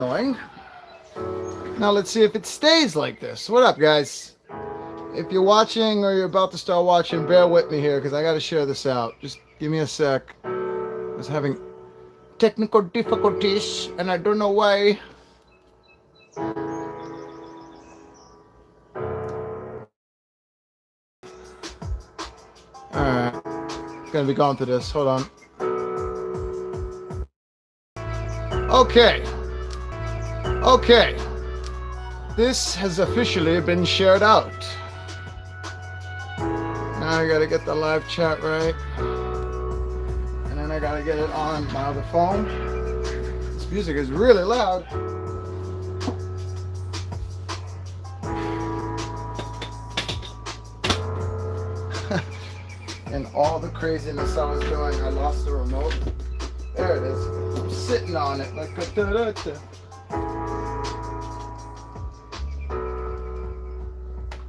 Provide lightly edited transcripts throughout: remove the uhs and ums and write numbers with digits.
going. Now let's see if it stays like this. What up, guys? If you're watching or you're about to start watching, bear with me here because I got to share this out. Just give me a sec. I was having technical difficulties and I don't know why. Alright. Gonna be going through this. Hold on. Okay. Okay. This has officially been shared out. Now I gotta get the live chat right. And then I gotta get it on my other phone. This music is really loud. And all the craziness I was doing, I lost the remote. There it is. I'm sitting on it like a da-da-da.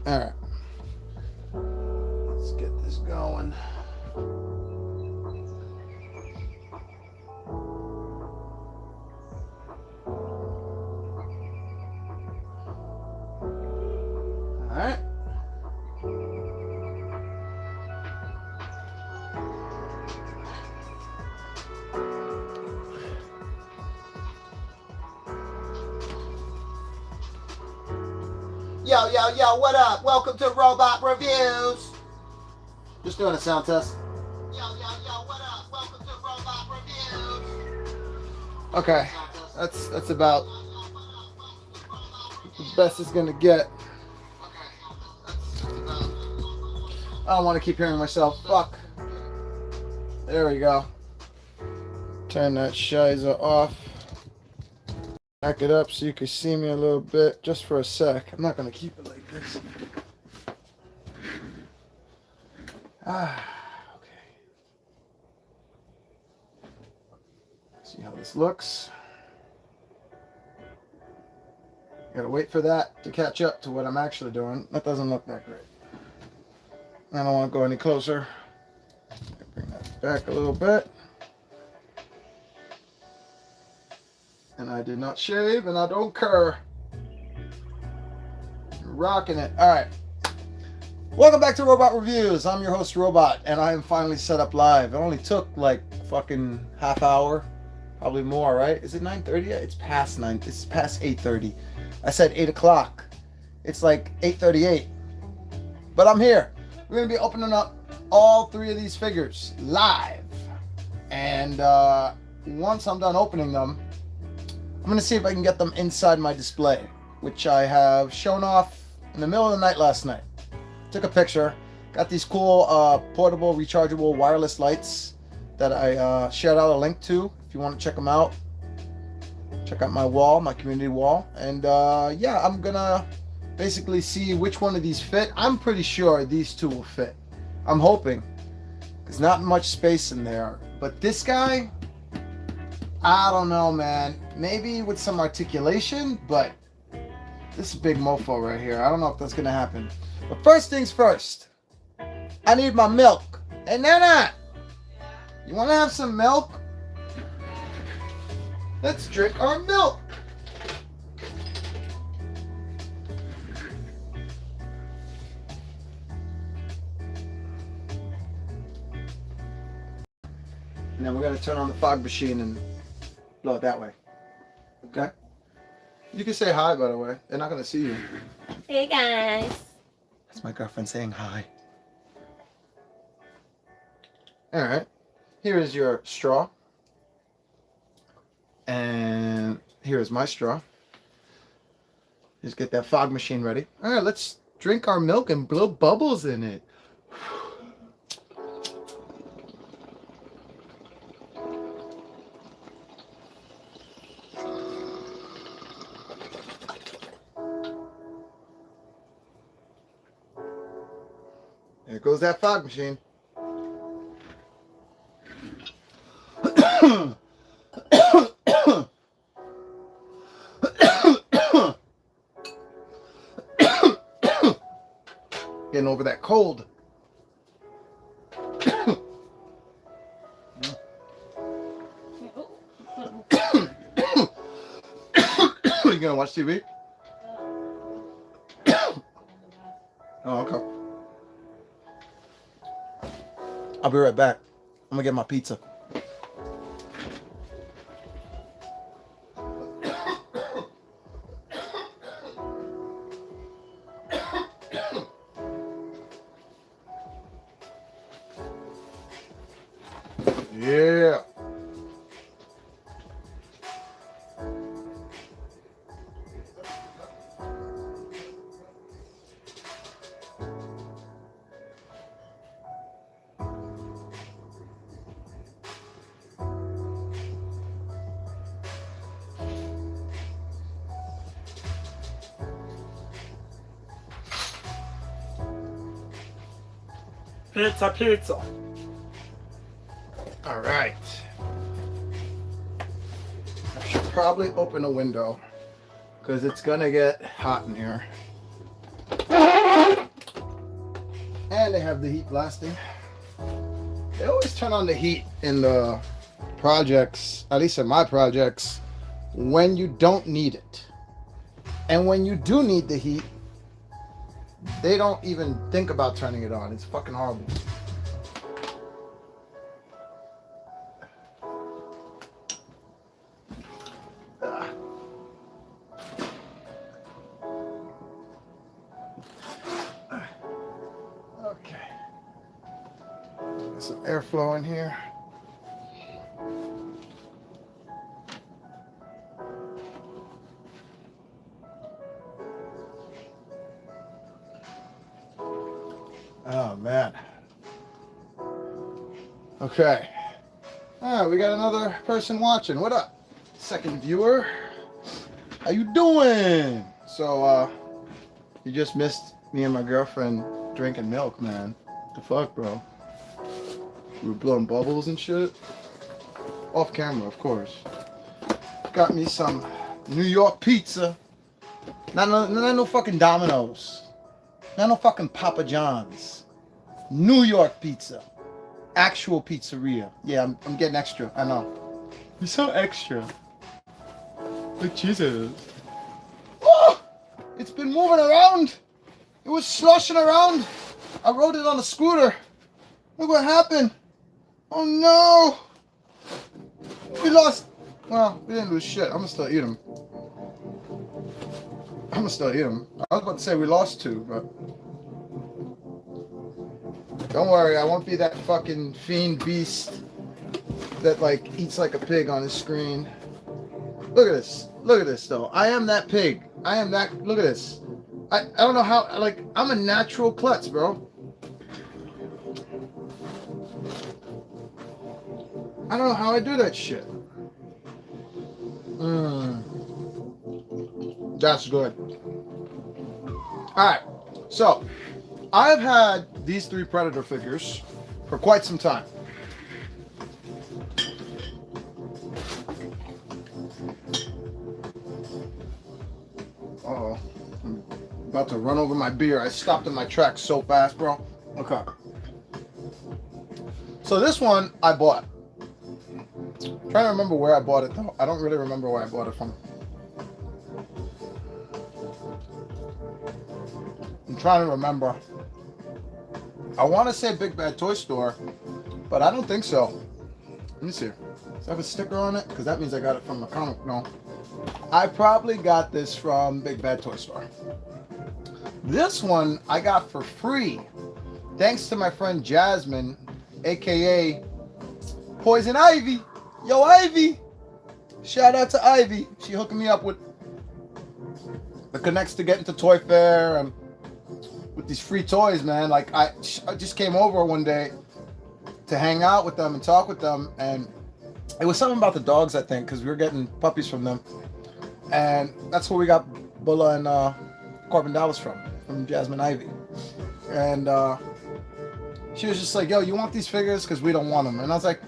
Alright. Let's get this going. Alright. Yo, yo, yo, what up? Welcome to Robot Reviews. Just doing a sound test. Yo, yo, yo, what up? Welcome to Robot Reviews. Okay, that's about the best it's gonna get. I don't want to keep hearing myself. Fuck. There we go. Turn that shizer off. Back it up so you can see me a little bit just for a sec. I'm not going to keep it like this. Okay. See how this looks. Gotta wait for that to catch up to what I'm actually doing. That doesn't look that great. I don't want to go any closer. Bring that back a little bit. And I did not shave, and I don't care. Rocking it. All right. Welcome back to Robot Reviews. I'm your host, Robot, and I am finally set up live. It only took like fucking half hour, probably more, right? Is it 9:30 yet? It's past 9. It's past 8:30. I said 8 o'clock. It's like 8:38. But I'm here. We're gonna be opening up all three of these figures live, and once I'm done opening them, I'm going to see if I can get them inside my display, which I have shown off in the middle of the night last night. Took a picture. Got these cool portable, rechargeable, wireless lights that I shared out a link to. If you want to check them out, check out my wall, my community wall. And yeah, I'm going to basically see which one of these fit. I'm pretty sure these two will fit. I'm hoping. There's not much space in there. But this guy, I don't know, man. Maybe with some articulation, but this is big mofo right here. I don't know if that's gonna happen. But first things first, I need my milk. Hey, Nana, you wanna have some milk? Let's drink our milk. And then we're gonna turn on the fog machine and blow it that way. Okay? You can say hi, by the way. They're not going to see you. Hey, guys. That's my girlfriend saying hi. All right. Here is your straw. And here is my straw. Just get that fog machine ready. All right, let's drink our milk and blow bubbles in it. There goes that fog machine. Getting over that cold. gonna watch TV? Oh, okay. I'll be right back. I'm gonna get my pizza. Yeah. Pizza, pizza. All right. I should probably open a window because it's gonna get hot in here. And they have the heat blasting. They always turn on the heat in the projects, at least in my projects, when you don't need it. And when you do need the heat, they don't even think about turning it on. It's fucking horrible. Okay. There's some airflow in here. Oh man. Okay. All right, we got another person watching. What up? Second viewer. How you doing? So, you just missed me and my girlfriend drinking milk, man. What the fuck, bro? We were blowing bubbles and shit. Off camera, of course. Got me some New York pizza. Not no fucking Domino's. Not no fucking Papa John's. New York pizza. Actual pizzeria. Yeah, I'm getting extra. I know. You're so extra. Look, Jesus. Oh! It's been moving around. It was sloshing around. I rode it on a scooter. Look what happened. Oh no. We lost. Well, we didn't lose shit. I'm gonna still eat them. I was about to say we lost two, but don't worry, I won't be that fucking fiend beast that like eats like a pig on his screen. Look at this. Look at this though. I am that pig. I am that. Look at this. I don't know how, like, I'm a natural klutz, bro. I don't know how I do that shit. That's good. Alright, so I've had these three Predator figures for quite some time. Uh-oh. I'm about to run over my beer. I stopped in my tracks so fast, bro. Okay. So this one I bought. I'm trying to remember where I bought it though. I don't really remember where I bought it from. I'm trying to remember. I want to say Big Bad Toy Store, but I don't think so. Let me see. Does it have a sticker on it? Because that means I got it from a comic. No. I probably got this from Big Bad Toy Store. This one I got for free, thanks to my friend Jasmine, aka Poison Ivy. Yo, Ivy! Shout out to Ivy. She hooked me up with the connects to get into Toy Fair and with these free toys, man. Like, I just came over one day to hang out with them and talk with them, and it was something about the dogs, I think, because we were getting puppies from them, and that's where we got Bulla and Corbin Dallas from Jasmine Ivy. And she was just like, yo, you want these figures? Because we don't want them. And I was like,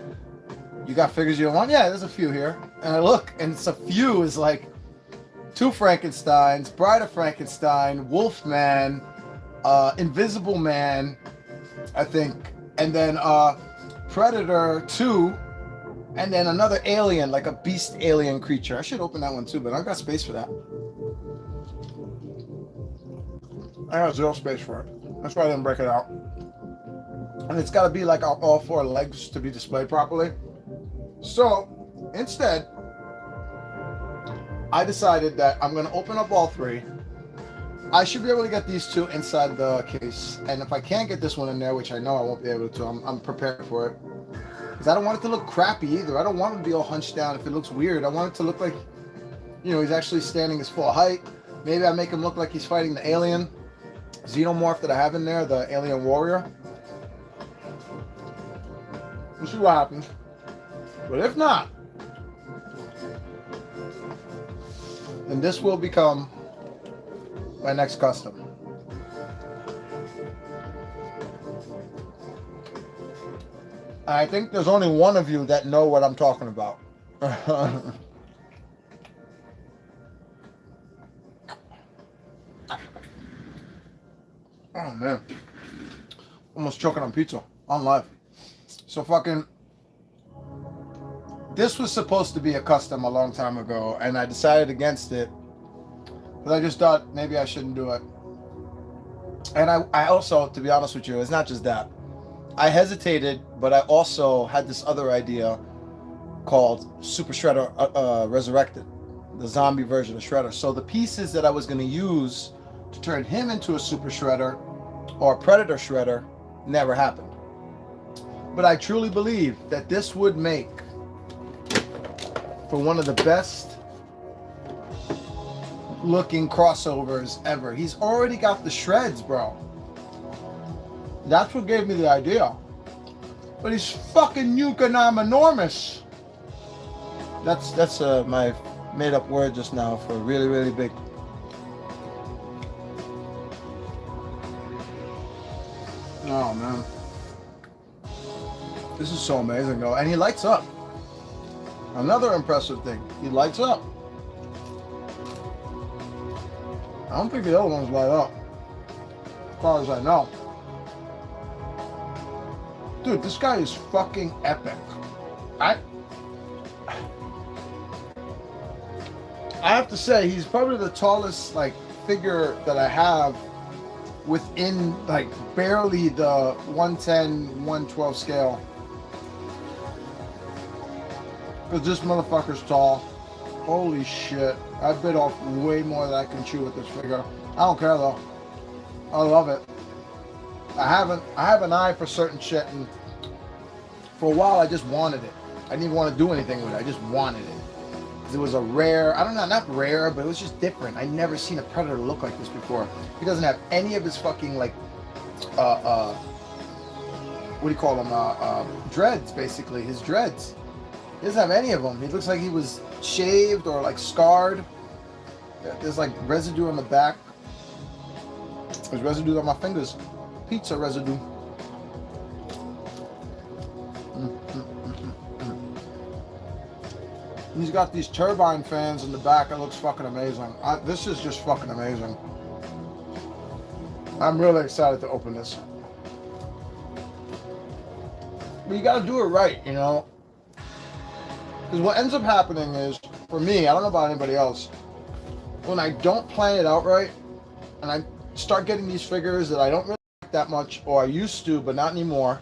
you got figures you don't want? Yeah, there's a few here. And I look, and it's a few is like two Frankensteins, Bride of Frankenstein, Wolfman, Invisible Man, I think, and then Predator 2, And then another alien, like a beast alien creature. I should open that one too, but I don't got space for that. I got zero space for it. That's why I didn't break it out. And it's got to be like all four legs to be displayed properly. So instead, I decided that I'm going to open up all three. I should be able to get these two inside the case. And if I can't get this one in there, which I know I won't be able to, I'm prepared for it. Because I don't want it to look crappy either. I don't want him to be all hunched down if it looks weird. I want it to look like, you know, he's actually standing his full height. Maybe I make him look like he's fighting the alien xenomorph that I have in there, the alien warrior. We'll see what happens. But if not, then this will become my next custom. I think there's only one of you that know what I'm talking about. Oh man. Almost choking on pizza on live. So fucking, this was supposed to be a custom a long time ago, and I decided against it because I just thought maybe I shouldn't do it. And I also, to be honest with you, it's not just that. I hesitated, but I also had this other idea called Super Shredder Resurrected, the zombie version of Shredder. So the pieces that I was going to use to turn him into a Super Shredder or Predator Shredder never happened. But I truly believe that this would make for one of the best looking crossovers ever. He's already got the shreds, bro. That's what gave me the idea. But he's fucking enormous. That's my made up word just now for really, really big. Oh man. This is so amazing though. And he lights up. Another impressive thing. He lights up. I don't think the other ones light up. As far as I know. Dude, this guy is fucking epic. I have to say, he's probably the tallest like figure that I have within like barely the 110, 112 scale. Because this motherfucker's tall. Holy shit. I bit off way more than I can chew with this figure. I don't care though. I love it. I have an eye for certain shit, and for a while I just wanted it. I didn't even want to do anything with it. I just wanted it. It was a rare, I don't know, not rare, but it was just different. I'd never seen a Predator look like this before. He doesn't have any of his fucking like, what do you call them? Dreads, basically. His dreads. He doesn't have any of them. He looks like he was shaved or like scarred. There's like residue on the back. There's residue on my fingers. Pizza residue. He's got these turbine fans in the back. It looks fucking amazing. This is just fucking amazing. I'm really excited to open this. But you gotta do it right, you know? Because what ends up happening is, for me, I don't know about anybody else, when I don't plan it out right, and I start getting these figures that I don't really like that much, or I used to, but not anymore,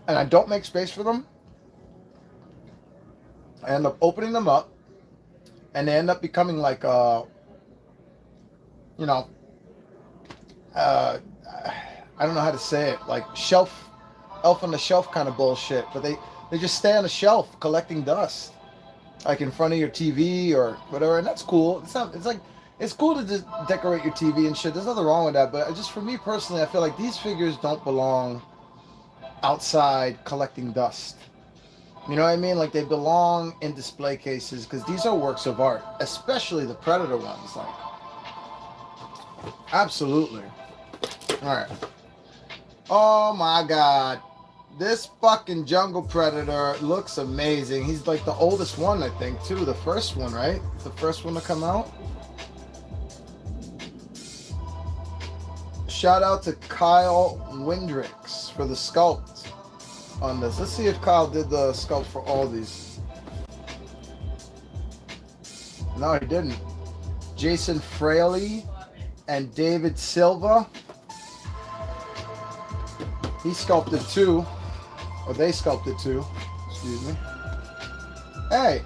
and I don't make space for them, I end up opening them up, and they end up becoming like, you know, I don't know how to say it, like elf on the shelf kind of bullshit, but they just stay on the shelf collecting dust, like in front of your TV or whatever, and that's cool. It's cool to just decorate your TV and shit. There's nothing wrong with that, but just for me personally, I feel like these figures don't belong outside collecting dust. You know what I mean? Like they belong in display cases because these are works of art, especially the Predator ones. Like, absolutely. All right. Oh my God. This fucking Jungle Predator looks amazing. He's like the oldest one, I think, too. The first one, right? The first one to come out. Shout out to Kyle Windrix for the sculpt. on this. Let's see if Kyle did the sculpt for all these. No, he didn't. Jason Fraley and David Silva. He sculpted 2. Or they sculpted 2. Excuse me. Hey,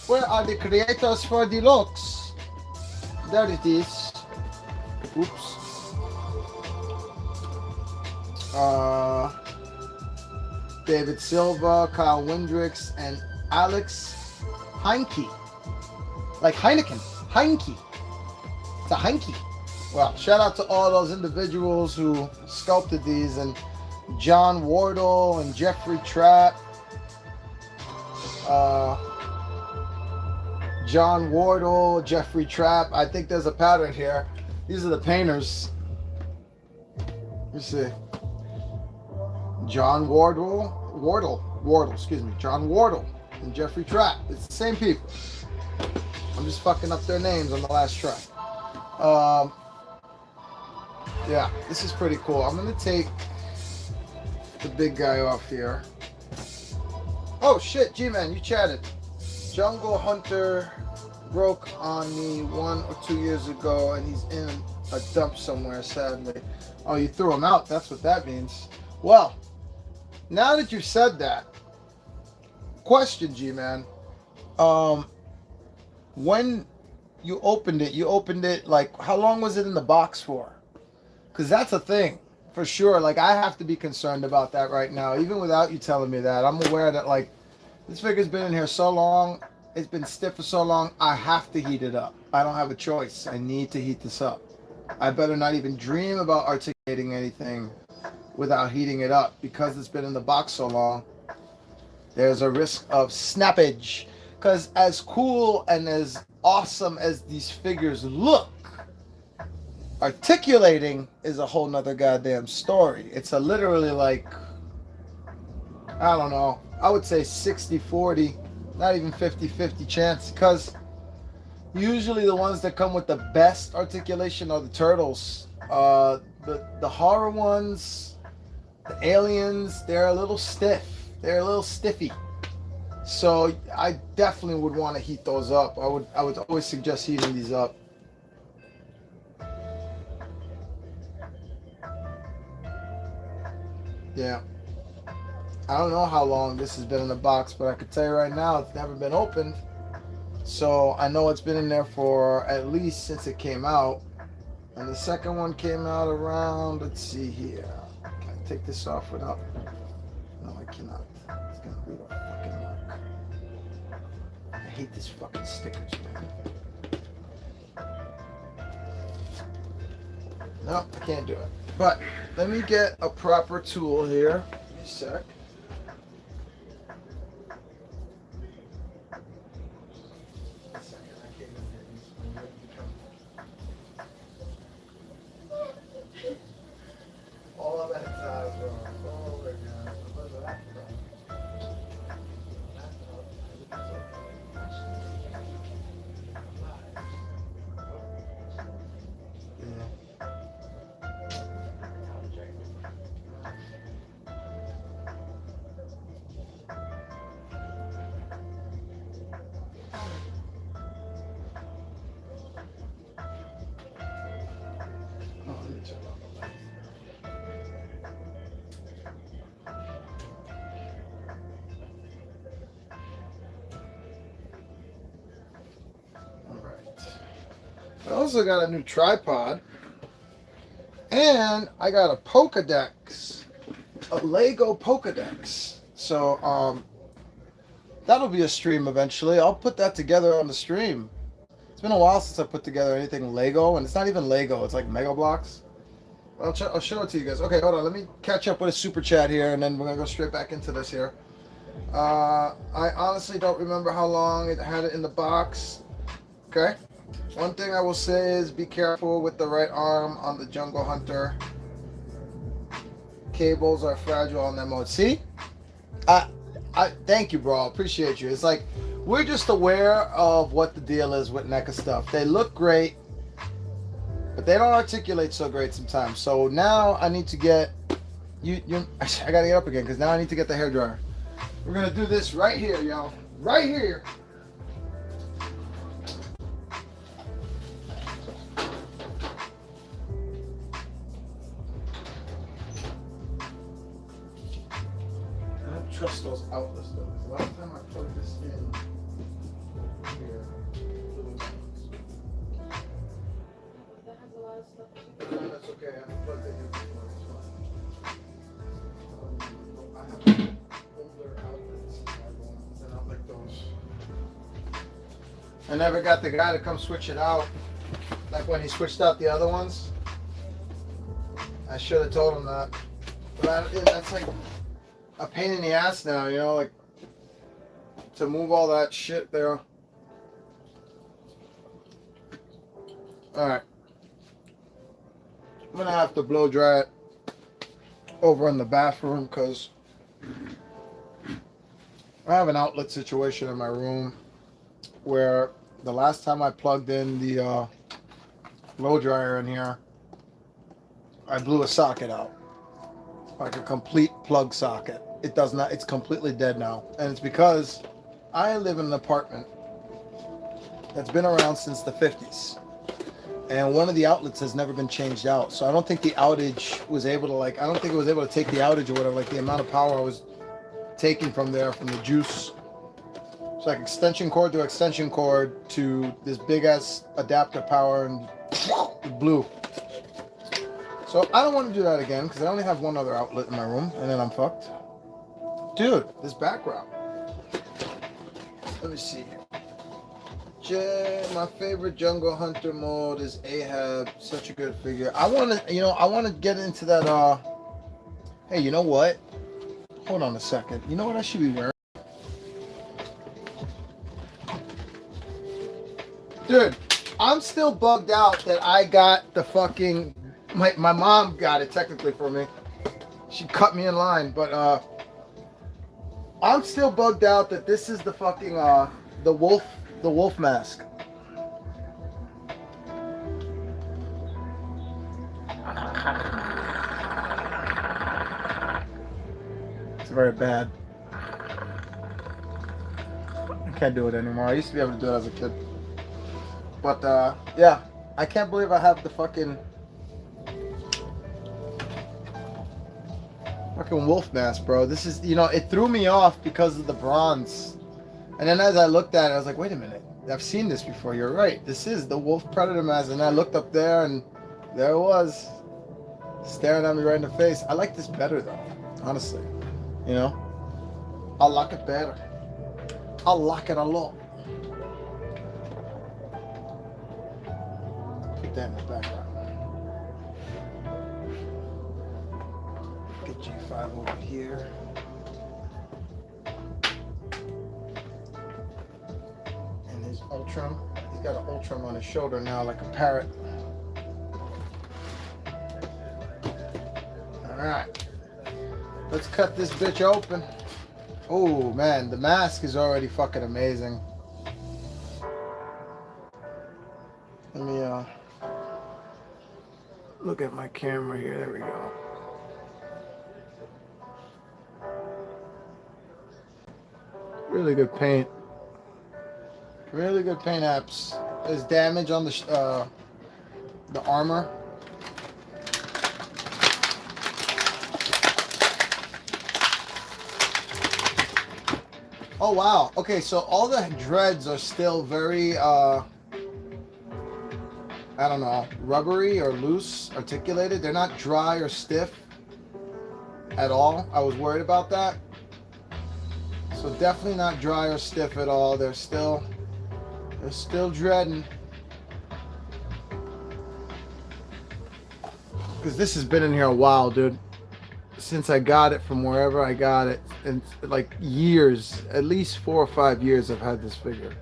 where are the creators for the looks? There it is. Oops. David Silva, Kyle Windricks, and Alex Heinke. Like Heineken. Heinke. It's a Heinke. Well, shout out to all those individuals who sculpted these, and John Wardle and Jeffrey Trapp. John Wardle, Jeffrey Trapp. I think there's a pattern here. These are the painters. Let me see. John Wardle, excuse me. John Wardle and Jeffrey Trapp. It's the same people. I'm just fucking up their names on the last try. Yeah, this is pretty cool. I'm gonna take the big guy off here. Oh shit, G-Man, you chatted. Jungle Hunter broke on me 1 or 2 years ago, and he's in a dump somewhere, sadly. Oh, you threw him out. That's what that means. Well, now that you've said that, question, G-Man. When you opened it like, how long was it in the box for? Because that's a thing, for sure. Like, I have to be concerned about that right now, even without you telling me that. I'm aware that, like, this figure's been in here so long, it's been stiff for so long, I have to heat it up. I don't have a choice. I need to heat this up. I better not even dream about articulating anything without heating it up, because it's been in the box so long. There's a risk of snappage. Because as cool and as awesome as these figures look, articulating is a whole nother goddamn story. It's a literally like, I don't know, I would say 60-40, not even 50-50 chance, because usually the ones that come with the best articulation are the turtles. The horror ones, the aliens, they're a little stiff. They're a little stiffy. So I definitely would want to heat those up. I would always suggest heating these up. Yeah. I don't know how long this has been in the box, but I could tell you right now it's never been opened. So I know it's been in there for at least since it came out. And the second one came out around, let's see here. Can I take this off without? No, I cannot. It's going to leave a fucking mark. I hate this fucking stickers, man. No, I can't do it. But let me get a proper tool here. Give me a sec. I also got a new tripod, and I got a Pokédex, a Lego Pokédex. So that'll be a stream eventually. I'll put that together on the stream. It's been a while since I put together anything Lego, and it's not even Lego. It's like Mega Blocks. I'll show it to you guys. Okay, hold on. Let me catch up with a super chat here, and then we're gonna go straight back into this here. I honestly don't remember how long it had it in the box. Okay. One thing I will say is be careful with the right arm on the Jungle Hunter. Cables are fragile on that mode. See? I thank you, bro. Appreciate you. It's like we're just aware of what the deal is with NECA stuff. They look great, but they don't articulate so great sometimes. So now I need to get, I gotta get up again because now I need to get the hairdryer. We're gonna do this right here, y'all. Right here. I don't trust those outlets though. Because the last time I plugged this in here, That has a lot of stuff too. no, that's okay. I plugged it in before. It's fine. I have older outlets. They're not like those. I never got the guy to come switch it out. Like when he switched out the other ones. I should have told him that. But that's like a pain in the ass now, you know, like to move all that shit there. Alright. I'm gonna have to blow dry it over in the bathroom because I have an outlet situation in my room where the last time I plugged in the blow dryer in here, I blew a socket out. Like a complete plug socket. It does not, it's completely dead now. And it's because I live in an apartment that's been around since the 50s. And one of the outlets has never been changed out. So I don't think the outage was able to I don't think it was able to take the outage or whatever, like the amount of power I was taking from there, from the juice. It's like extension cord to extension cord to this big ass adapter power, and it blew. So I don't want to do that again because I only have one other outlet in my room and then I'm fucked. Dude, this background. Let me see. My favorite jungle hunter mode is Ahab. Such a good figure. I want to get into that. Hey, you know what? Hold on a second. You know what I should be wearing? Dude, I'm still bugged out that I got the fucking... My mom got it technically for me. She cut me in line, but I'm still bugged out that this is the fucking the wolf mask. It's very bad. I can't do it anymore. I used to be able to do it as a kid. But yeah, I can't believe I have the fucking wolf mask, bro. This is, it threw me off because of the bronze. And then as I looked at it, I was like, wait a minute. I've seen this before. You're right. This is the wolf predator mask. And I looked up there and there it was. Staring at me right in the face. I like this better though, honestly. I like it better. I like it a lot. Put that in the background. Get G5 over here. And his Ultram. He's got an Ultram on his shoulder now like a parrot. Alright. Let's cut this bitch open. Oh man, the mask is already fucking amazing. Let me look at my camera here. There we go. Really good paint. Really good paint apps. There's damage on the armor. Oh wow. Okay, so all the dreads are still very I don't know, rubbery or loose, articulated. They're not dry or stiff at all. I was worried about that. So definitely not dry or stiff at all. They're still dreading. Because this has been in here a while, dude. Since I got it from wherever I got it. And like years, at least 4 or 5 years I've had this figure.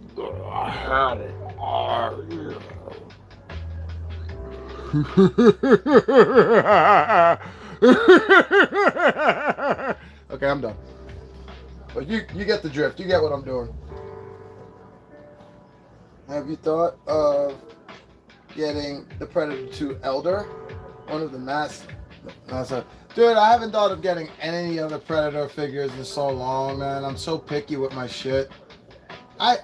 I had it. Okay, I'm done. But you get the drift. You get what I'm doing. Have you thought of getting the Predator 2 Elder, one of the dude, I haven't thought of getting any other Predator figures in so long, man. I'm so picky with my shit. I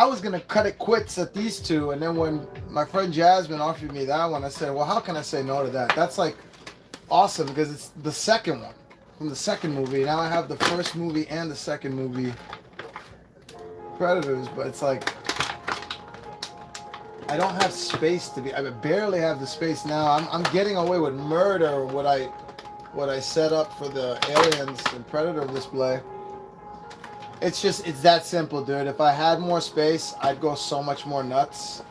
was gonna cut it quits at these two, and then when my friend Jasmine offered me that one, I said, well, how can I say no to that? That's like awesome because it's the second one from the second movie. Now I have the first movie and the second movie Predators, but it's like I don't have space to be. I barely have the space now. I'm getting away with murder. What I set up for the Aliens and Predator display. It's that simple, dude. If I had more space, I'd go so much more nuts.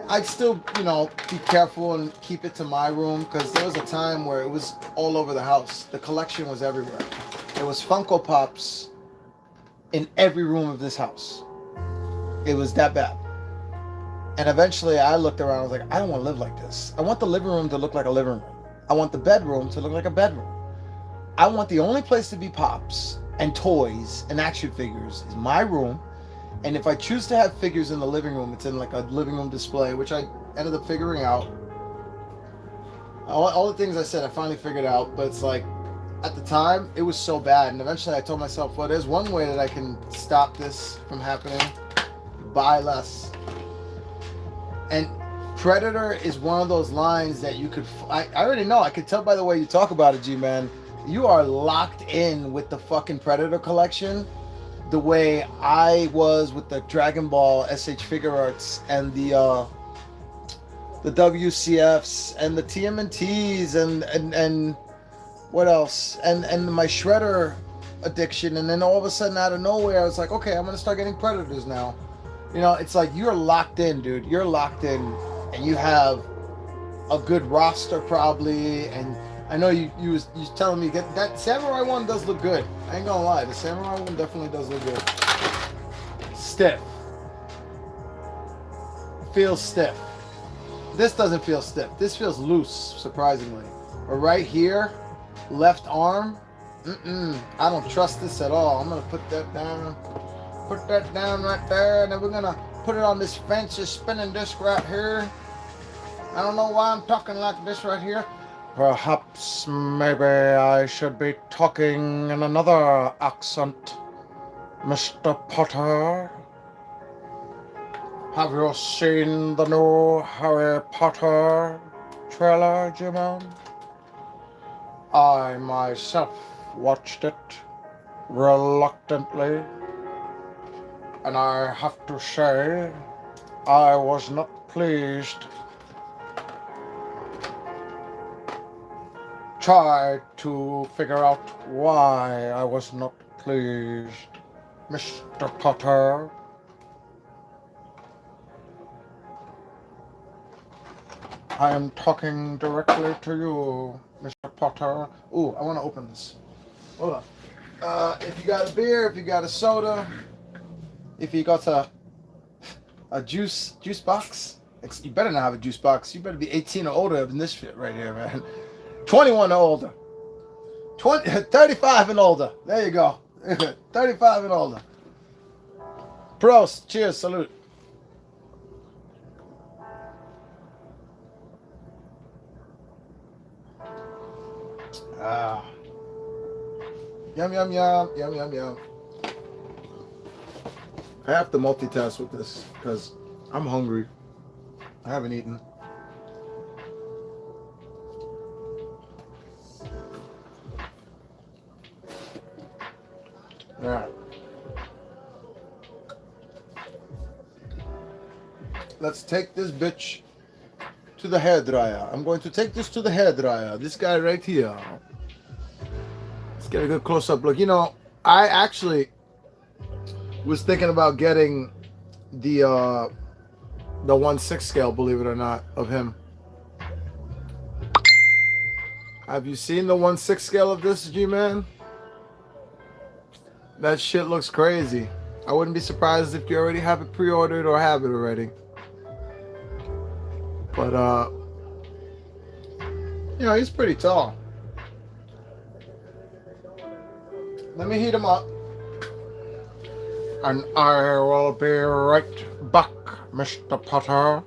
I'd still, be careful and keep it to my room because there was a time where it was all over the house. The collection was everywhere. There was Funko Pops in every room of this house. It was that bad. And eventually I looked around, I was like, I don't want to live like this. I want the living room to look like a living room. I want the bedroom to look like a bedroom. I want the only place to be Pops and toys and action figures is my room. And if I choose to have figures in the living room, it's in like a living room display, which I ended up figuring out. All the things I said, I finally figured out, but it's like, at the time, it was so bad. And eventually I told myself, well, there's one way that I can stop this from happening. Buy less. And Predator is one of those lines that you could... I already know. I could tell by the way you talk about it, G-Man. You are locked in with the fucking Predator collection the way I was with the Dragon Ball SH figure arts and the WCFs and the TMNTs and what else? And my Shredder addiction. And then all of a sudden out of nowhere, I was like, okay, I'm going to start getting Predators now. It's like you're locked in, dude. You're locked in, and you have a good roster probably. And I know you was telling me that Samurai one does look good. I ain't gonna lie, the Samurai one definitely does look good. Stiff. Feels stiff. This doesn't feel stiff. This feels loose, surprisingly. But right here, left arm, I don't trust this at all. I'm gonna put that down. Put that down right there, and then we're gonna put it on this fancy spinning disc right here. I don't know why I'm talking like this right here. Perhaps maybe I should be talking in another accent, Mr. Potter. Have you seen the new Harry Potter trailer, Jim-Man? I myself watched it reluctantly. And I have to say, I was not pleased. Try to figure out why I was not pleased, Mr. Potter. I am talking directly to you, Mr. Potter. Ooh, I want to open this. Hold on. If you got a beer, if you got a soda, if you got a juice box, you better not have a juice box. You better be 18 or older in this shit right here, man. 21 or older. 35 and older. There you go. 35 and older. Prost. Cheers. Salute. Yum, yum, yum. Yum, yum, yum. I have to multitask with this because I'm hungry. I haven't eaten. All right. Let's take this bitch to the hairdryer. I'm going to take this to the hairdryer. This guy right here. Let's get a good close-up look. I actually was thinking about getting the 1/6 scale, believe it or not, of him. Have you seen the 1/6 scale of this, G-Man? That shit looks crazy. I wouldn't be surprised if you already have it pre-ordered or have it already. But he's pretty tall. Let me heat him up. And I will be right back, Mr. Potter.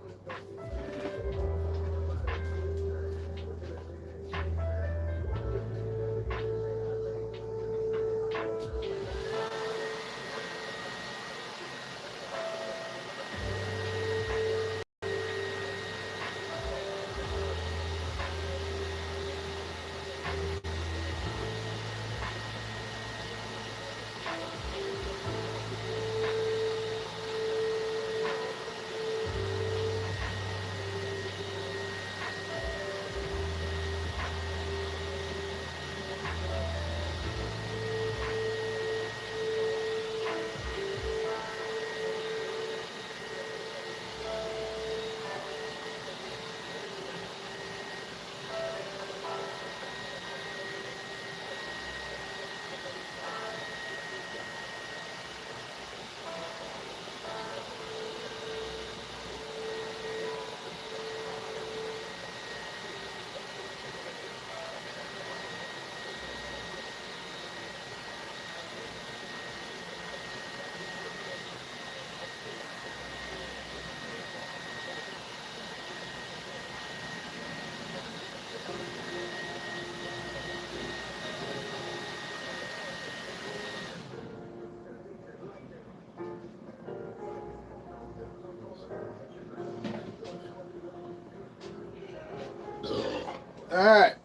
Alright.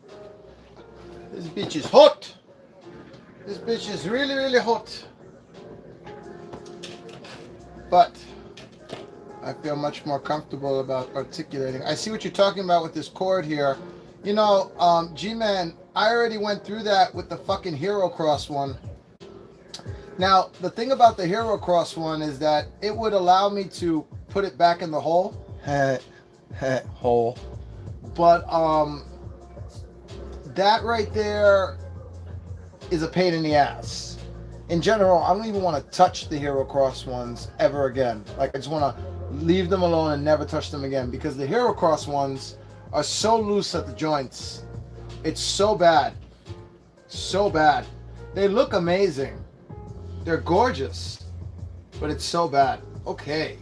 This bitch is hot. This bitch is really, really hot. But I feel much more comfortable about articulating. I see what you're talking about with this cord here. You know, G-Man, I already went through that with the fucking Hero Cross one. Now, the thing about the Hero Cross one is that it would allow me to put it back in the hole. Hole. But, that right there is a pain in the ass. In general, I don't even want to touch the Hero Cross ones ever again. Like, I just want to leave them alone and never touch them again, because the Hero Cross ones are so loose at the joints. It's so bad. So bad. They look amazing. They're gorgeous. But it's so bad. Okay.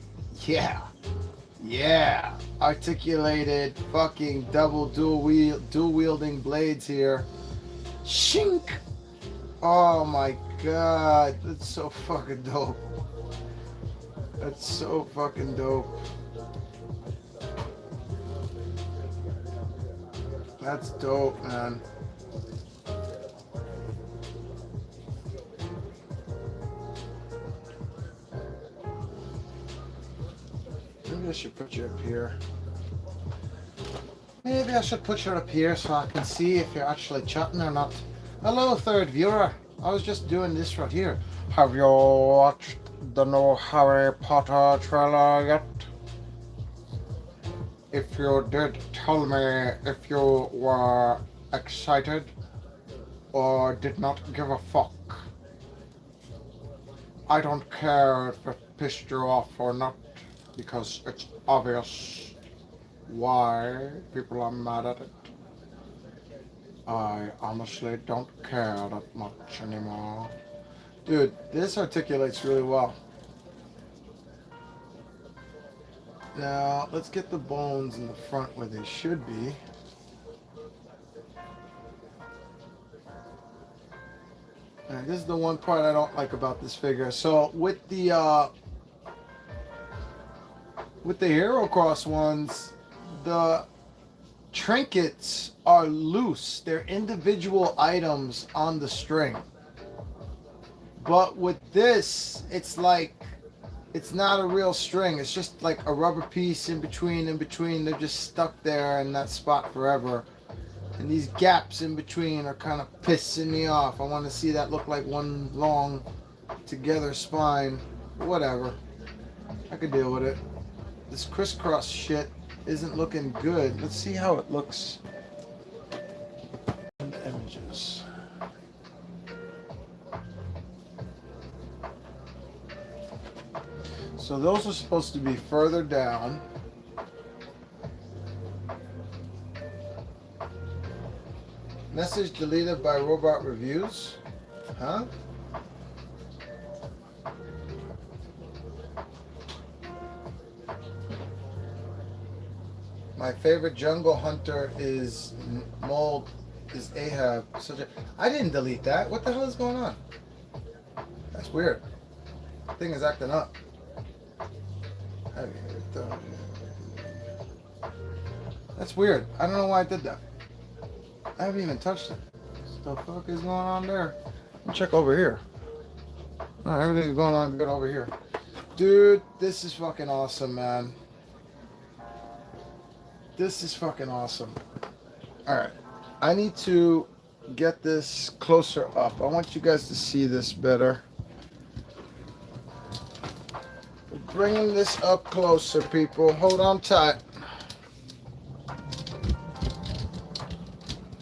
Yeah. Yeah. Articulated fucking dual wielding blades here. Shink. Oh my god. That's so fucking dope. That's so fucking dope. That's dope, man. Maybe I should put you up here. Maybe I should put you up here so I can see if you're actually chatting or not. Hello, third viewer. I was just doing this right here. Have you watched the new Harry Potter trailer yet? If you did, tell me if you were excited or did not give a fuck. I don't care if it pissed you off or not, because it's obvious why people are mad at it. I honestly don't care that much anymore. Dude, this articulates really well. Now, let's get the bones in the front where they should be. And this is the one part I don't like about this figure. So with the Hero Cross ones, the trinkets are loose. They're individual items on the string. But with this, it's like, it's not a real string. It's just like a rubber piece in between. They're just stuck there in that spot forever. And these gaps in between are kind of pissing me off. I want to see that look like one long together spine. Whatever. I could deal with it. This crisscross shit isn't looking good. Let's see how it looks in the images. So those are supposed to be further down. Message deleted by Robot Reviews. Huh? My favorite jungle hunter is mold. Is Ahab. I didn't delete that. What the hell is going on? That's weird. The thing is acting up. That's weird. I don't know why I did that. I haven't even touched it. What the fuck is going on there? Let me check over here. No, everything's going on good over here. Dude, this is fucking awesome, man. This is fucking awesome. Alright. I need to get this closer up. I want you guys to see this better. Bringing this up closer, people. Hold on tight.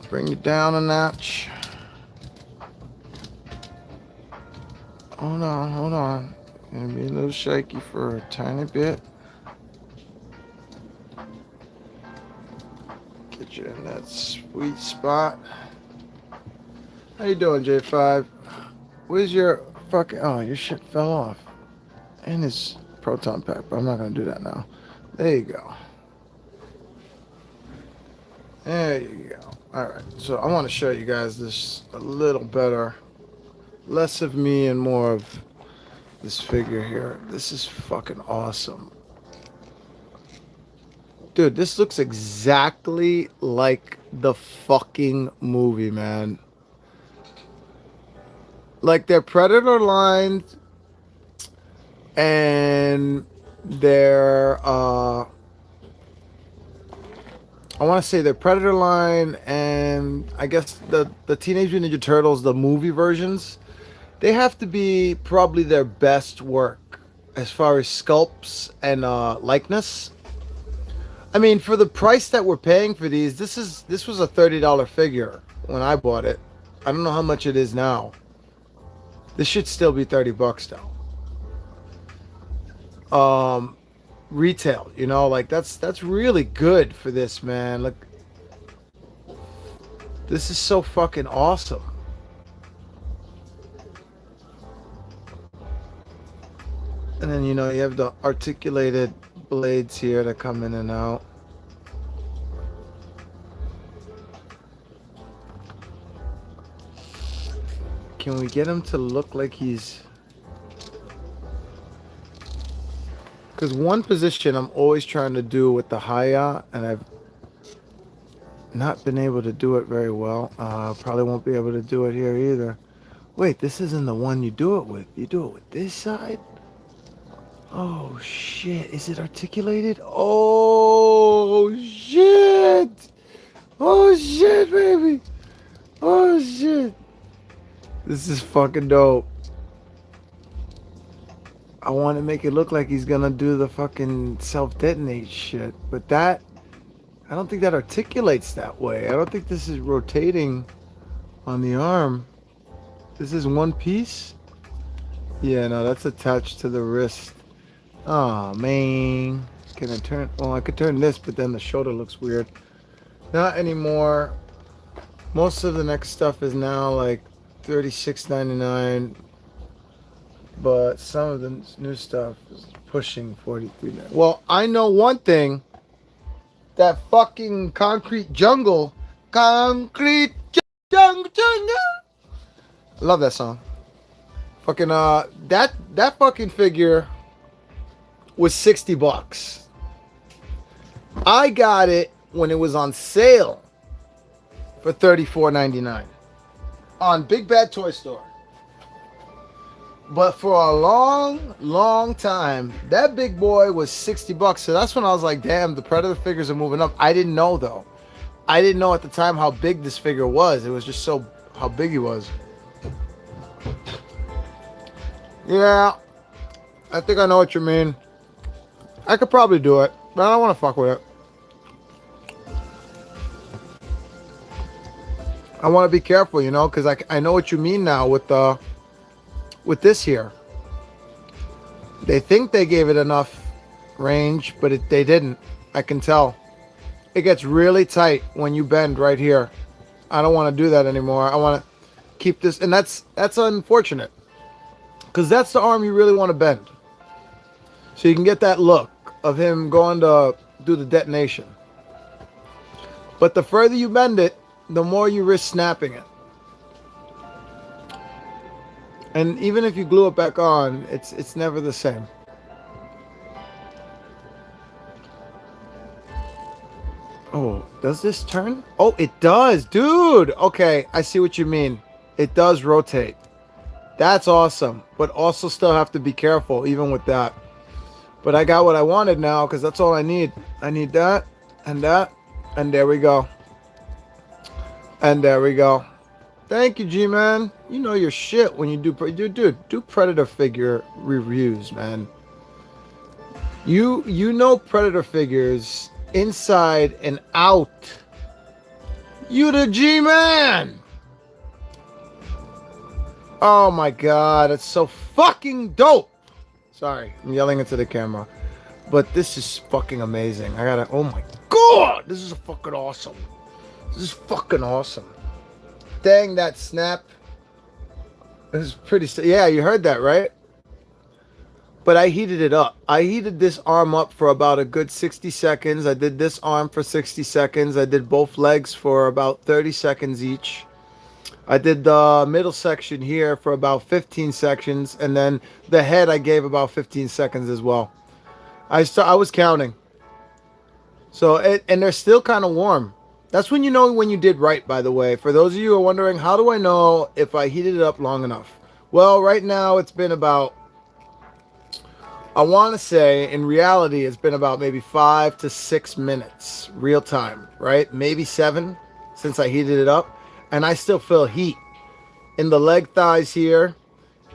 Bring it down a notch. Hold on, hold on. Gonna be a little shaky for a tiny bit. Get you in that sweet spot. How you doing, J5? Where's your fucking... Oh, your shit fell off. And his proton pack, but I'm not gonna do that now. There you go. There you go. Alright, so I want to show you guys this a little better. Less of me and more of this figure here. This is fucking awesome. Dude, this looks exactly like the fucking movie, man. Like they're predator lined and they're I want to say they're predator line, and I guess the Teenage Mutant Ninja Turtles, the movie versions, they have to be probably their best work as far as sculpts and likeness. I mean, for the price that we're paying for these, this was a $30 figure when I bought it. I don't know how much it is now. This should still be $30 though. Retail, you know, like that's really good for this, man. Look, this is so fucking awesome. And then, you know, you have the articulated blades here that come in and out. Can we get him to look like he's... Because one position I'm always trying to do with the Haya, and I've not been able to do it very well. Probably won't be able to do it here either. Wait, this isn't the one you do it with. You do it with this side? Oh, shit. Is it articulated? Oh, shit. Oh, shit, baby. Oh, shit. This is fucking dope. I want to make it look like he's gonna do the fucking self-detonate shit, but that, I don't think that articulates that way. I don't think this is rotating on the arm. This is one piece? Yeah, no, that's attached to the wrist. Oh, man. Can I turn, well, I could turn this, but then the shoulder looks weird. Not anymore. Most of the next stuff is now like $36.99. But some of the new stuff is pushing $43. Well, I know one thing. That fucking concrete jungle. Concrete jungle. I love that song. Fucking that fucking figure was $60. I got it when it was on sale for $34.99 on Big Bad Toy Store. But for a long, long time, that big boy was $60. So that's when I was like, damn, the Predator figures are moving up. I didn't know, though. I didn't know at the time how big this figure was. It was just so, how big he was. Yeah, I think I know what you mean. I could probably do it, but I don't want to fuck with it. I want to be careful, you know, because I know what you mean now with this here. They think they gave it enough range, but they didn't. I can tell. It gets really tight when you bend right here. I don't want to do that anymore. I want to keep this, and that's unfortunate, because that's the arm you really want to bend, so you can get that look of him going to do the detonation. But the further you bend it, the more you risk snapping it. And even if you glue it back on, it's never the same. Oh, does this turn? Oh, it does, dude. Okay, I see what you mean. It does rotate. That's awesome. But also still have to be careful even with that. But I got what I wanted now because that's all I need. I need that and that. And there we go. And there we go. Thank you, G-Man. You know your shit when you do Predator figure reviews, man. You know Predator figures inside and out. You the G-Man. Oh my god, it's so fucking dope. Sorry, I'm yelling into the camera. But this is fucking amazing. Oh my god, this is fucking awesome. This is fucking awesome. Dang, that snap. This is pretty... Yeah, you heard that, right? But I heated it up. I heated this arm up for about a good 60 seconds. I did this arm for 60 seconds. I did both legs for about 30 seconds each. I did the middle section here for about 15 seconds. And then the head I gave about 15 seconds as well. I was counting. So, and they're still kind of warm. That's when you know when you did right, by the way. For those of you who are wondering, how do I know if I heated it up long enough? Well, right now it's been about, I want to say, in reality, it's been about maybe 5 to 6 minutes, real time, right? Maybe 7 since I heated it up. And I still feel heat in the leg thighs here,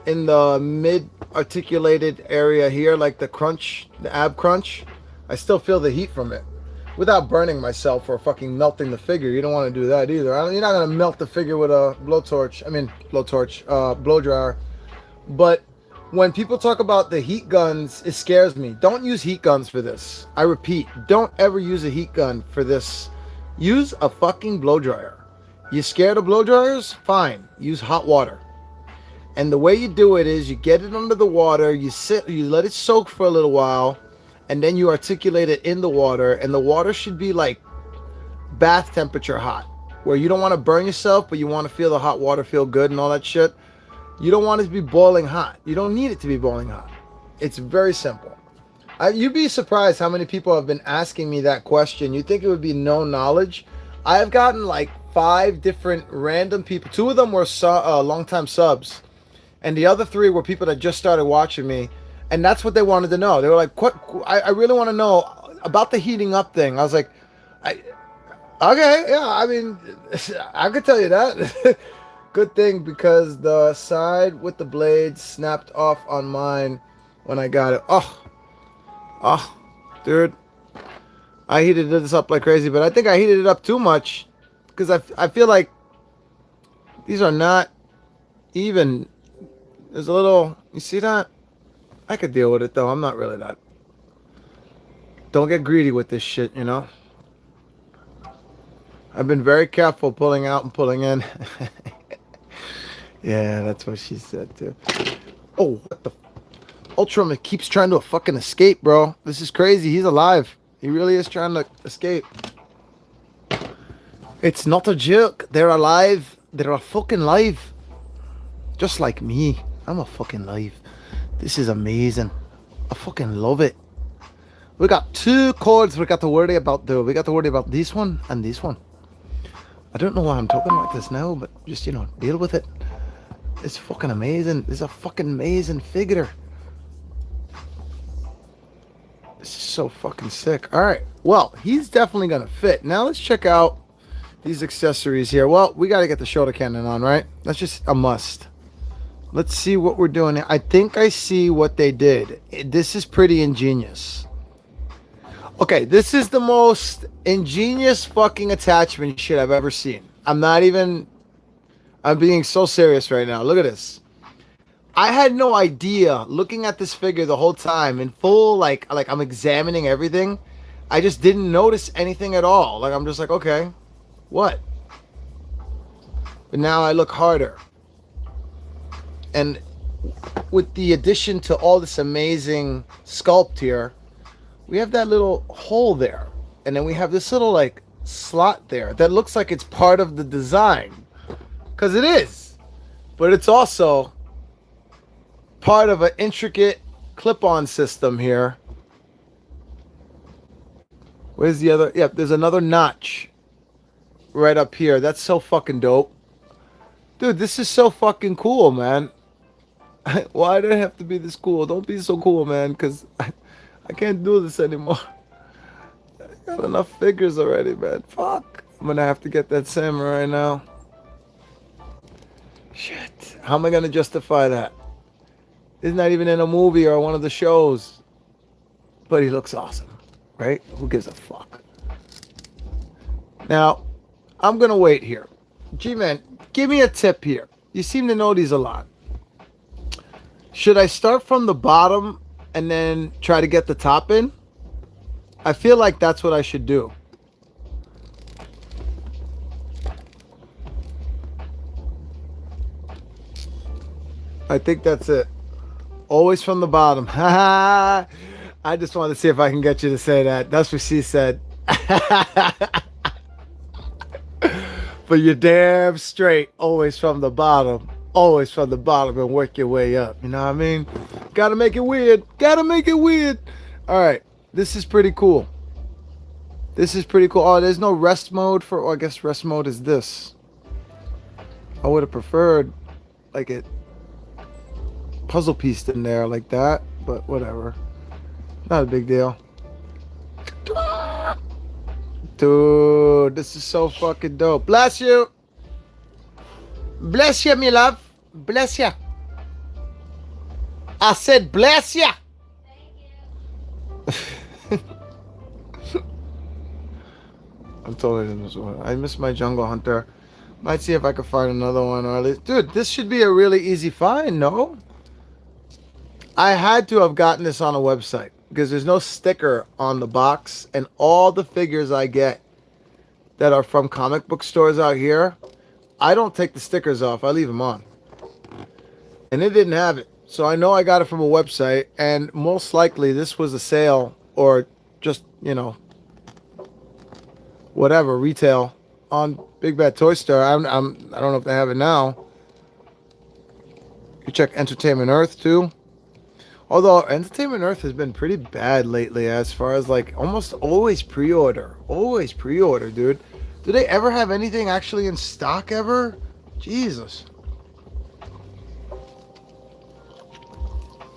in the mid-articulated area here, like the crunch, the ab crunch. I still feel the heat from it. Without burning myself or fucking melting the figure. You don't want to do that either. You're not going to melt the figure with a blow dryer. But when people talk about the heat guns, it scares me. Don't use heat guns for this. I repeat, don't ever use a heat gun for this. Use a fucking blow dryer. You scared of blow dryers? Fine. Use hot water. And the way you do it is you get it under the water, you let it soak for a little while, and then you articulate it in the water, and the water should be like bath temperature hot, where you don't want to burn yourself, but you want to feel the hot water feel good and all that shit. You don't want it to be boiling hot. You don't need it to be boiling hot. It's very simple. You'd be surprised how many people have been asking me that question. You'd think it would be no knowledge. I have gotten like 5 different random people. 2 of them were long-time subs, and the other 3 were people that just started watching me. And that's what they wanted to know. They were like, "What? I really want to know about the heating up thing." I was like, "Okay, yeah. I mean, I could tell you that." Good thing, because the side with the blade snapped off on mine when I got it. Oh, dude, I heated this up like crazy, but I think I heated it up too much because I feel like these are not even. There's a little. You see that? I could deal with it though. I'm not really that. Don't get greedy with this shit, you know. I've been very careful pulling out and pulling in. Yeah, that's what she said too. Oh, what the? Ultram keeps trying to fucking escape, bro. This is crazy. He's alive. He really is trying to escape. It's not a joke. They're alive. They're a fucking live. Just like me. I'm a fucking live. This is amazing. I fucking love it. We got 2 cords we got to worry about though. We got to worry about this one and this one. I don't know why I'm talking like this now, but just, you know, deal with it. It's fucking amazing. This is a fucking amazing figure. This is so fucking sick. Alright, well, he's definitely gonna fit. Now let's check out these accessories here. Well, we gotta get the shoulder cannon on, right? That's just a must. Let's see what we're doing. I think I see what they did. This is pretty ingenious. Okay, this is the most ingenious fucking attachment shit I've ever seen. I'm being so serious right now. Look at this. I had no idea, looking at this figure the whole time in full, like I'm examining everything. I just didn't notice anything at all. Like, I'm just like, okay, what? But now I look harder. And with the addition to all this amazing sculpt here, we have that little hole there. And then we have this little, like, slot there that looks like it's part of the design. Because it is. But it's also part of an intricate clip-on system here. Where's the other? Yep, there's another notch right up here. That's so fucking dope. Dude, this is so fucking cool, man. Why did it have to be this cool? Don't be so cool, man, because I can't do this anymore. I got enough figures already, man. Fuck. I'm going to have to get that samurai now. Shit. How am I going to justify that? He's not even in a movie or one of the shows. But he looks awesome. Right? Who gives a fuck? Now, I'm going to wait here. G-Man, give me a tip here. You seem to know these a lot. Should I start from the bottom and then try to get the top in? I feel like that's what I should do. I think that's it. Always from the bottom. Ha I just wanted to see if I can get you to say that. That's what she said. But you're damn straight. Always from the bottom. Always from the bottom and work your way up. You know what I mean? Gotta make it weird. Gotta make it weird. Alright. This is pretty cool. This is pretty cool. Oh, there's no rest mode for... Oh, I guess rest mode is this. I would have preferred like it puzzle pieced in there like that. But whatever. Not a big deal. Dude, this is so fucking dope. Bless you. Bless you, me love. Bless you. I said bless you. Thank you. I'm totally in this one. I miss my Jungle Hunter. Might see if I can find another one or at least... Dude, this should be a really easy find, no? I had to have gotten this on a website because there's no sticker on the box, and all the figures I get that are from comic book stores out here, I don't take the stickers off. I leave them on. And it didn't have it. So I know I got it from a website, and most likely this was a sale or just, you know, whatever, retail on Big Bad Toy Store. I don't know if they have it now. You check Entertainment Earth too. Although Entertainment Earth has been pretty bad lately as far as like almost always pre-order. Always pre-order, dude. Do they ever have anything actually in stock ever? Jesus.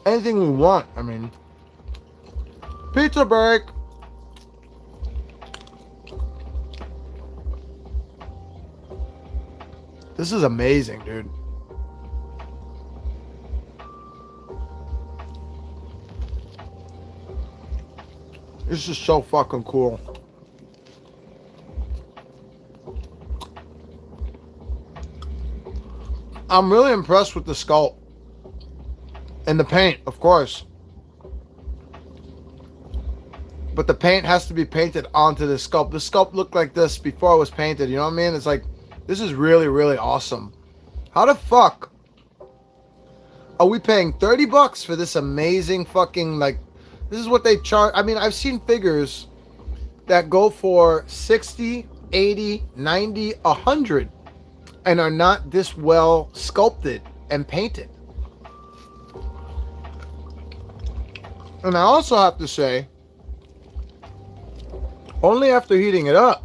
Anything we want, I mean. Pizza break. This is amazing, dude. This is so fucking cool. I'm really impressed with the sculpt. And the paint, of course. But the paint has to be painted onto the sculpt. The sculpt looked like this before it was painted. You know what I mean? It's like, this is really, really awesome. How the fuck are we paying $30 for this amazing fucking, like, this is what they charge. I mean, I've seen figures that go for 60, 80, 90, 100 and are not this well sculpted and painted. And I also have to say, only after heating it up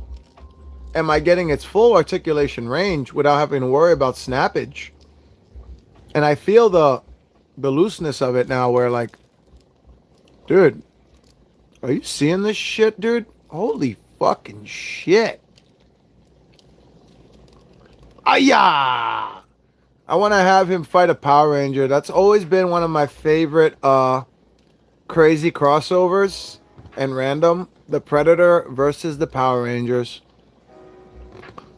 am I getting its full articulation range without having to worry about snappage. And I feel the looseness of it now where like, dude, are you seeing this shit, dude? Holy fucking shit. Ayah! I want to have him fight a Power Ranger. That's always been one of my favorite crazy crossovers and random. The Predator versus the Power Rangers.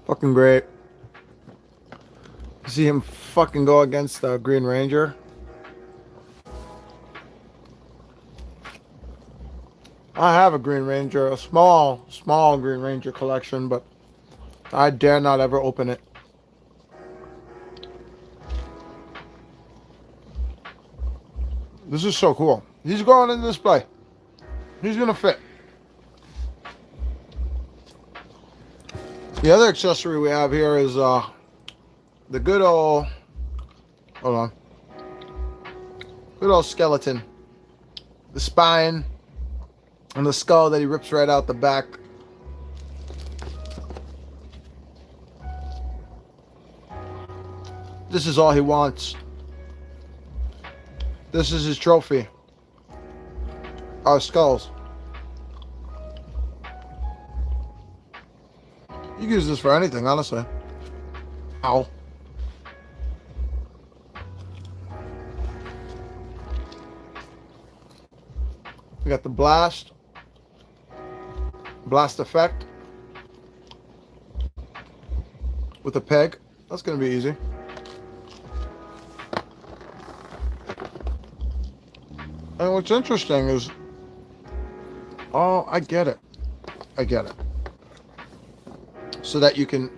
Fucking great. See him fucking go against the Green Ranger. I have a Green Ranger, a small Green Ranger collection, but I dare not ever open it. This is so cool. He's going in display. He's gonna fit. The other accessory we have here is the good old, hold on, good old skeleton. The spine and the skull that he rips right out the back. This is all he wants. This is his trophy. Our skulls. You can use this for anything, honestly. Ow. We got the blast effect with a peg. That's gonna be easy. And what's interesting is, oh, I get it. So that you can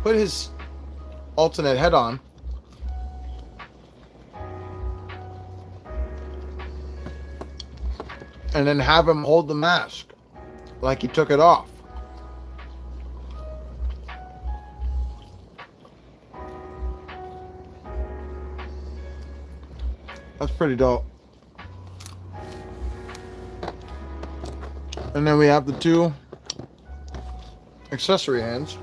put his alternate head on. And then have him hold the mask like he took it off. That's pretty dope. And then we have the two accessory hands.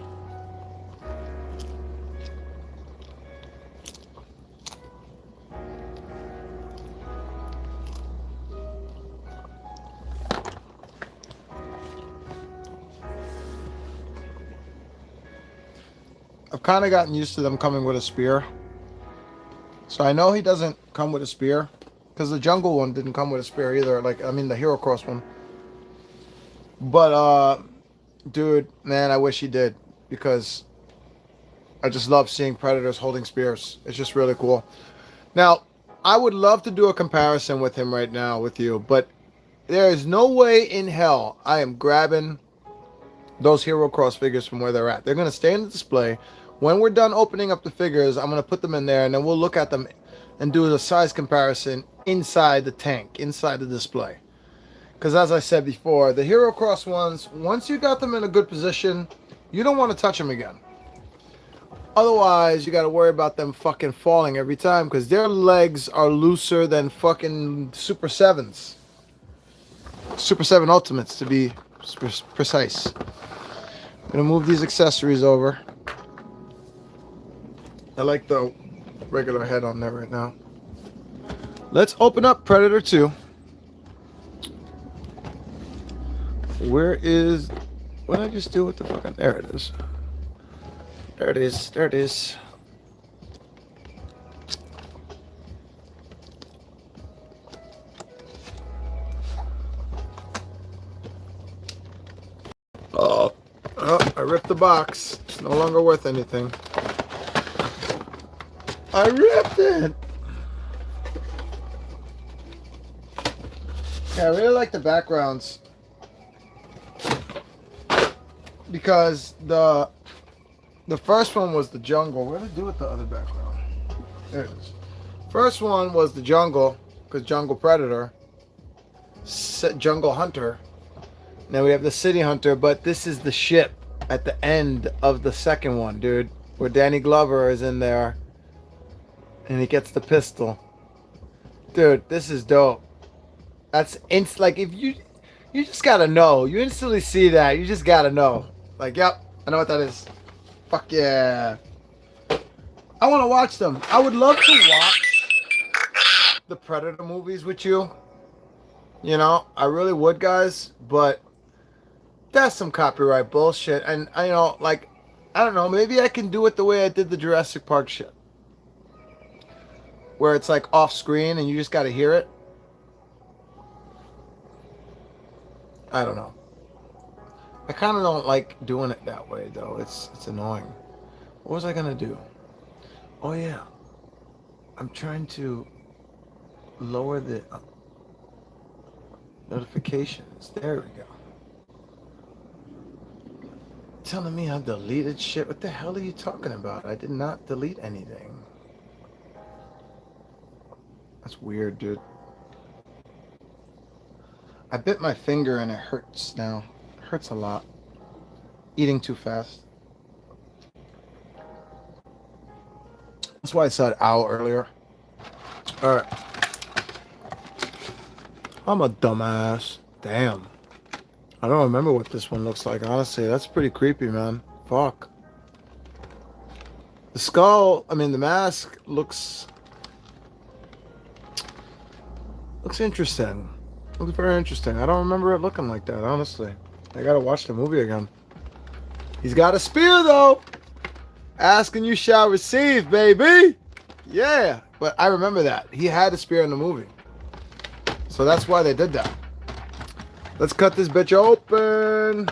I've kind of gotten used to them coming with a spear. So I know he doesn't come with a spear, because the jungle one didn't come with a spear either. Like, I mean, the Hero Cross one. But, dude, man, I wish he did, because I just love seeing predators holding spears. It's just really cool. Now, I would love to do a comparison with him right now with you, but there is no way in hell I am grabbing those Hero Cross figures from where they're at. They're going to stay in the display. When we're done opening up the figures, I'm going to put them in there, and then we'll look at them and do a size comparison inside the tank, inside the display. Because as I said before, the Hero Cross ones, once you got them in a good position, you don't want to touch them again. Otherwise, you got to worry about them fucking falling every time, because their legs are looser than fucking Super 7s. Super 7 Ultimates, to be precise. I'm going to move these accessories over. I like the regular head on there right now. Let's open up Predator 2. Where is... What did I just do with the fucking... There it is. There it is. There it is. Oh, I ripped the box. It's no longer worth anything. I ripped it. Yeah, I really like the backgrounds, because the first one was the jungle. What did I do with the other background? There it is. First one was the jungle, because Jungle Predator, Jungle Hunter. Now we have the City Hunter, but this is the ship at the end of the second one, dude, where Danny Glover is in there and he gets the pistol. Dude, this is dope. That's like, if you just gotta know. You instantly see that, you just gotta know. Like, yep, I know what that is. Fuck yeah. I want to watch them. I would love to watch the Predator movies with you. You know, I really would, guys, but that's some copyright bullshit. And I know, like, I don't know, maybe I can do it the way I did the Jurassic Park shit, where it's like off screen and you just got to hear it. I don't know. I kind of don't like doing it that way, though. It's annoying. What was I gonna do? Oh yeah, I'm trying to lower the notifications. There we go. Telling me I deleted shit. What the hell are you talking about? I did not delete anything. That's weird, dude. I bit my finger and it hurts now. It hurts a lot. Eating too fast. That's why I said owl earlier. All right. I'm a dumbass. Damn. I don't remember what this one looks like, honestly. That's pretty creepy, man. Fuck. The skull, I mean, the mask looks interesting. Looks very interesting. I don't remember it looking like that, honestly. I gotta watch the movie again. He's got a spear, though. Ask and you shall receive, baby. Yeah. But I remember that. He had a spear in the movie. So that's why they did that. Let's cut this bitch open.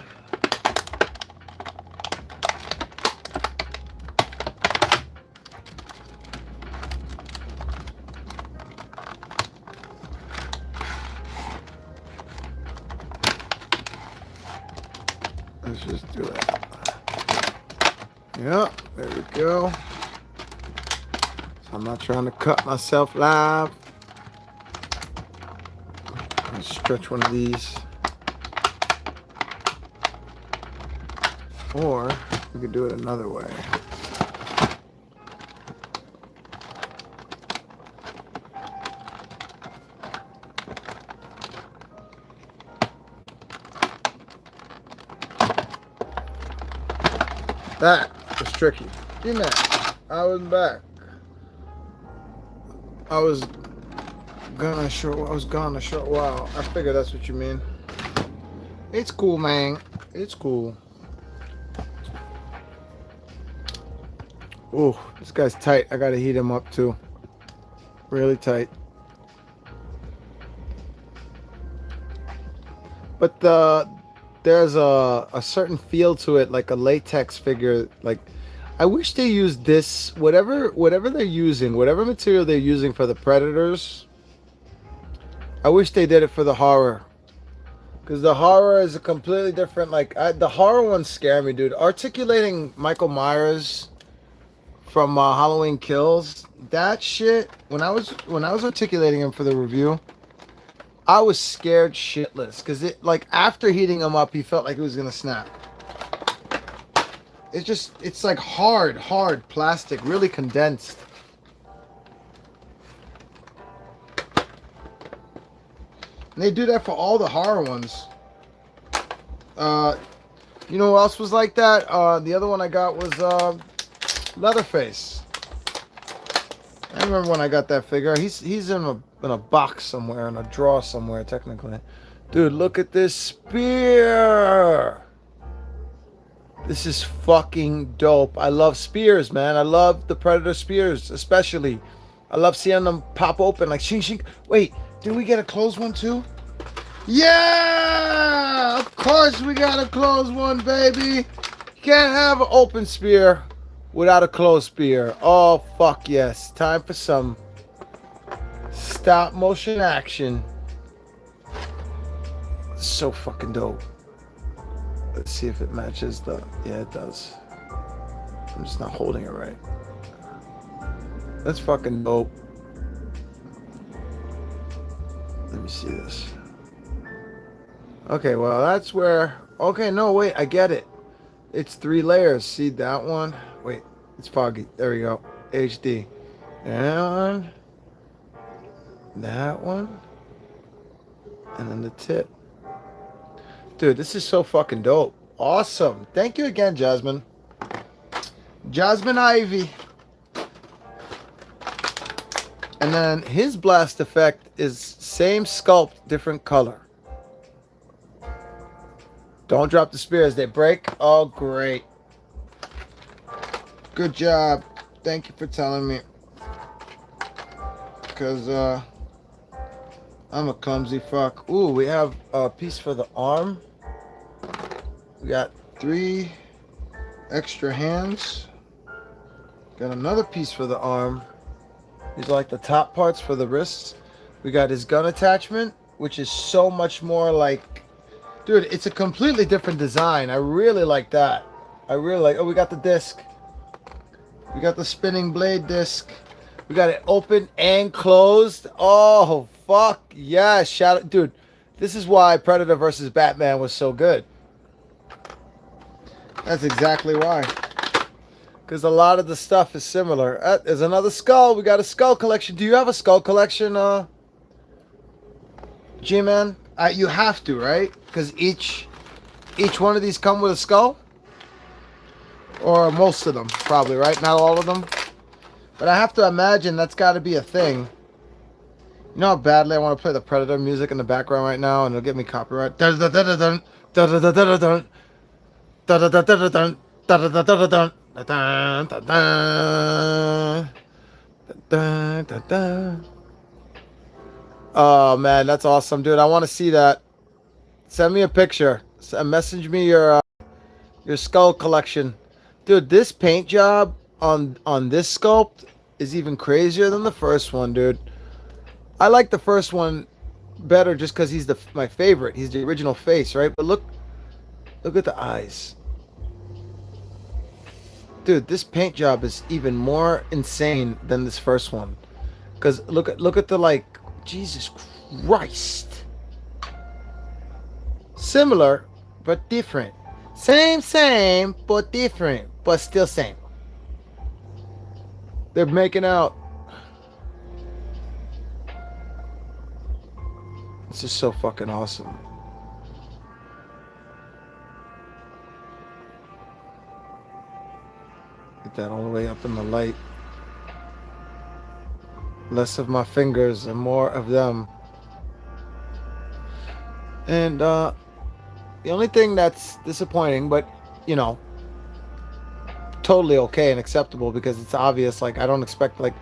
Let's just do that. Yeah, there we go. So I'm not trying to cut myself live. Let's stretch one of these. Or we could do it another way. That was tricky. Damn it. I was back. I was gone a short while. I figure that's what you mean. It's cool, man. It's cool. Ooh, this guy's tight. I gotta heat him up too. Really tight. But there's a certain feel to it, like a latex figure. Like, I wish they used this, whatever they're using, whatever material they're using for the Predators. I wish they did it for the horror. Because the horror is a completely different, like, the horror ones scare me, dude. Articulating Michael Myers from Halloween Kills, that shit, when I was articulating him for the review, I was scared shitless. Because it, like, after heating him up, he felt like he was going to snap. It's like hard plastic, really condensed. And they do that for all the horror ones. You know who else was like that? The other one I got was Leatherface. I remember when I got that figure. He's in a box somewhere, in a drawer somewhere, technically. Dude, look at this spear. This is fucking dope. I love spears, man. I love the Predator spears, especially. I love seeing them pop open like shing shing. Wait, did we get a closed one too? Yeah! Of course we got a closed one, baby. You can't have an open spear without a closed spear. Oh, fuck yes. Time for some stop motion action. So fucking dope. Let's see if it matches the... Yeah, it does. I'm just not holding it right. That's fucking dope. Let me see this. Okay, well, that's where... Okay, no, wait, I get it. It's 3 layers. See that one? Wait, it's foggy. There we go. HD. And that one. And then the tip. Dude, this is so fucking dope. Awesome. Thank you again, Jasmine. Jasmine Ivy. And then his blast effect is same sculpt, different color. Don't drop the spears. They break. Oh, great. Good job. Thank you for telling me. Because I'm a clumsy fuck. Ooh, we have a piece for the arm. We got 3 extra hands. Got another piece for the arm. These are like the top parts for the wrists. We got his gun attachment, which is so much more like... Dude, it's a completely different design. I really like that. I really like... Oh, we got the disc. We got the spinning blade disc. We got it open and closed. Oh, fuck. Yeah, shout out. Dude, this is why Predator versus Batman was so good. That's exactly why. because a lot of the stuff is similar. There's another skull. We got a skull collection. Do you have a skull collection, G-Man? You have to, right? Because each one of these come with a skull? Or most of them, probably, right? Not all of them? But I have to imagine that's got to be a thing. You know how badly I want to play the Predator music in the background right now, and it'll get me copyright. Da-da-da-da-dun, da-da-da-da-da-dun, da-da-da-da-da-dun, da-da-da-da-da-dun, da-da-da-da-da, da-da-da-da. Oh man, that's awesome, dude. I want to see that. Send me a picture. Message me your skull collection, dude. This paint job on this sculpt is even crazier than the first one, dude. I like the first one better just because he's my favorite. He's the original face, right? But look at the eyes, dude. This paint job is even more insane than this first one. Cause look at the, like, Jesus Christ. Similar but different. Same but different, but still same. They're making out. This is so fucking awesome. Get that all the way up in the light. Less of my fingers and more of them. And the only thing that's disappointing, but you know, totally okay and acceptable, because it's obvious, like, I don't expect, like,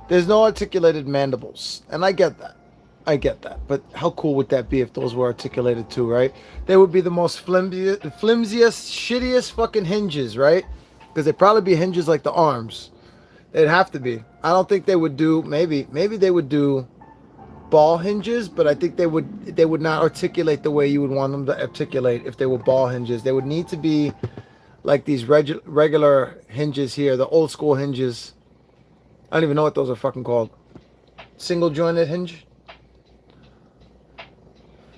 there's no articulated mandibles, and I get that. But how cool would that be if those were articulated too, right? They would be the most flimsiest, shittiest fucking hinges, right? Because they'd probably be hinges like the arms. They'd have to be. I don't think they would do, maybe they would do ball hinges, but I think they would not articulate the way you would want them to articulate if they were ball hinges. They would need to be like these regular hinges here, the old school hinges. I don't even know what those are fucking called. Single jointed hinge?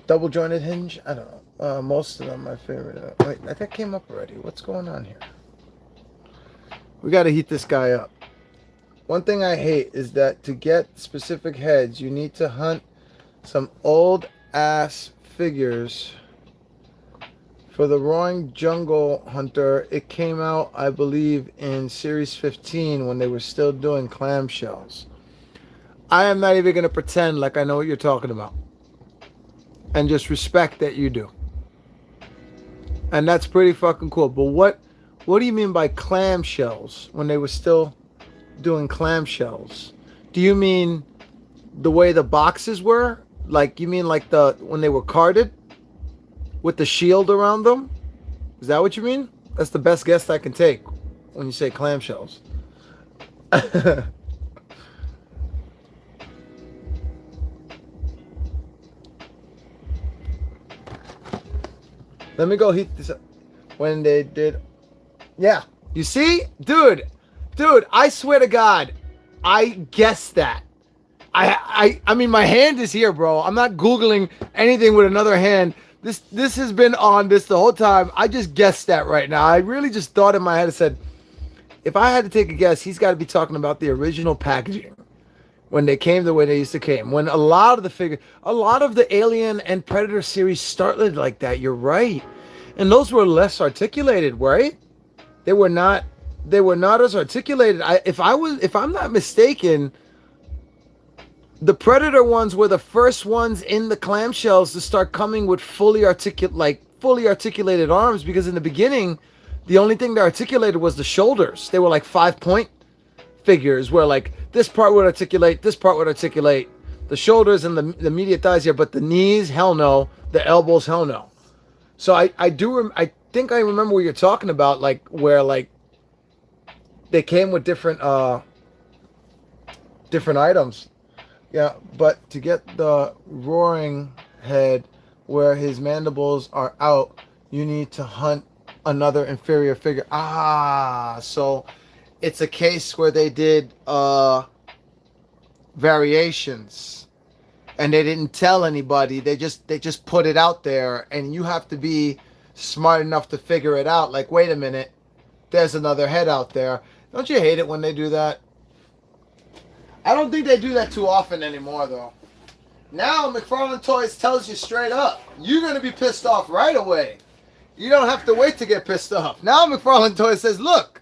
Double jointed hinge? I don't know. Most of them, my favorite. Wait, that came up already. What's going on here? We got to heat this guy up. One thing I hate is that to get specific heads, you need to hunt some old ass figures. For the Roaring Jungle Hunter, it came out, I believe, in Series 15 when they were still doing clamshells. I am not even going to pretend like I know what you're talking about. And just respect that you do. And that's pretty fucking cool. But what do you mean by clamshells when they were still doing clamshells? Do you mean the way the boxes were? Like, you mean like when they were carded with the shield around them? Is that what you mean? That's the best guess I can take when you say clamshells. Let me go heat this up. When they did, yeah, you see, dude, I swear to God, I guessed that. I mean, my hand is here, bro. I'm not Googling anything with another hand. This has been on this the whole time. I just guessed that right now. I really just thought in my head, I said, if I had to take a guess, he's got to be talking about the original packaging. When they came the way they used to came. When a lot of the Alien and Predator series started like that, you're right. And those were less articulated, right? They were not as articulated. If I'm not mistaken, the Predator ones were the first ones in the clamshells to start coming with fully articulated arms, because in the beginning, the only thing they articulated was the shoulders. They were like 5-point figures where, like, this part would articulate, the shoulders and the medial thighs here, but the knees, hell no. The elbows, hell no. So I think I remember what you're talking about, like, where, like, they came with different items. Yeah, but to get the roaring head where his mandibles are out, you need to hunt another inferior figure. So it's a case where they did variations, and they didn't tell anybody. They just put it out there, and you have to be smart enough to figure it out. Like, wait a minute, there's another head out there. Don't you hate it when they do that? I don't think they do that too often anymore, though. Now, McFarlane Toys tells you straight up, you're going to be pissed off right away. You don't have to wait to get pissed off. Now, McFarlane Toys says, look,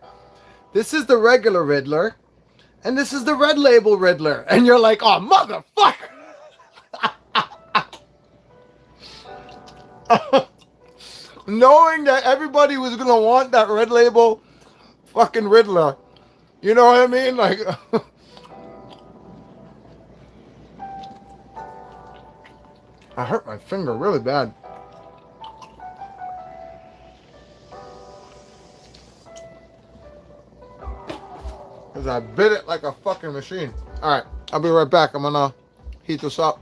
this is the regular Riddler, and this is the red label Riddler. And you're like, oh, motherfucker. Knowing that everybody was going to want that red label fucking Riddler. You know what I mean? Like... I hurt my finger really bad. Because I bit it like a fucking machine. Alright, I'll be right back. I'm gonna heat this up.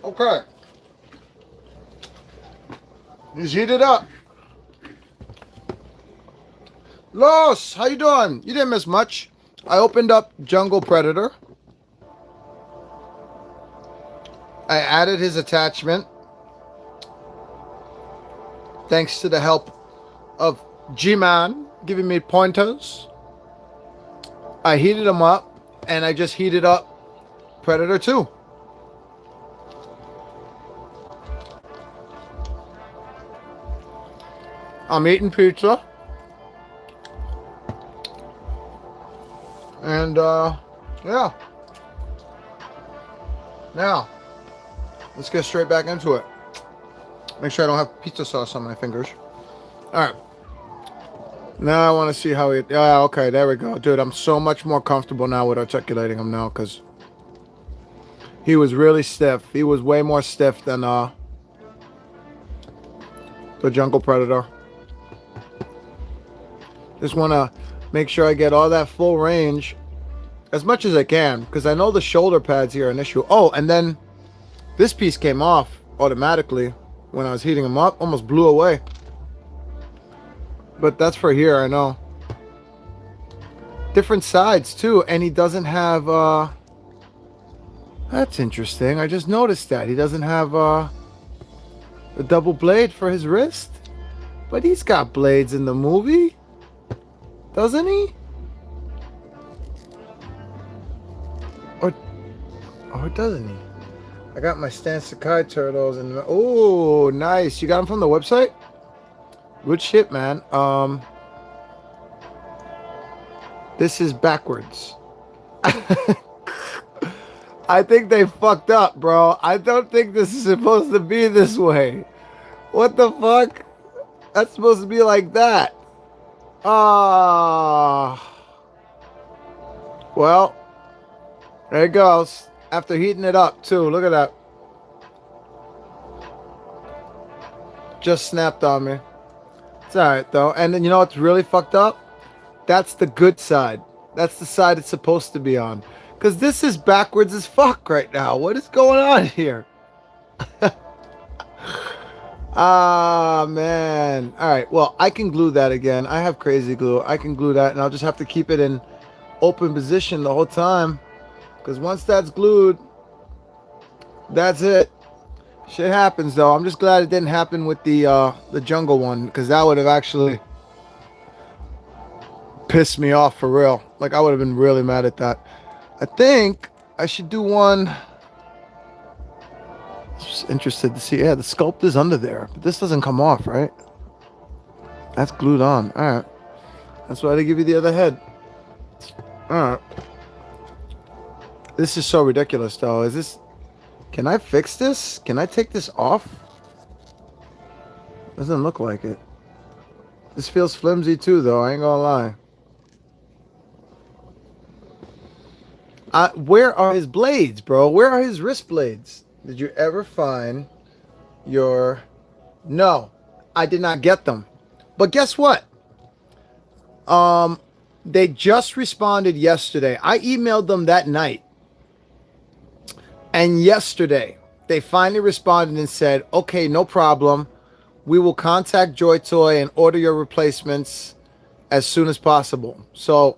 Okay. Just heat it up. Los, how you doing? You didn't miss much. I opened up Jungle Predator. I added his attachment. Thanks to the help of G-Man giving me pointers. I heated him up, and I just heated up Predator 2. I'm eating pizza. And, yeah. Now, let's get straight back into it. Make sure I don't have pizza sauce on my fingers. Alright. Now I want to see how he... Yeah, okay, there we go. Dude, I'm so much more comfortable now with articulating him now, because he was really stiff. He was way more stiff than, the Jungle Predator. Just want to make sure I get all that full range as much as I can, because I know the shoulder pads here are an issue. Oh, and then this piece came off automatically when I was heating them up. Almost blew away. But that's for here, I know. Different sides too, and he doesn't have that's interesting. I just noticed that he doesn't have a double blade for his wrist, but he's got blades in the movie. Doesn't he? Or doesn't he? I got my Stan Sakai turtles and oh, nice. You got them from the website? Good shit, man. This is backwards. I think they fucked up, bro. I don't think this is supposed to be this way. What the fuck? That's supposed to be like that. Ah. Well, there it goes. After heating it up, too. Look at that. Just snapped on me. It's alright, though. And then you know what's really fucked up? That's the good side. That's the side it's supposed to be on. Because this is backwards as fuck right now. What is going on here? Ah, man. Alright, well, I can glue that again. I have crazy glue. I can glue that, and I'll just have to keep it in open position the whole time. Because once that's glued, that's it. Shit happens, though. I'm just glad it didn't happen with the jungle one. Because that would have actually pissed me off for real. Like, I would have been really mad at that. I think I should do one. Just interested to see. Yeah, the sculpt is under there, but this doesn't come off, right? That's glued on. All right. That's why they give you the other head. All right. This is so ridiculous, though. Is this? Can I fix this? Can I take this off? Doesn't look like it. This feels flimsy too, though. I ain't gonna lie. Where are his blades, bro? Where are his wrist blades? Did you ever find your... No, I did not get them. But guess what? They just responded yesterday. I emailed them that night. And yesterday, they finally responded and said, okay, no problem. We will contact Joy Toy and order your replacements as soon as possible. So...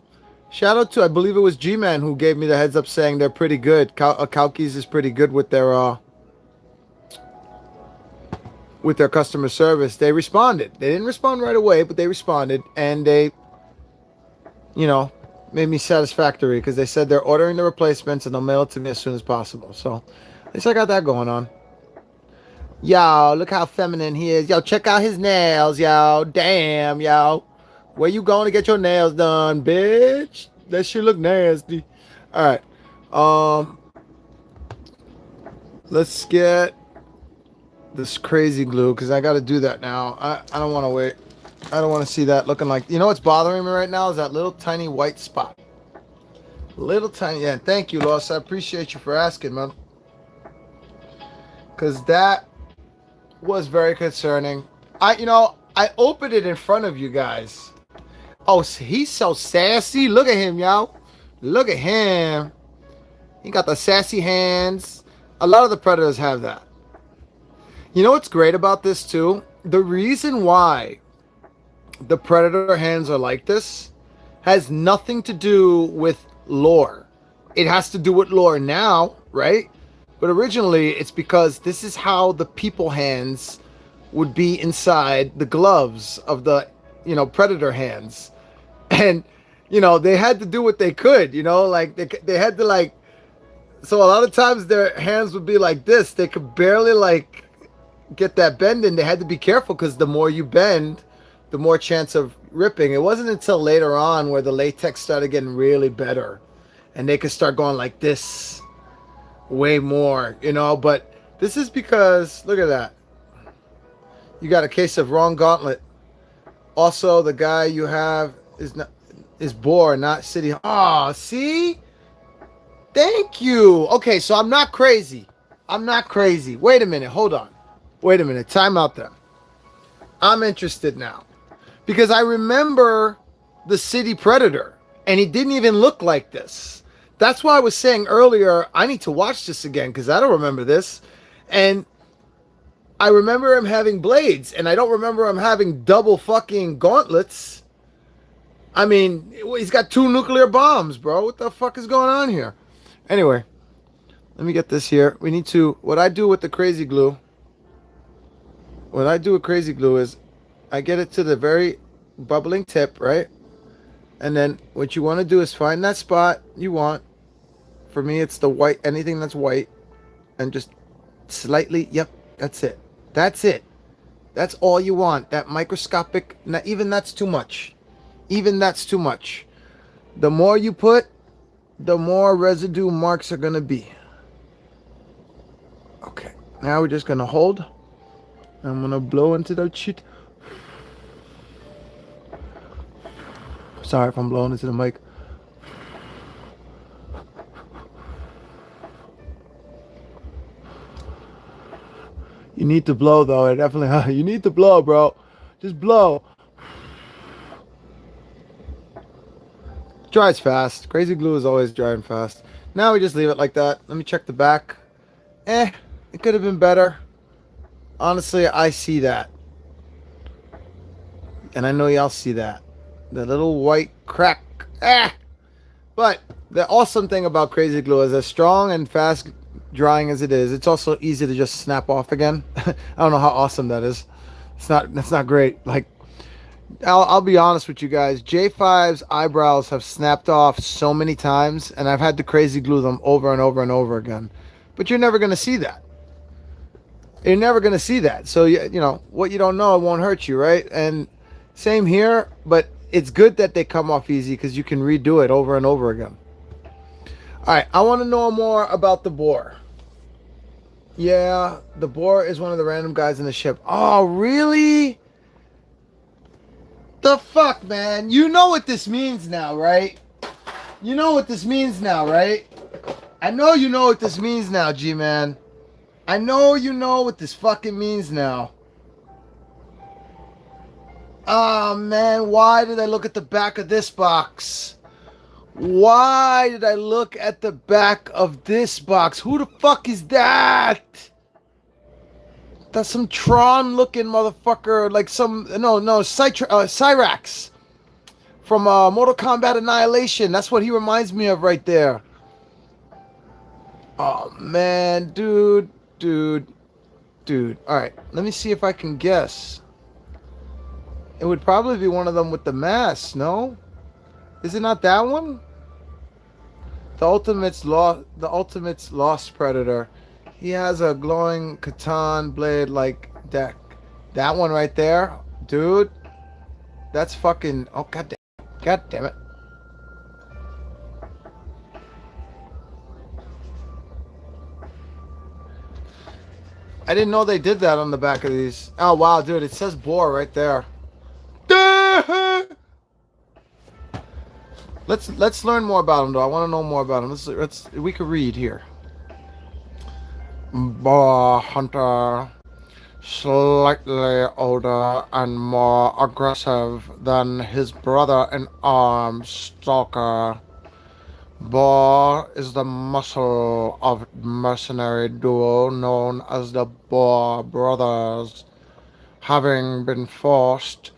shout out to, I believe it was G-Man who gave me the heads up saying they're pretty good. Kalki's is pretty good with their customer service. They responded. They didn't respond right away, but they responded. And they, you know, made me satisfactory because they said they're ordering the replacements and they'll mail it to me as soon as possible. So, at least I got that going on. Yo, look how feminine he is. Yo, check out his nails, yo. Damn, yo. Where you going to get your nails done, bitch? That shit look nasty. All right. Let's get this crazy glue because I got to do that now. I don't want to wait. I don't want to see that looking like... You know what's bothering me right now is that little tiny white spot. Little tiny... Yeah, thank you, Lois. I appreciate you for asking, man. Because that was very concerning. I opened it in front of you guys. Oh, he's so sassy. Look at him, y'all. Look at him. He got the sassy hands. A lot of the predators have that. You know what's great about this, too? The reason why the predator hands are like this has nothing to do with lore. It has to do with lore now, right? But originally, it's because this is how the people hands would be inside the gloves of the, predator hands. And, they had to do what they could, like they had to like, so a lot of times their hands would be like this. They could barely like get that bend in. They had to be careful because the more you bend, the more chance of ripping. It wasn't until later on where the latex started getting really better and they could start going like this way more, but this is because, look at that. You got a case of wrong gauntlet. Also, the guy you have is Boar, not City. Oh, see? Thank you. Okay, so I'm not crazy. Wait a minute. Hold on. Wait a minute. Time out there. I'm interested now. Because I remember the City Predator, and he didn't even look like this. That's why I was saying earlier, I need to watch this again, because I don't remember this. And I remember him having blades, and I don't remember him having double fucking gauntlets. I mean, he's got 2 nuclear bombs, bro. What the fuck is going on here? Anyway, let me get this here. We need to, what I do with crazy glue is I get it to the very bubbling tip, right? And then what you want to do is find that spot you want. For me, it's the white, anything that's white, and just slightly, yep, that's it. That's it. That's all you want. That microscopic, not even that's too much. Even that's too much. The more you put, the more residue marks are going to be. Okay. Now we're just gonna hold. I'm gonna blow into that shit. Sorry if I'm blowing into the mic. You need to blow though. It definitely. You need to blow, bro. Just blow. Dries fast. Crazy glue is always drying fast. Now we just leave it like that. Let me check the back. It could have been better. Honestly, I see that. And I know y'all see that. The little white crack. But the awesome thing about crazy glue is as strong and fast drying as it is, it's also easy to just snap off again. I don't know how awesome that is. That's not great. Like, I'll be honest with you guys. J5's eyebrows have snapped off so many times, and I've had to crazy glue them over and over and over again. But you're never going to see that. You're never going to see that. So, you know, what you don't know, it won't hurt you, right? And same here, but it's good that they come off easy because you can redo it over and over again. All right, I want to know more about the boar. Yeah, the boar is one of the random guys in the ship. Oh, really? The fuck, man? You know what this means now, right? You know what this means now, right? I know you know what this means now, G-Man. I know you know what this fucking means now. Oh, man, why did I look at the back of this box? Why did I look at the back of this box? Who the fuck is that? That's some Tron-looking motherfucker, like some... No, Cyrax. From Mortal Kombat Annihilation. That's what he reminds me of right there. Oh, man, dude. Alright, let me see if I can guess. It would probably be one of them with the mask, no? Is it not that one? The Ultimate's Lost Predator. He has a glowing katana blade like deck. That one right there, dude. That's fucking. Oh god damn it. I didn't know they did that on the back of these. Oh wow, dude, it says boar right there. Let's learn more about him though. I want to know more about him. We could read here. Boar hunter, slightly older and more aggressive than his brother-in-arms, Stalker. Boar is the muscle of mercenary duo known as the Boar Brothers, having been forced.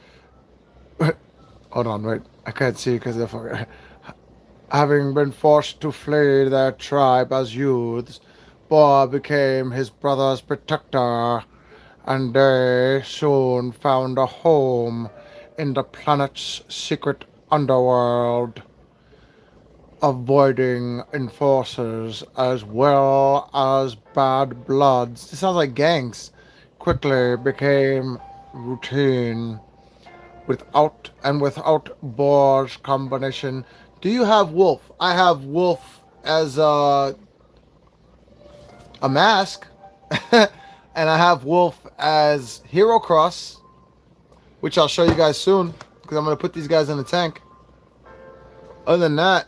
Hold on, wait. I can't see because they're having been forced to flee their tribe as youths. Boar became his brother's protector, and they soon found a home in the planet's secret underworld, avoiding enforcers as well as bad bloods. This sounds like gangs. Quickly became routine. Without Boar's combination. Do you have Wolf? I have Wolf as a mask. And I have Wolf as Hero Cross, which I'll show you guys soon because I'm going to put these guys in the tank. Other than that,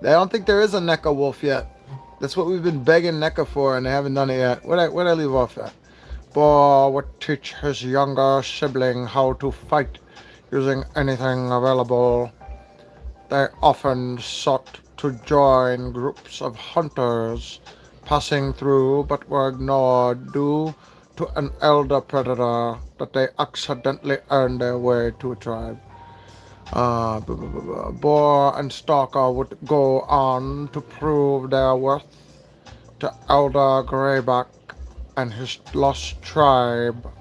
I don't think there is a Neca Wolf yet. That's what we've been begging Neca for, and they haven't done it yet. Where'd I leave off at? Boar would teach his younger sibling how to fight using anything available. They often sought to join groups of hunters passing through, but were ignored due to an elder predator that they accidentally earned their way to a tribe. Boar and Stalker would go on to prove their worth to Elder Greyback and his lost tribe,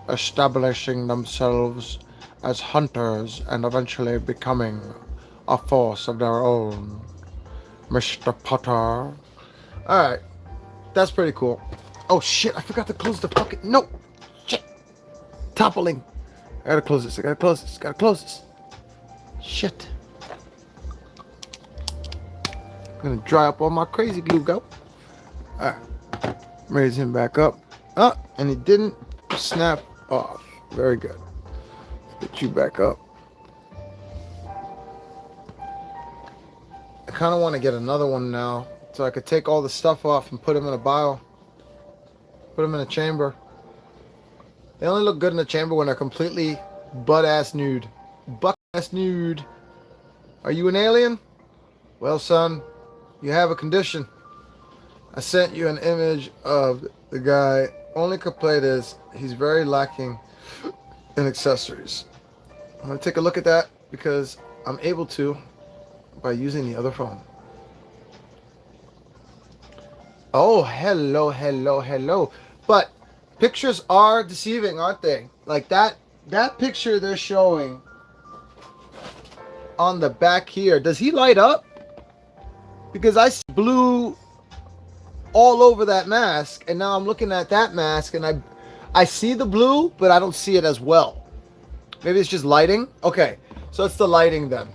establishing themselves as hunters and eventually becoming a force of their own. Mr. Potter. Alright, that's pretty cool. Oh shit, I forgot to close the fucking... No! Shit! Toppling! I gotta close this. Shit. I'm gonna dry up all my crazy glue, go. Alright. Raise him back up. Ah, and he didn't snap off. Very good. Get you back up. I kind of want to get another one now, so I could take all the stuff off and put him in a vial. Put him in a chamber. They only look good in a chamber when they're completely butt-ass nude. Butt-ass nude. Are you an alien? Well, son, you have a condition. I sent you an image of the guy. Only complaint is he's very lacking in accessories. I'm going to take a look at that because I'm able to by using the other phone. Oh, hello, hello, hello. But pictures are deceiving, aren't they? Like that picture they're showing on the back here. Does he light up? Because I see blue all over that mask, and now I'm looking at that mask, and I see the blue, but I don't see it as well. Maybe it's just lighting. Okay, so it's the lighting then.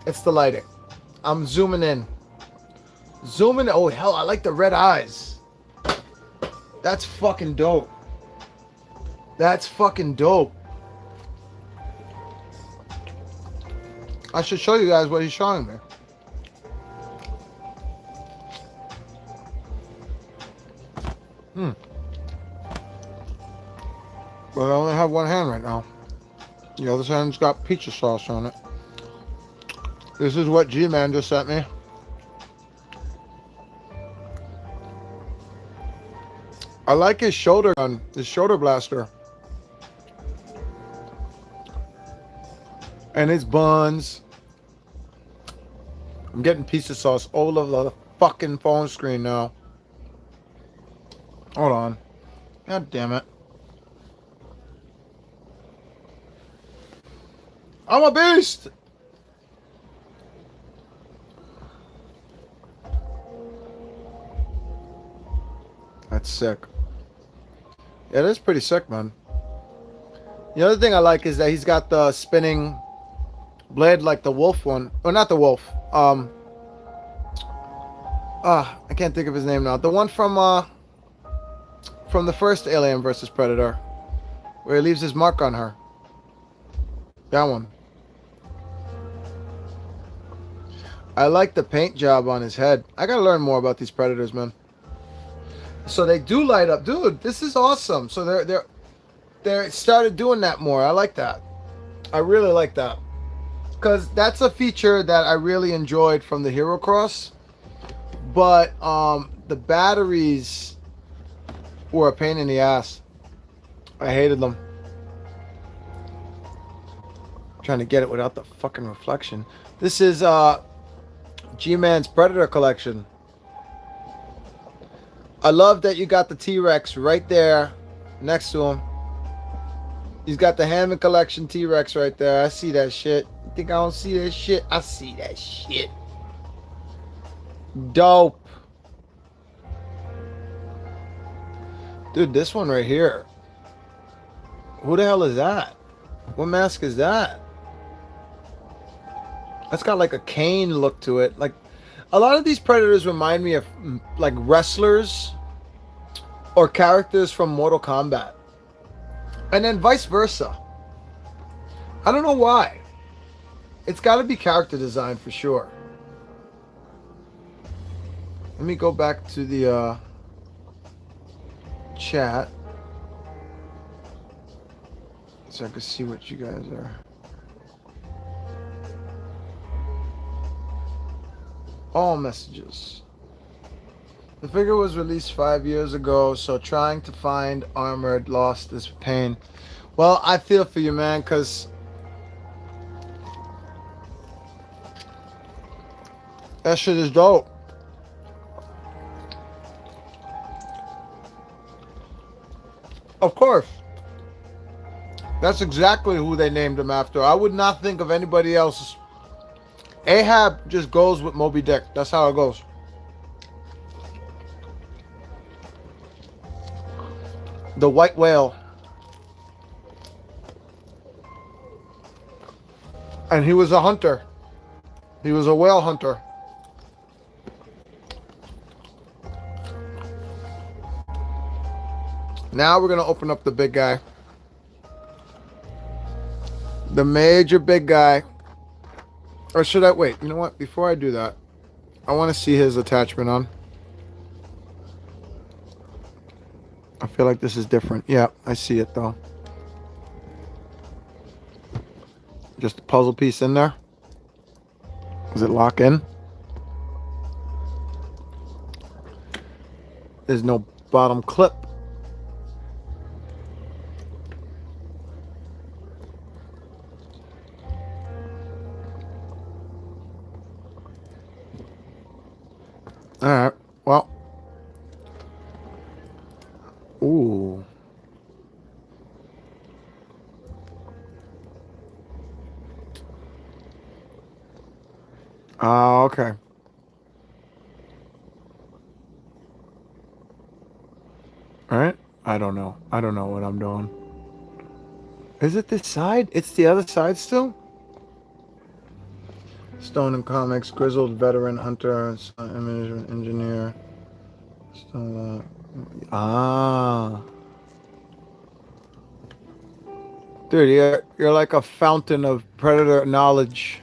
It's the lighting. I'm zooming in. Zooming. Oh hell, I like the red eyes. That's fucking dope. That's fucking dope. I should show you guys what he's showing me. But I only have one hand right now. The other hand's got pizza sauce on it. This is what G-Man just sent me. I like his shoulder gun, his shoulder blaster. And his buns. I'm getting pizza sauce all over the fucking phone screen now. Hold on. God damn it. I'm a beast! That's sick. Yeah, that's pretty sick, man. The other thing I like is that he's got the spinning blade like the wolf one. Or not the wolf. I can't think of his name now. The one from the first Alien vs. Predator. Where he leaves his mark on her. That one. I like the paint job on his head. I gotta learn more about these Predators, man. So they do light up. Dude, this is awesome. So they started doing that more. I like that. I really like that. Because that's a feature that I really enjoyed from the Hero Cross. But the batteries were a pain in the ass. I hated them. Trying to get it without the fucking reflection. This is G-Man's Predator collection. I love that you got the T-Rex right there next to him. He's got the Hammond collection T-Rex right there. I see that shit. You think I don't see that shit? I see that shit. Dope. Dude, this one right here. Who the hell is that? What mask is that? That's got like a cane look to it. Like a lot of these Predators remind me of like wrestlers or characters from Mortal Kombat. And then vice versa. I don't know why. It's got to be character design for sure. Let me go back to the chat so I can see what you guys are. All messages. The figure was released 5 years ago, so trying to find armored lost is pain. Well, I feel for you, man, because that shit is dope. Of course. That's exactly who they named him after. I would not think of anybody else. Ahab just goes with Moby Dick. That's how it goes. The white whale. And he was a hunter. He was a whale hunter. Now we're gonna open up the big guy. The major big guy. Or should I wait? You know what? Before I do that, I want to see his attachment on. I feel like this is different. Yeah, I see it though. Just a puzzle piece in there. Does it lock in? There's no bottom clip. Alright, well. Ooh. Oh, okay. Alright? I don't know. I don't know what I'm doing. Is it this side? It's the other side still? Stone and Comics, grizzled veteran hunter, image engineer. Still, Dude, you're like a fountain of predator knowledge.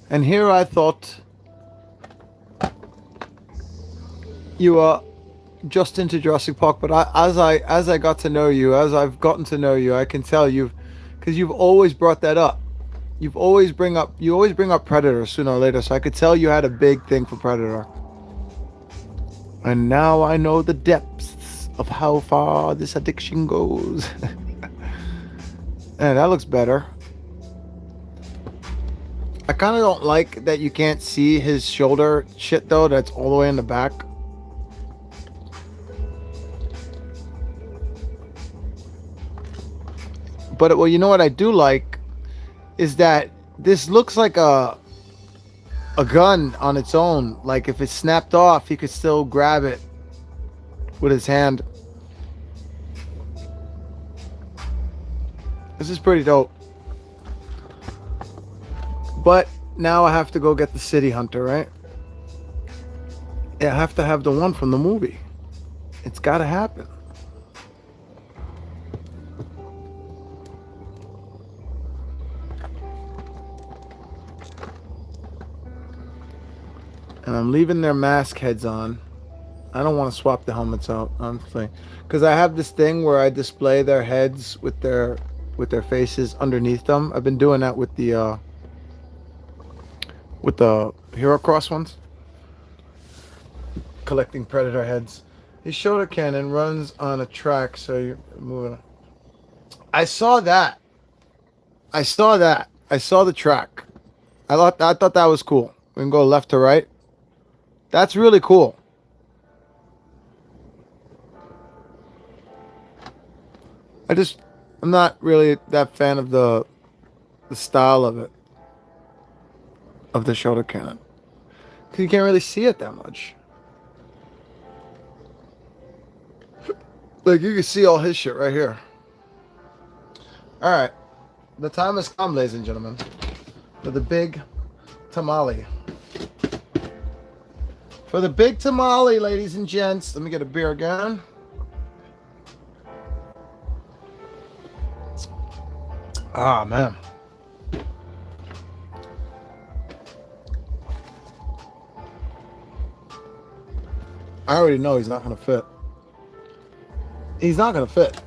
And here I thought you were just into Jurassic Park, but as I got to know you, as I've gotten to know you, I can tell because you've always brought that up. You always bring up Predator sooner or later, so I could tell you had a big thing for Predator. And now I know the depths of how far this addiction goes. And that looks better. I kind of don't like that you can't see his shoulder shit though. That's all the way in the back. But well, you know what I do like is that this looks like a gun on its own. Like if it snapped off, he could still grab it with his hand. This is pretty dope. But now I have to go get the City Hunter, right? Yeah, I have to have the one from the movie. It's got to happen. And I'm leaving their mask heads on. I don't want to swap the helmets out, honestly, because I have this thing where I display their heads with their faces underneath them. I've been doing that with the Hero Cross ones. Collecting predator heads. His shoulder cannon runs on a track, so you're moving. I saw that. I saw the track. I thought that was cool. We can go left to right. That's really cool. I'm not really that fan of the style of it. Of the shoulder cannon. Because you can't really see it that much. Like, you can see all his shit right here. Alright. The time has come, ladies and gentlemen, for the big tamale. For the big tamale, ladies and gents. Let me get a beer again. Ah, man. I already know he's not going to fit. He's not going to fit.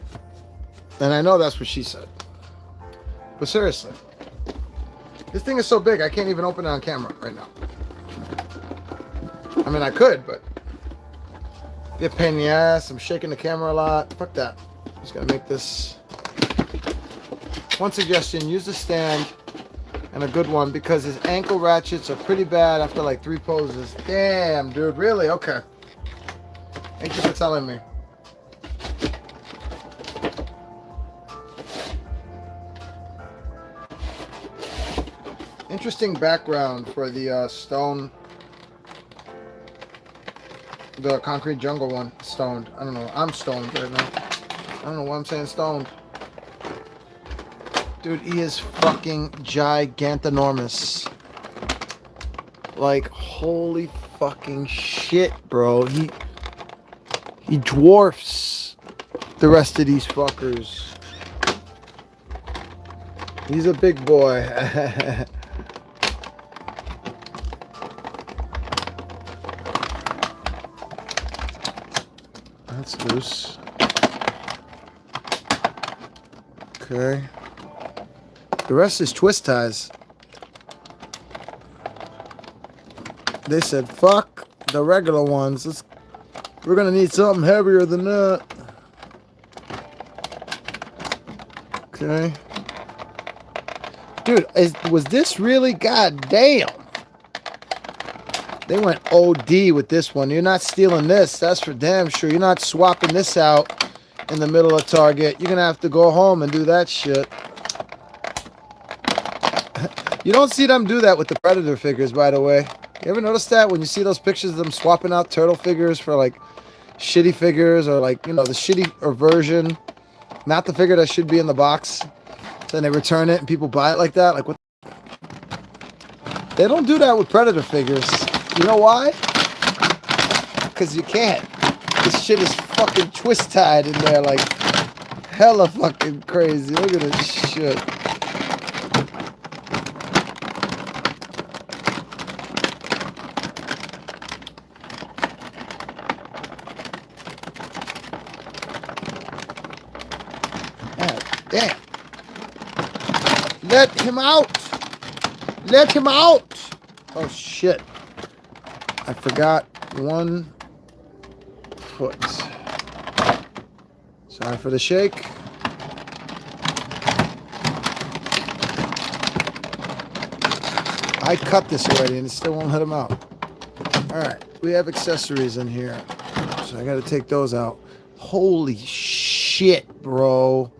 And I know that's what she said. But seriously. This thing is so big, I can't even open it on camera right now. I mean, I could, but... be a pain in the ass. I'm shaking the camera a lot. Fuck that. I'm just going to make this... One suggestion, use the stand. And a good one, because his ankle ratchets are pretty bad after like 3 poses. Damn, dude. Really? Okay. Thank you for telling me. Interesting background for the stone. The concrete jungle one. Stoned. I don't know. I'm stoned right now. I don't know why I'm saying stoned. Dude, he is fucking gigantanormous. Like, holy fucking shit, bro. He dwarfs the rest of these fuckers. He's a big boy. That's loose. Okay. The rest is twist ties. They said, fuck the regular ones. We're gonna need something heavier than that. Okay. Dude, was this really? Goddamn. They went OD with this one. You're not stealing this. That's for damn sure. You're not swapping this out in the middle of Target. You're going to have to go home and do that shit. You don't see them do that with the Predator figures, by the way. You ever notice that when you see those pictures of them swapping out turtle figures for like shitty figures or like, you know, the shitty version, not the figure that should be in the box. Then they return it and people buy it like that. Like what? They don't do that with Predator figures. You know why? Because you can't. This shit is fucking twist tied in there like hella fucking crazy. Look at this shit. God damn. Let him out. Let him out. Oh shit. I forgot one foot. Sorry for the shake. I cut this already and it still won't let him out. Alright, we have accessories in here. So I gotta take those out. Holy shit, bro.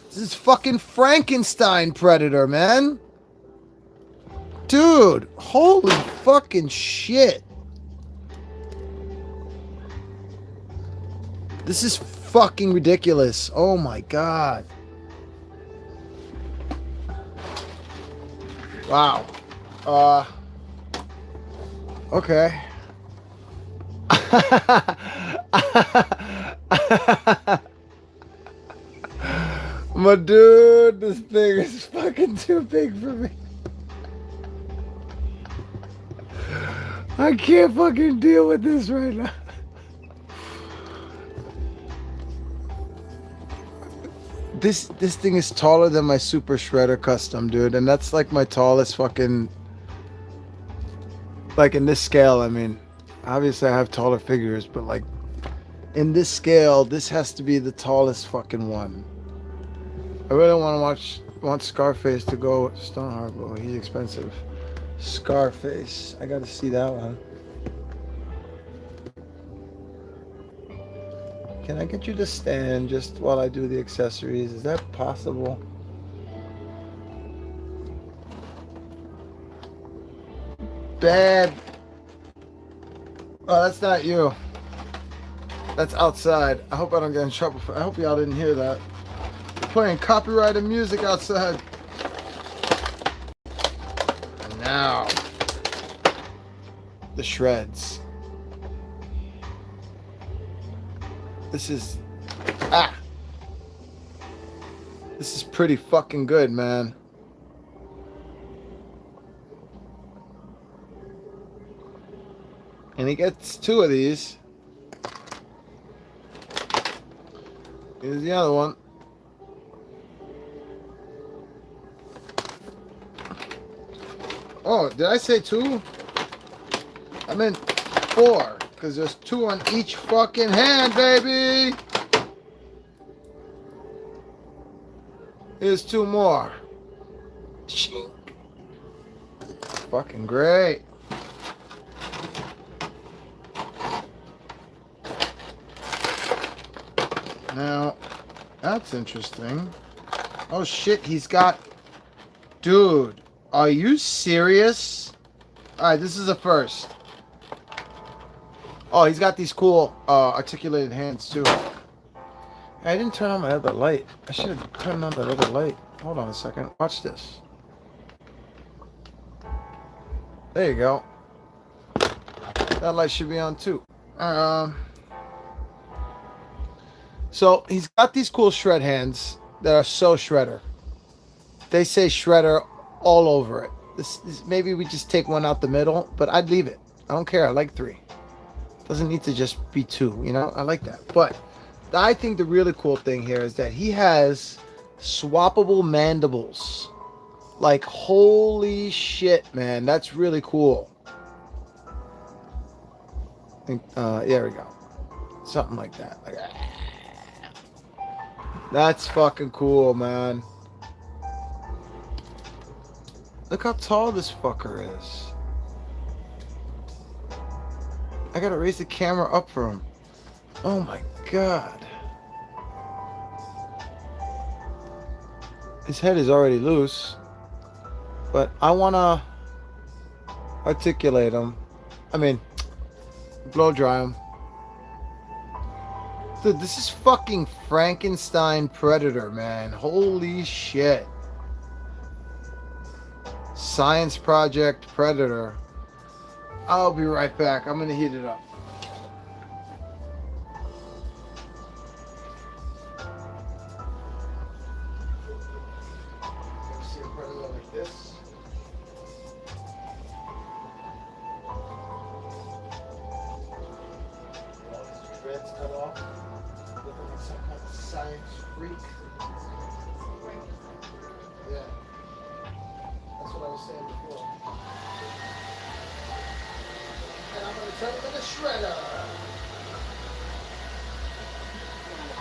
This is fucking Frankenstein Predator, man. Dude, holy fucking shit. This is fucking ridiculous. Oh my god. Wow. Okay. My dude, this thing is fucking too big for me. I can't fucking deal with this right now. This thing is taller than my Super Shredder custom, dude, and that's like my tallest fucking, like in this scale. I mean, obviously I have taller figures, but like in this scale, this has to be the tallest fucking one. I really want Scarface to go Stone Harbor. He's expensive. Scarface, I gotta see that one. Can I get you to stand just while I do the accessories? Is that possible? Bad. Oh, that's not you. That's outside. I hope I don't get in trouble for. I hope y'all didn't hear that. They're playing copyrighted music outside. And now, the shreds. This is this is pretty fucking good, man. And he gets 2 of these. Here's the other one. Oh, did I say 2? I meant 4. Because there's 2 on each fucking hand, baby. Here's 2 more. Fucking great. Now, that's interesting. Oh shit, he's got... Dude, are you serious? Alright, this is a first. Oh, he's got these cool articulated hands too. I didn't turn on my other light. I should have turned on that other light. Hold on a second. Watch this. There you go. That light should be on too. So he's got these cool shred hands that are so shredder. They say shredder all over it. This maybe we just take one out the middle, but I'd leave it. I don't care. I like 3. Doesn't need to just be 2, you know? I like that. But I think the really cool thing here is that he has swappable mandibles. Like, holy shit, man. That's really cool. I think, there we go. Something like that. Like, that's fucking cool, man. Look how tall this fucker is. I gotta raise the camera up for him. Oh my god. His head is already loose. But I wanna articulate him. I mean, blow dry him. Dude, this is fucking Frankenstein Predator, man. Holy shit. Science Project Predator. I'll be right back. I'm gonna heat it up. See a predator like this. All his dreads cut off. Looking like some kind of science freak. Yeah. That's what I was saying before. And I'm going to turn him into shredder.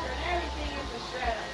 Turn everything into shredder.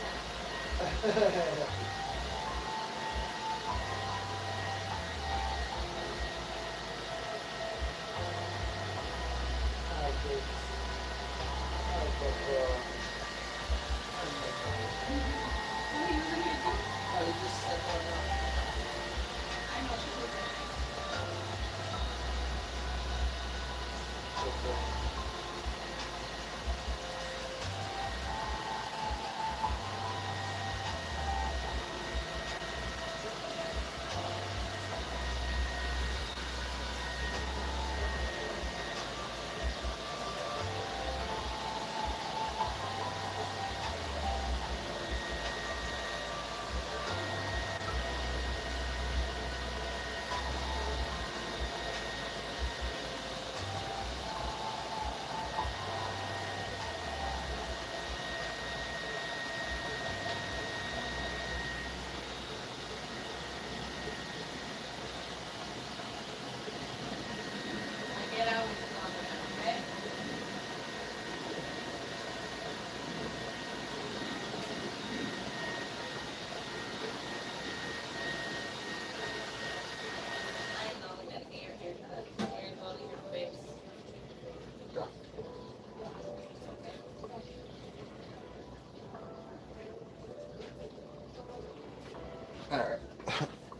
Alright.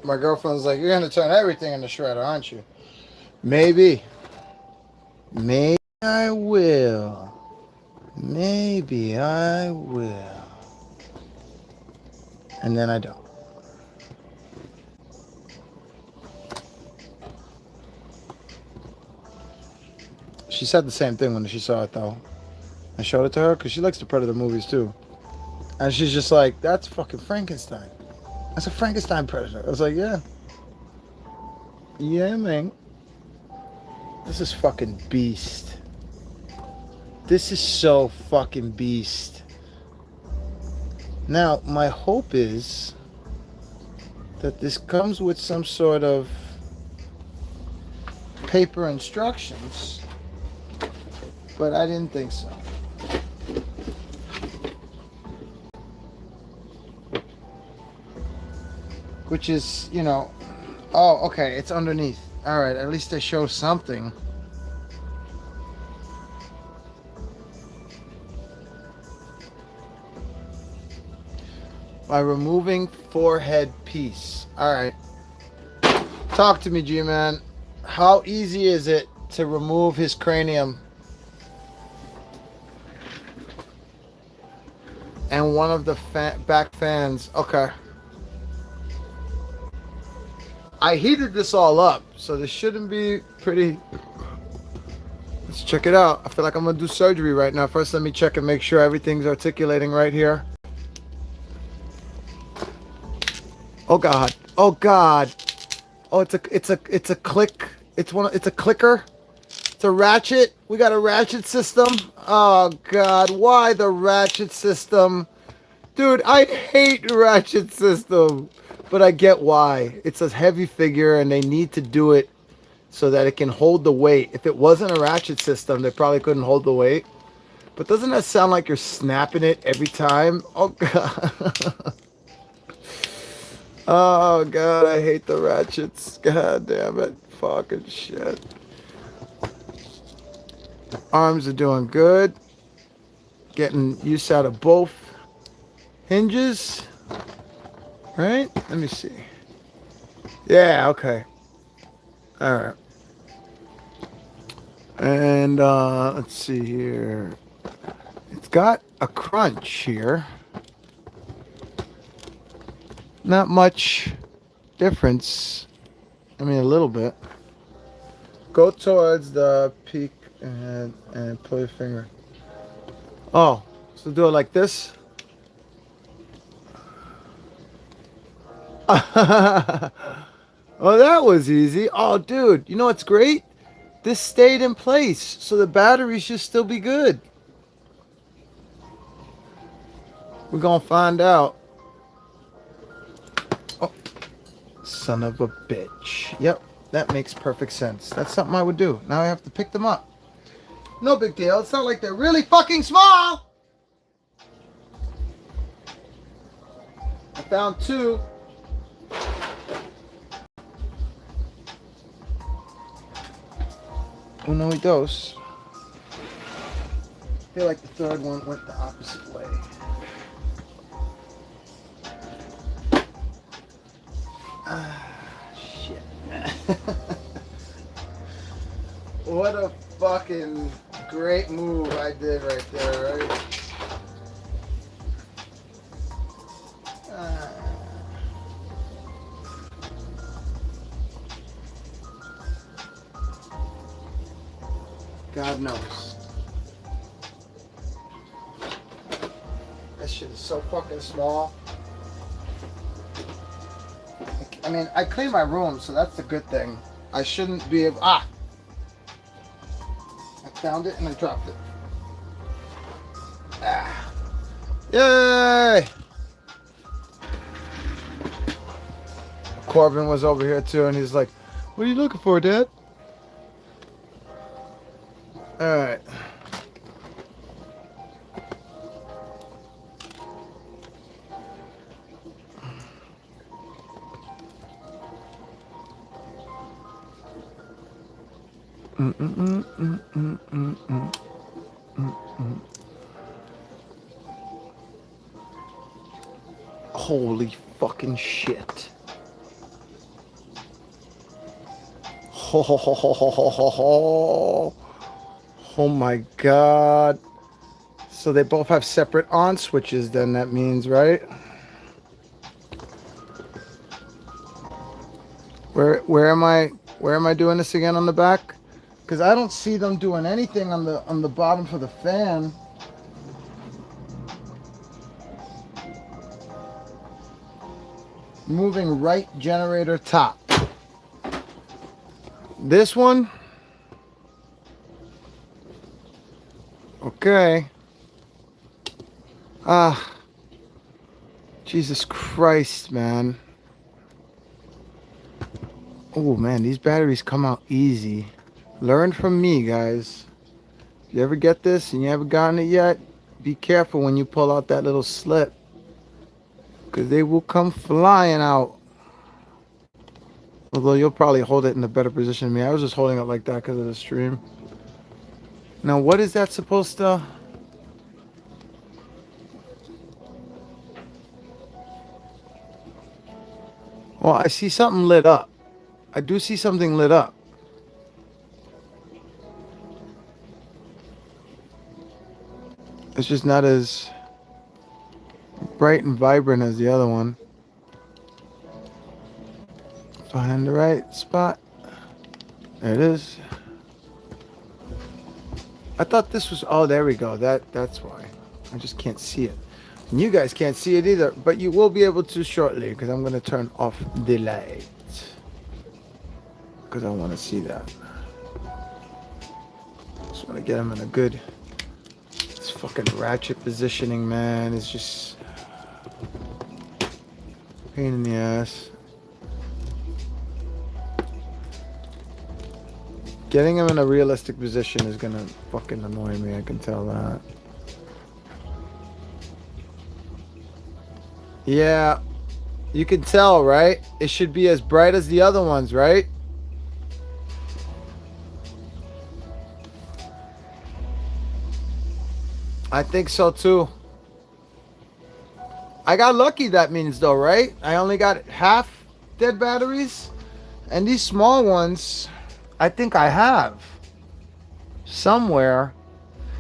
My girlfriend's like, you're going to turn everything into shredder, aren't you? Maybe. Maybe I will. Maybe I will. And then I don't. She said the same thing when she saw it, though. I showed it to her because she likes the Predator movies, too. And she's just like, that's fucking Frankenstein. That's a Frankenstein Predator. I was like, yeah. Yeah, man. This is fucking beast. This is so fucking beast. Now, my hope is that this comes with some sort of paper instructions, but I didn't think so. Which is, you know, oh, okay, it's underneath. All right, at least they show something. By removing forehead piece. All right. Talk to me, G-Man. How easy is it to remove his cranium? And one of the back fans. Okay. I heated this all up, so this shouldn't be pretty. Let's check it out. I feel like I'm gonna do surgery right now. First, let me check and make sure everything's articulating right here. Oh God. Oh God. Oh, it's a click. It's a clicker. It's a ratchet. We got a ratchet system. Oh God. Why the ratchet system? Dude, I hate ratchet system. But I get why. It's a heavy figure and they need to do it so that it can hold the weight. If it wasn't a ratchet system, they probably couldn't hold the weight. But doesn't that sound like you're snapping it every time? Oh God. Oh God, I hate the ratchets. God damn it. Fucking shit. Arms are doing good. Getting use out of both hinges. Right? Let me see. Yeah, okay. Alright. And let's see here. It's got a crunch here. Not much difference. I mean, a little bit. Go towards the peak and pull your finger. Oh, so do it like this. Oh, that was easy. Oh, dude, you know what's great? This stayed in place, so the battery should still be good. We're gonna find out. Oh, son of a bitch. Yep, that makes perfect sense. That's something I would do. Now I have to pick them up. No big deal. It's not like they're really fucking small. I found two. Uno y dos. I feel like the third one went the opposite way. Shit. What a fucking great move I did right there, right? God knows. That shit is so fucking small. I mean, I clean my room, so that's the good thing. I shouldn't be able... Ah! I found it and I dropped it. Ah. Yay! Corbin was over here too, and he's like, "What are you looking for, Dad?" Alright. Holy fucking shit. Ho ho ho ho ho ho ho ho. Oh my God. So they both have separate on switches then, that means, right? Where am I doing this again on the back? Because I don't see them doing anything on the bottom for the fan. Moving right generator top. This one. Okay. Ah. Jesus Christ, man. Oh man, these batteries come out easy. Learn from me, guys. If you ever get this and you haven't gotten it yet, be careful when you pull out that little slip, because they will come flying out. Although you'll probably hold it in a better position than me. I was just holding it like that because of the stream. Now, what is that supposed to... Well, I see something lit up. I do see something lit up. It's just not as bright and vibrant as the other one. Find the right spot. There it is. I thought this was. Oh, there we go. That's why. I just can't see it. And you guys can't see it either, but you will be able to shortly because I'm gonna turn off the light because I want to see that. Just want to get him in a good. This fucking ratchet positioning, man, is just pain in the ass. Getting him in a realistic position is gonna fucking annoy me, I can tell that. Yeah, you can tell, right? It should be as bright as the other ones, right? I think so too. I got lucky, that means, though, right? I only got half dead batteries. And these small ones, I think I have somewhere,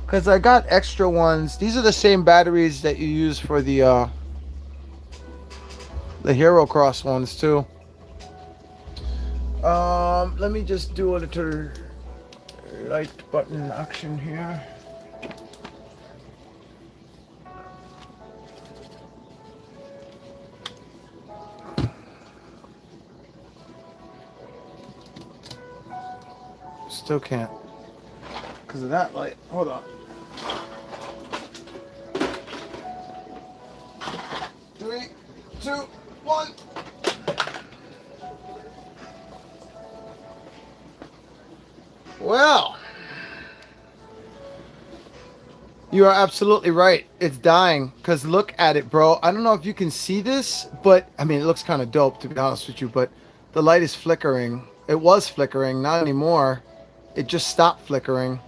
because I got extra ones. These are the same batteries that you use for the Hero Cross ones too. Let me just do a little light button action here. Still can't because of that light. Hold on. 3, 2, 1. Well, you are absolutely right. It's dying because look at it, bro. I don't know if you can see this, but I mean, it looks kind of dope, to be honest with you, but the light is flickering. It was flickering, not anymore. It just stopped flickering.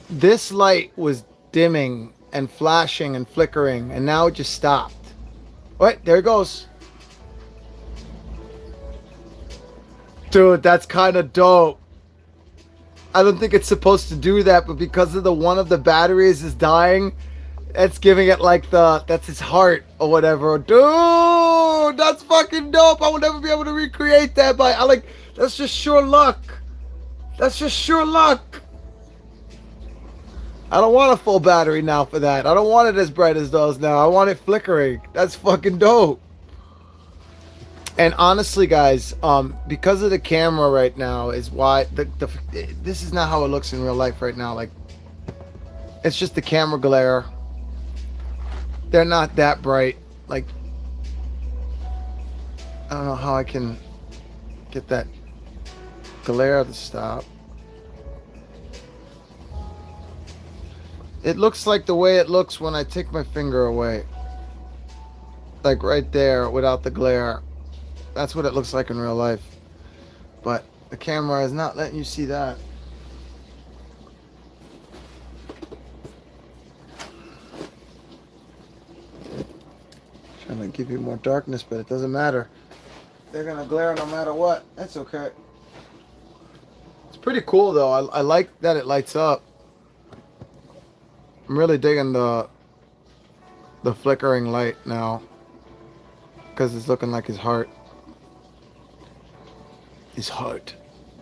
This light was dimming and flashing and flickering, and now it just stopped. Wait, there it goes. Dude, that's kind of dope. I don't think it's supposed to do that, but because of the one of the batteries is dying, it's giving it like that's his heart or whatever. Dude, that's fucking dope. I will never be able to recreate that, but that's just sure luck. That's just sure luck. I don't want a full battery now for that. I don't want it as bright as those now. I want it flickering. That's fucking dope. And honestly, guys, because of the camera right now is why this is not how it looks in real life right now. Like, it's just the camera glare. They're not that bright. Like, I don't know how I can get that glare to stop. It looks like the way it looks when I take my finger away. Like right there without the glare. That's what it looks like in real life. But the camera is not letting you see that. Trying to give you more darkness, but it doesn't matter. They're gonna glare no matter what. That's okay. It's pretty cool though. I like that it lights up. I'm really digging the flickering light now, because it's looking like his heart. His heart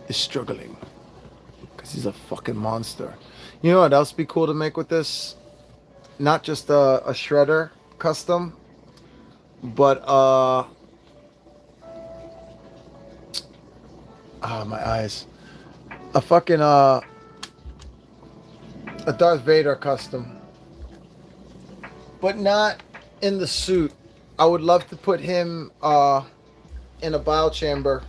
is struggling because he's a fucking monster. You know what else would be cool to make with this? Not just a shredder custom, but my eyes. A fucking a Darth Vader custom, but not in the suit. I would love to put him in a bile chamber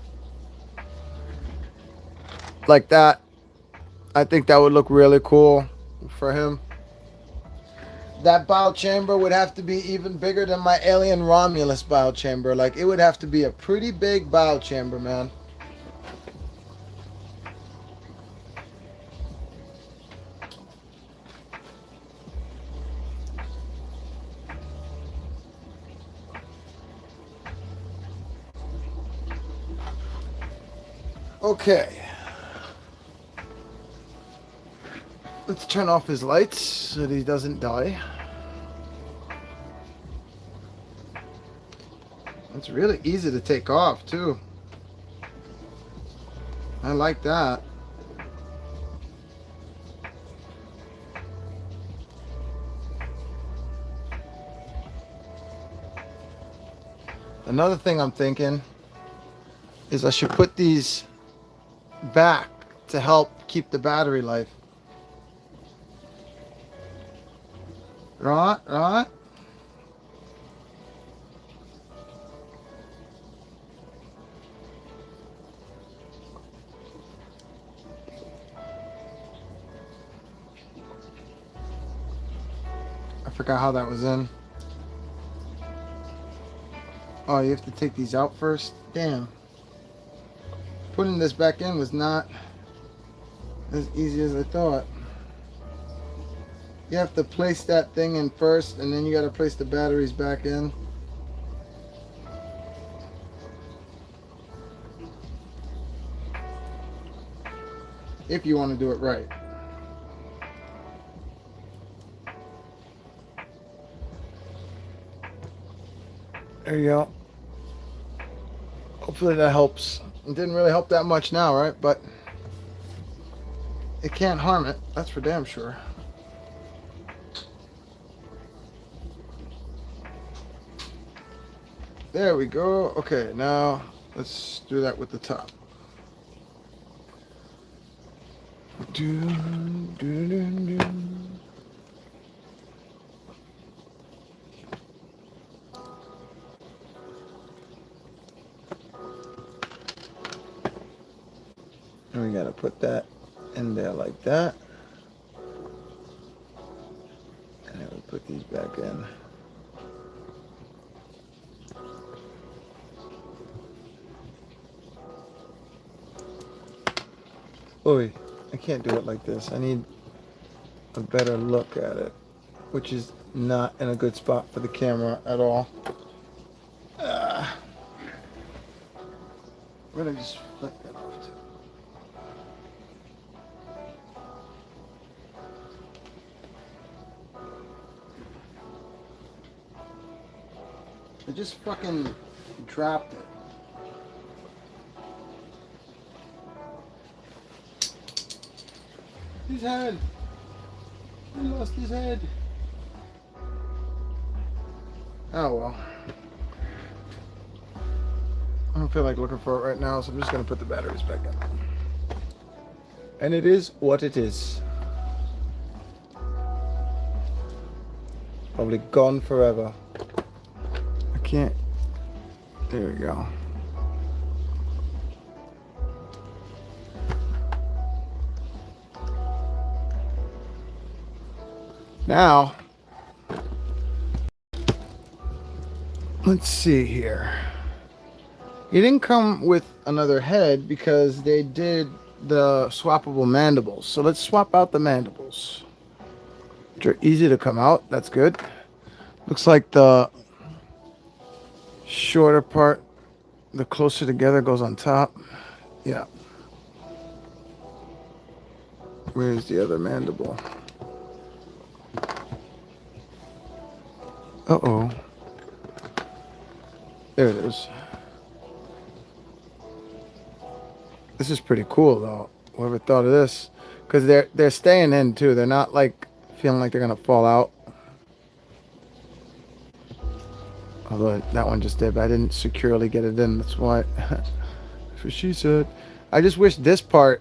like that. I think that would look really cool for him. That bile chamber would have to be even bigger than my alien Romulus bile chamber. Like, it would have to be a pretty big bile chamber, man. Okay. Let's turn off his lights so that he doesn't die. It's really easy to take off too. I like that. Another thing I'm thinking is I should put these back to help keep the battery life. Right, right. I forgot how that was in. Oh, you have to take these out first? Damn. Putting this back in was not as easy as I thought. You have to place that thing in first, and then you got to place the batteries back in. If you want to do it right. There you go. Hopefully that helps. It didn't really help that much now, right? But it can't harm it. That's for damn sure. There we go. Okay, now let's do that with the top. And we gotta put that in there like that. And then we put these back in. Oi, I can't do it like this. I need a better look at it, which is not in a good spot for the camera at all. We're gonna just flick that off too. I just fucking dropped it. His head. He lost his head. Oh well. I don't feel like looking for it right now, so I'm just gonna put the batteries back in. And it is what it is. Probably gone forever. I can't. There we go. Now, let's see here. It didn't come with another head because they did the swappable mandibles. So let's swap out the mandibles, which are easy to come out. That's good. Looks like the shorter part, the closer together, goes on top. Yeah. Where's the other mandible? Uh-oh. There it is. This is pretty cool, though. Whoever thought of this. Because they're staying in, too. They're not, like, feeling like they're going to fall out. Although that one just did, but I didn't securely get it in. That's why. That's what she said. I just wish this part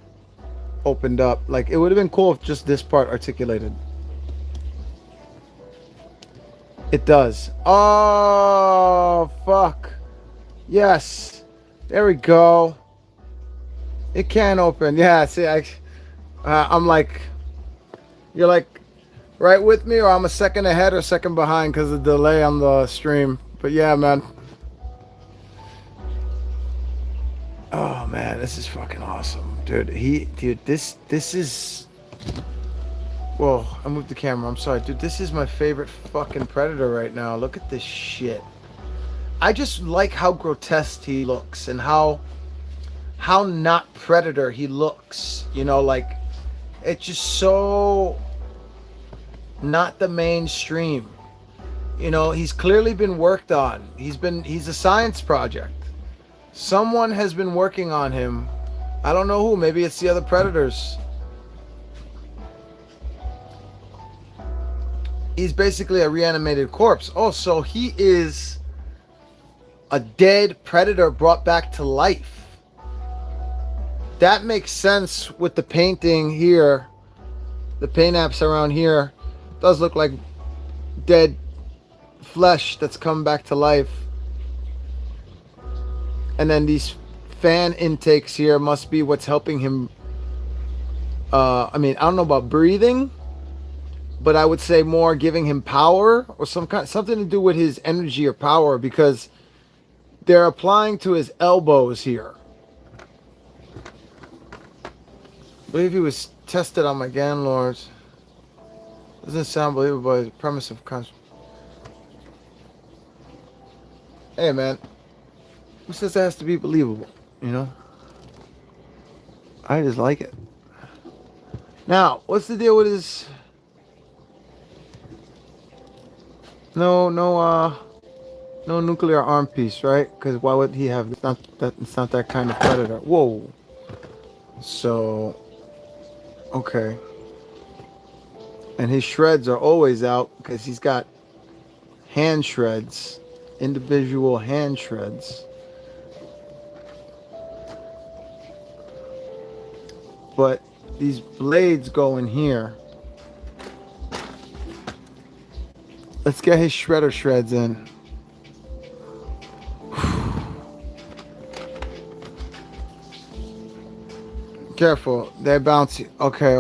opened up. Like, it would have been cool if just this part articulated. It does. Oh, fuck. Yes. There we go. It can open. Yeah, see, I'm like, you're like right with me, or I'm a second ahead or second behind because of the delay on the stream. But yeah, man. Oh, man, this is fucking awesome. Dude, this is... Whoa, I moved the camera. I'm sorry. Dude, this is my favorite fucking Predator right now. Look at this shit. I just like how grotesque he looks and how not Predator he looks. You know, like, it's just so not the mainstream. You know, he's clearly been worked on. He's a science project. Someone has been working on him. I don't know who. Maybe it's the other Predators. He's basically a reanimated corpse. Oh, so he is a dead predator brought back to life. That makes sense with the painting here. The paint apps around here does look like dead flesh that's come back to life. And then these fan intakes here must be what's helping him. I mean, I don't know about breathing, but I would say more giving him power or something to do with his energy or power, because they're applying to his elbows here. I believe he was tested on my Ganlords. Doesn't sound believable, but the premise of hey man, who says it has to be believable? You know, I just like it. Now, what's the deal with his? No nuclear arm piece, right? Because why would he have? It's not that kind of predator. Whoa. So, okay. And his shreds are always out because he's got hand shreds, individual hand shreds. But these blades go in here. Let's get his shredder shreds in. Careful, they're bouncy. Okay.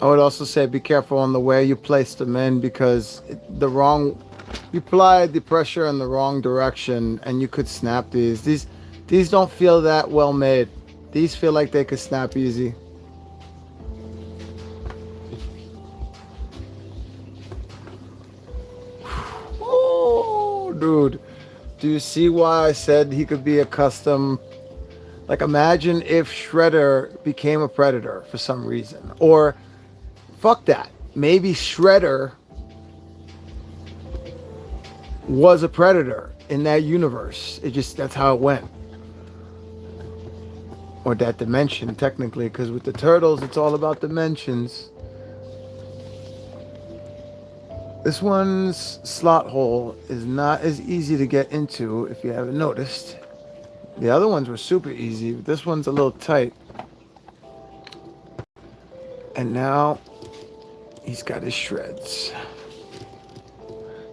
I would also say be careful on the way you place them in, because you applied the pressure in the wrong direction and you could snap these. These don't feel that well made. These feel like they could snap easy. Oh, dude. Do you see why I said he could be a custom? Like, imagine if Shredder became a predator for some reason. Or, fuck that. Maybe Shredder was a predator in that universe. That's how it went. Or that dimension, technically, because with the turtles, it's all about dimensions. This one's slot hole is not as easy to get into, if you haven't noticed. The other ones were super easy, but this one's a little tight. And now, he's got his shreds.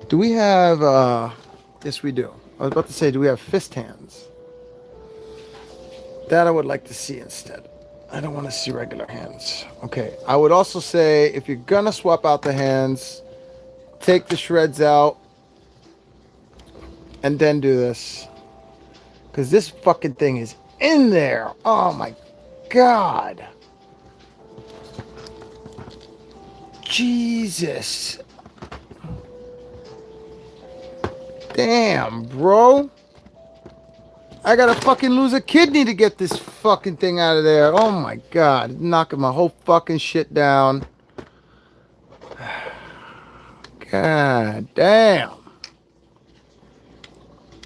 Do we have, yes we do. I was about to say, do we have fist hands? That I would like to see instead. I don't want to see regular hands. Okay, I would also say, if you're gonna swap out the hands, take the shreds out, and then do this. Because this fucking thing is in there. Oh my God. Jesus. Damn, bro. I gotta fucking lose a kidney to get this fucking thing out of there. Oh my God. Knocking my whole fucking shit down. God damn.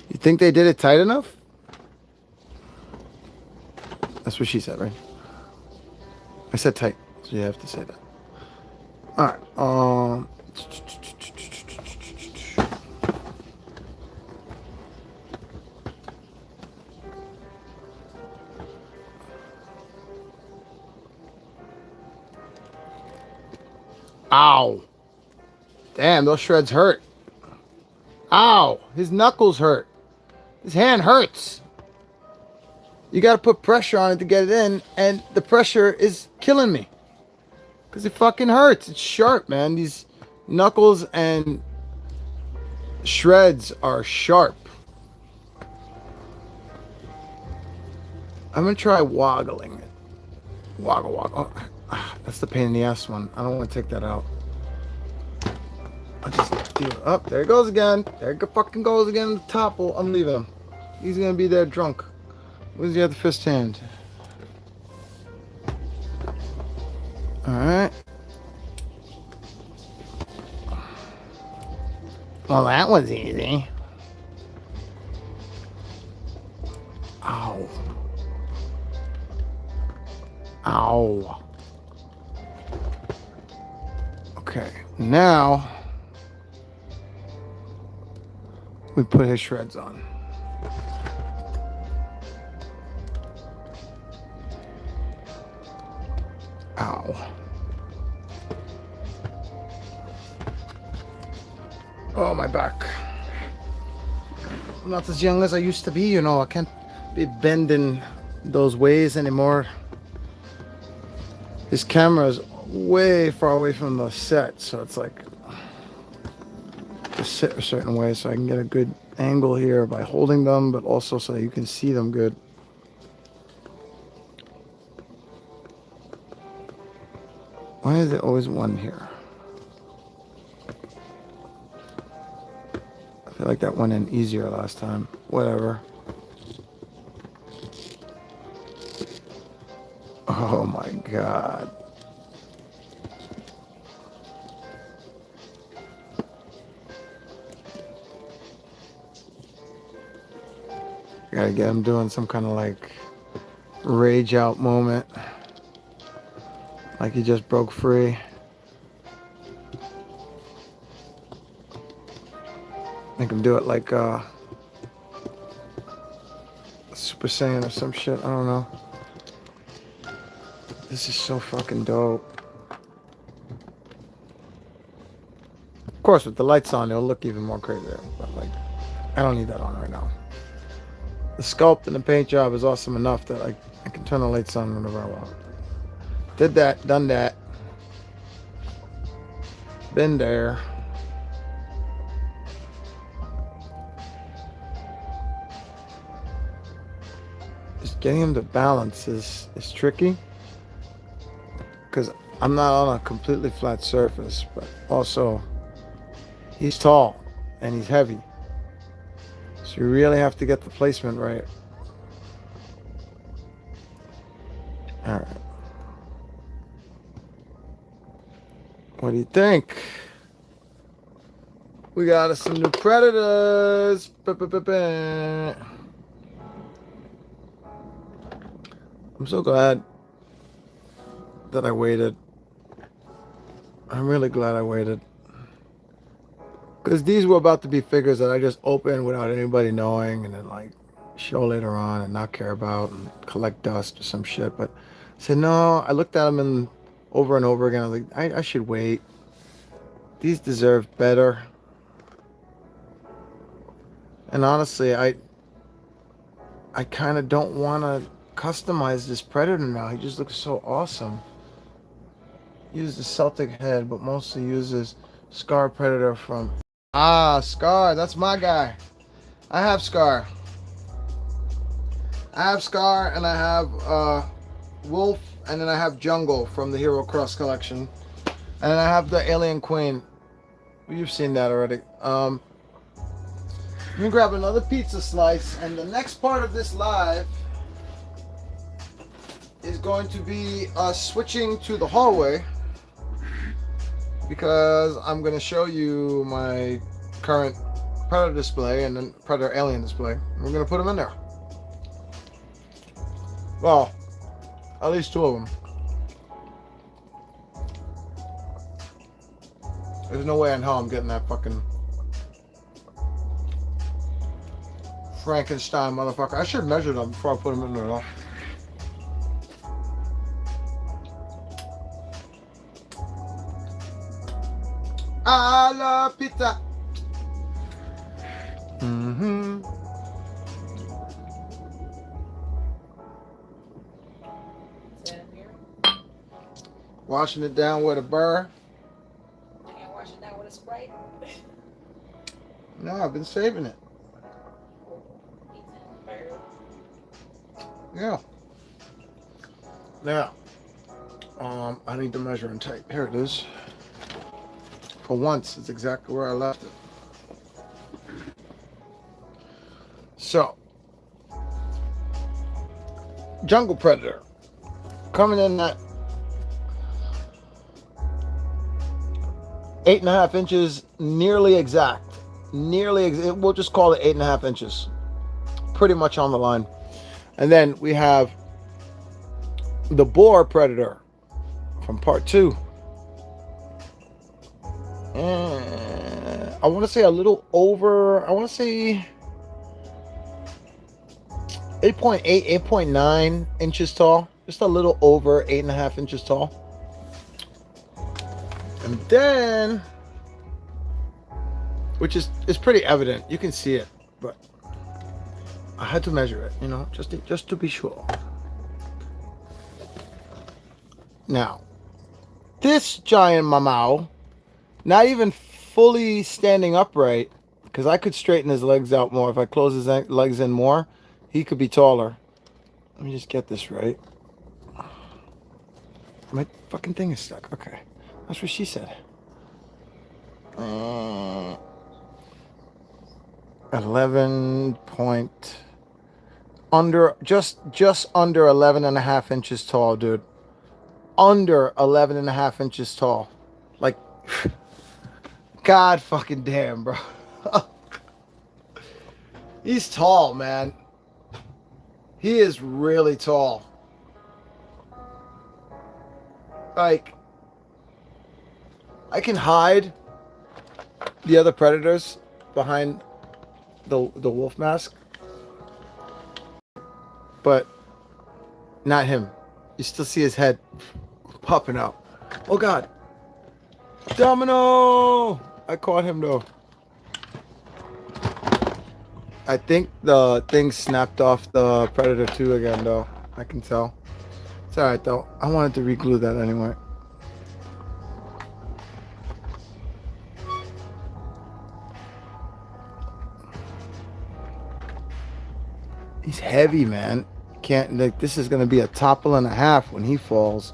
You think they did it tight enough? That's what she said, right? I said tight, so you have to say that. Alright, Ow. Damn, those shreds hurt. Ow. His knuckles hurt. His hand hurts. You gotta put pressure on it to get it in, and the pressure is killing me. Because it fucking hurts. It's sharp, man. These knuckles and shreds are sharp. I'm gonna try woggling it. Woggle. Oh, that's the pain in the ass one. I don't want to take that out. I'll just do it. Oh, there it goes again. There it fucking goes again. The topple. I'm leaving him. He's gonna be there drunk. Where's the other fist hand? Alright. Well, that was easy. Ow. Ow. Now we put his shreds on. Ow. Oh, my back. I'm not as young as I used to be, you know. I can't be bending those ways anymore. This camera is way far away from the set, so it's like just sit a certain way so I can get a good angle here by holding them, but also so you can see them good. Why is there always one here? I feel like that went in easier last time. Whatever. Oh my God. Gotta get him doing some kind of like rage out moment. Like he just broke free. Make him do it like Super Saiyan or some shit. I don't know. This is so fucking dope. Of course, with the lights on, it'll look even more crazier. But like, I don't need that on right now. The sculpt and the paint job is awesome enough that I can turn the lights on whenever I want. Did that, done that. Been there. Just getting him to balance is tricky. Because I'm not on a completely flat surface, but also he's tall and he's heavy. So you really have to get the placement right. All right. What do you think? We got us some new predators. I'm so glad that I waited. I'm really glad I waited. Because these were about to be figures that I just opened without anybody knowing and then like show later on and not care about and collect dust or some shit. But I said, no, I looked at them over and over again. I was like, I should wait. These deserve better. And honestly, I kind of don't want to customize this predator now. He just looks so awesome. Uses the Celtic head, but mostly uses Scar Predator from... Ah, Scar, that's my guy. I have Scar. I have Scar, and I have Wolf, and then I have Jungle from the Hero Cross collection. And then I have the Alien Queen. You've seen that already. Let me grab another pizza slice, and the next part of this live is going to be us switching to the hallway because I'm going to show you my current Predator display and then Predator Alien display. We're going to put them in there. Well, at least two of them. There's no way in hell I'm getting that fucking Frankenstein motherfucker. I should measure them before I put them in there though. I love pizza. Washing it down with a burr. Can't wash it down with a Sprite. No, I've been saving it. Yeah. Now, I need the measuring tape. Here it is. For once, it's exactly where I left it. So, Jungle Predator coming in at 8.5 inches, nearly exact. We'll just call it 8.5 inches. Pretty much on the line. And then we have the Boar Predator from part 2. I want to say a little over. I want to say 8.8, 8.9 inches tall. Just a little over 8.5 inches tall. And then, which is pretty evident. You can see it, but I had to measure it, you know, just to be sure. Now, this giant mamau, not even fully standing upright, because I could straighten his legs out more. If I close his legs in more, he could be taller. Let me just get this right. My fucking thing is stuck. Okay. That's what she said. 11 point... Under... Just under 11.5 inches tall, dude. Under 11.5 inches tall. Like... God fucking damn, bro. He's tall, man. He is really tall. Like, I can hide the other predators behind the wolf mask, but not him. You still see his head popping out. Oh God, Domino! I caught him though. I think the thing snapped off the Predator 2 again though. I can tell. It's alright though. I wanted to re-glue that anyway. He's heavy, man. Can't, like, this is gonna be a topple and a half when he falls.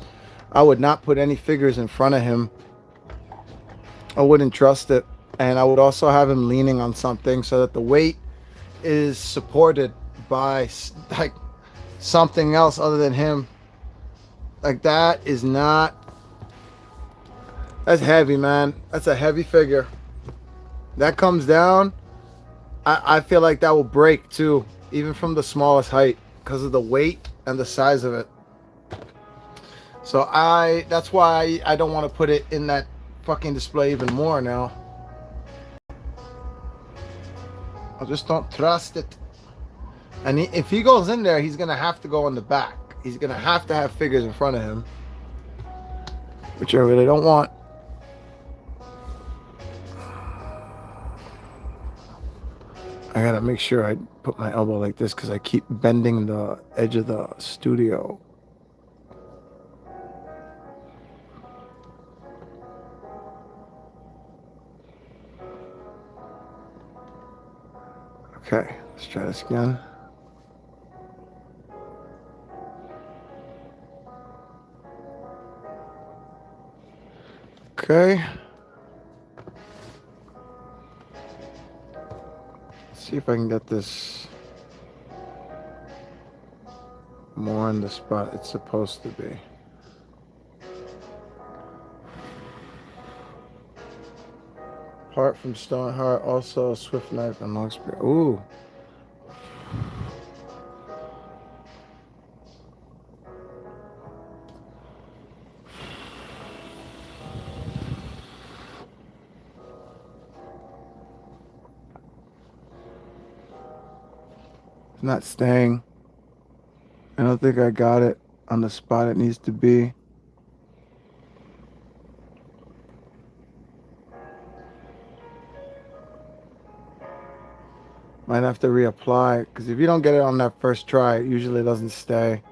I would not put any figures in front of him. I wouldn't trust it. And I would also have him leaning on something so that the weight is supported by like something else other than him. Like, that is not, that's heavy, man. That's a heavy figure. That comes down, I feel like that will break too, even from the smallest height, because of the weight and the size of it. So that's why I don't want to put it in that fucking display even more now. I just don't trust it. And if he goes in there, he's gonna have to go in the back. He's gonna have to have figures in front of him, which I really don't want. I gotta make sure I put my elbow like this because I keep bending the edge of the studio. Okay, let's try this again. Okay. Let's see if I can get this more in the spot it's supposed to be. Heart from stone heart, also swift knife and long spear. Ooh. It's not staying. I don't think I got it on the spot it needs to be. Might have to reapply, because if you don't get it on that first try, it usually doesn't stay.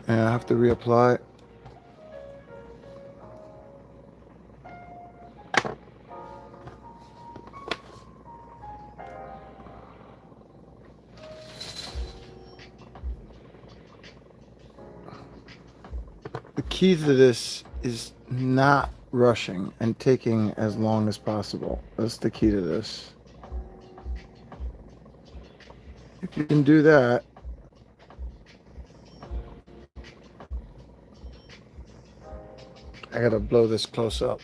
And I have to reapply. The key to this is not rushing and taking as long as possible. That's the key to this. If you can do that, I gotta blow this close up.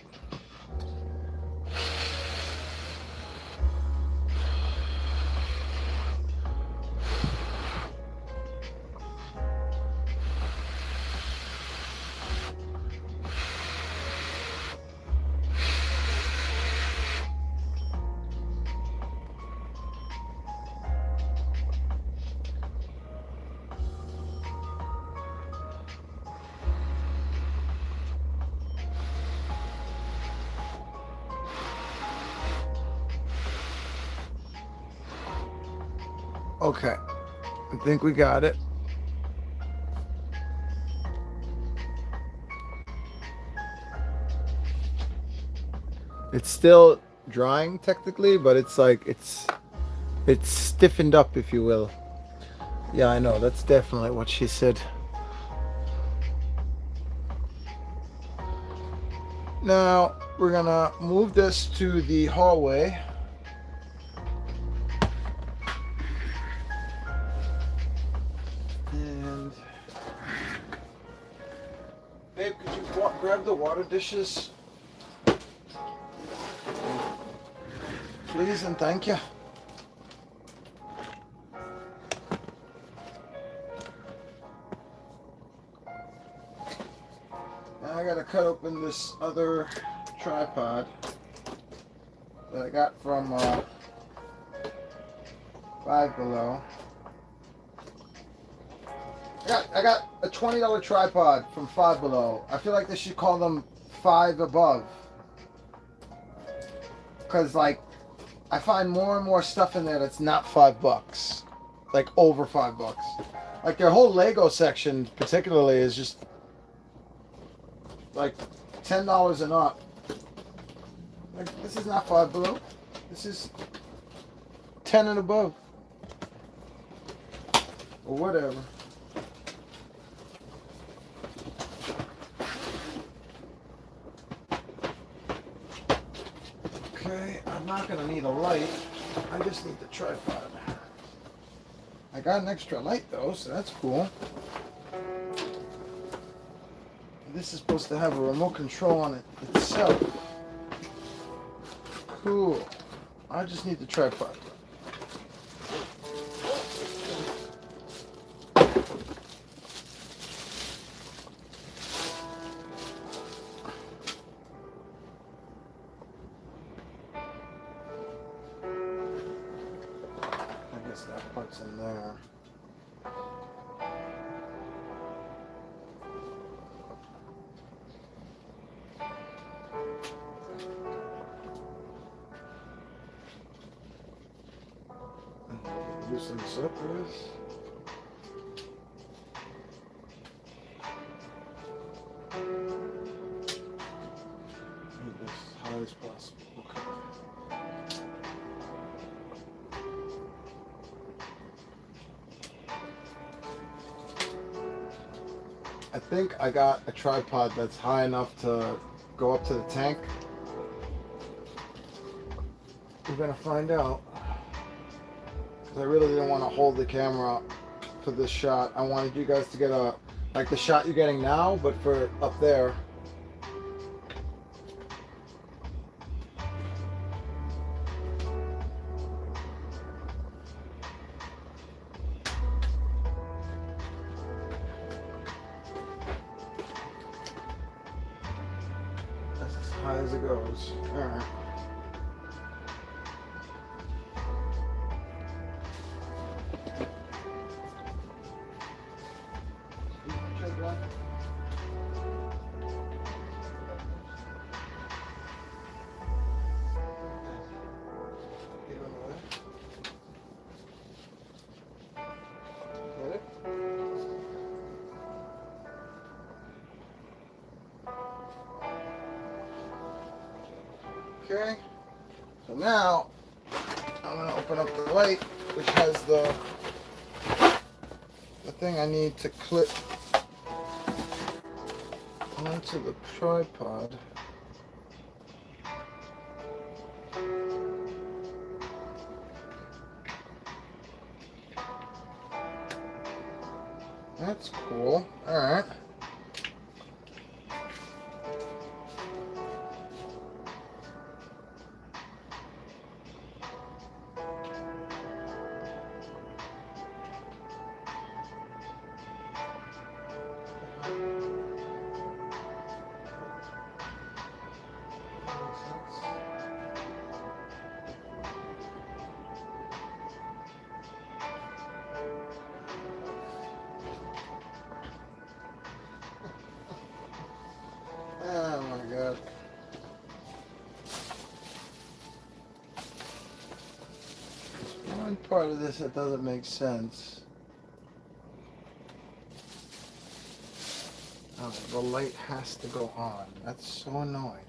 Okay. I think we got it. It's still drying technically, but it's like it's stiffened up, if you will. Yeah, I know. That's definitely what she said. Now we're gonna move this to the hallway. And babe, could you grab the water dishes? Please and thank you. Now I gotta cut open this other tripod that I got from Five Below. I got a $20 tripod from Five Below. I feel like they should call them Five Above. Cause like I find more and more stuff in there that's not $5. Like over $5. Like their whole Lego section particularly is just like $10 and up. Like this is not Five Below. This is 10 and above. Or whatever. Okay, I'm not gonna need a light. I just need the tripod. I got an extra light though, so that's cool. This is supposed to have a remote control on it itself. Cool. I just need the tripod. I guess that part's in there. Loosen this up, Chris. Make this as high as possible. Okay. I think I got a tripod that's high enough to go up to the tank. We're gonna find out. Because I really didn't want to hold the camera for this shot. I wanted you guys to get a, like the shot you're getting now, but for up there. That's as high as it goes. Alright. Okay, so now I'm going to open up the light, which has the thing I need to clip onto the tripod. That's cool. All right. one part of this that doesn't make sense. Oh, the light has to go on. That's so annoying.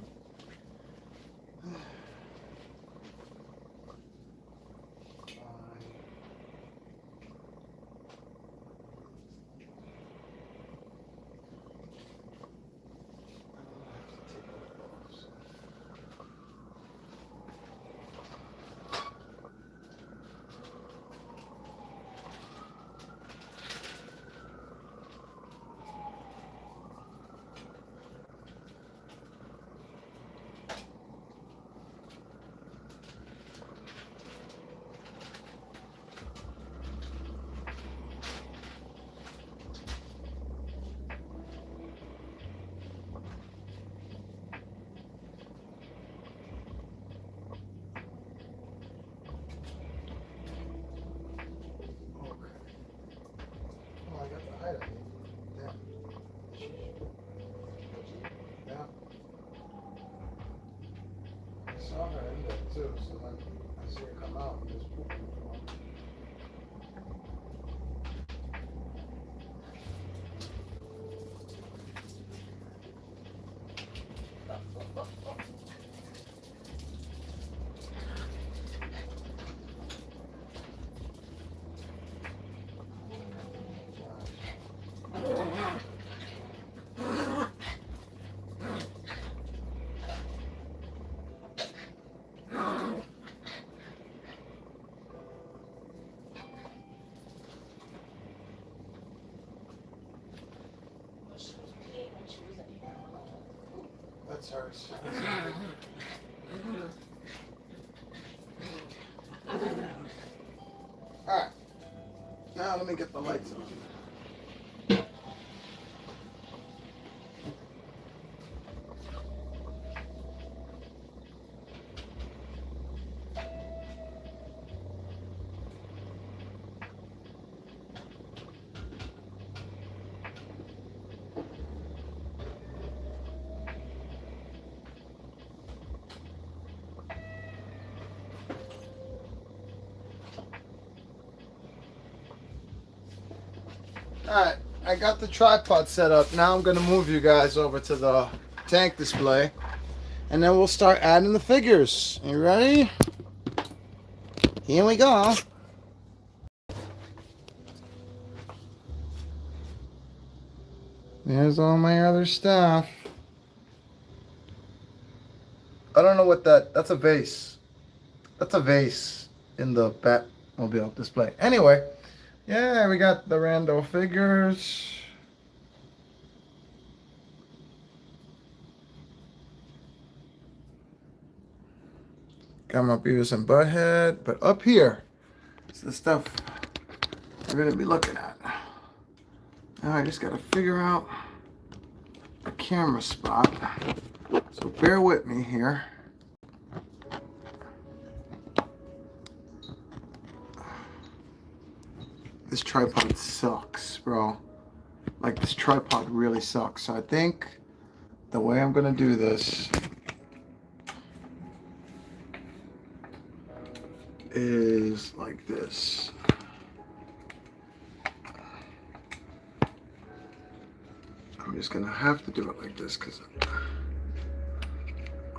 Saw her in there too, so then I see her come out and just poop on the floor. That's hers. Alright. Now let me get the lights on. Alright, I got the tripod set up. Now I'm going to move you guys over to the tank display. And then we'll start adding the figures. You ready? Here we go. There's all my other stuff. I don't know what that's a vase. That's a vase in the Batmobile display. Anyway. Yeah, we got the rando figures. Got my Beavis and Butthead. But up here is the stuff we're going to be looking at. Now I just got to figure out a camera spot. So bear with me here. This tripod sucks, bro. Like, this tripod really sucks. So I think the way I'm gonna do this is like this. I'm just gonna have to do it like this because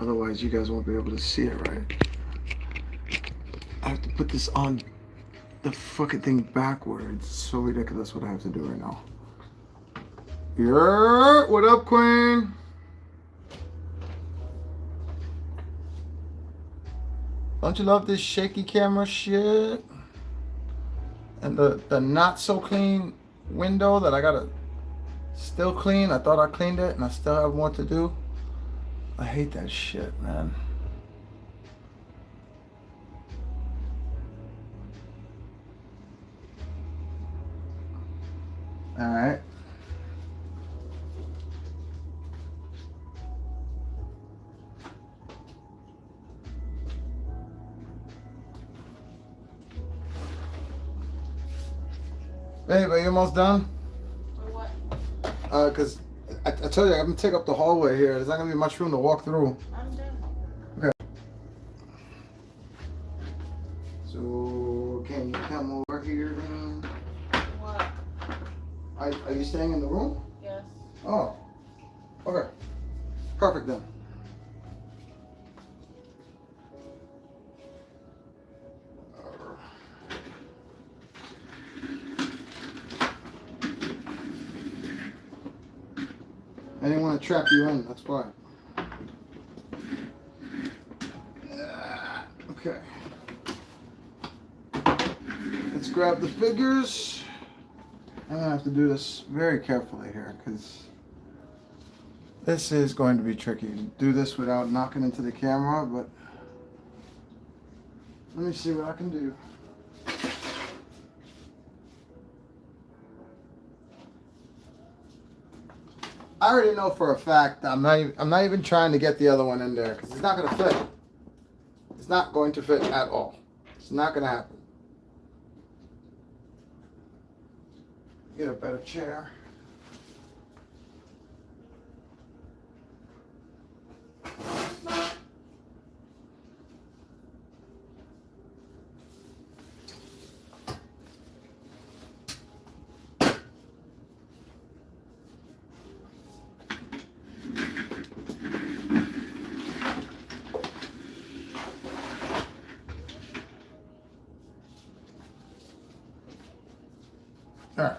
otherwise you guys won't be able to see it right. I have to put this on the fucking thing backwards. It's so ridiculous what I have to do right now. Yeah, what up, Queen? Don't you love this shaky camera shit? And the not so clean window that I gotta still clean. I thought I cleaned it and I still have more to do. I hate that shit, man. All right. Babe, are you almost done? For what? Cause I told you I'm gonna take up the hallway here. There's not gonna be much room to walk through. I'm done. Okay. So, okay. Are you staying in the room? Yes. Oh, okay. Perfect then. I didn't want to trap you in, that's why. Okay. Let's grab the figures. I'm gonna have to do this very carefully here because this is going to be tricky to do this without knocking into the camera, but let me see what I can do. I already know for a fact I'm not even trying to get the other one in there because it's not going to fit. It's not going to fit at all. It's not going to happen. Get a better chair. All right.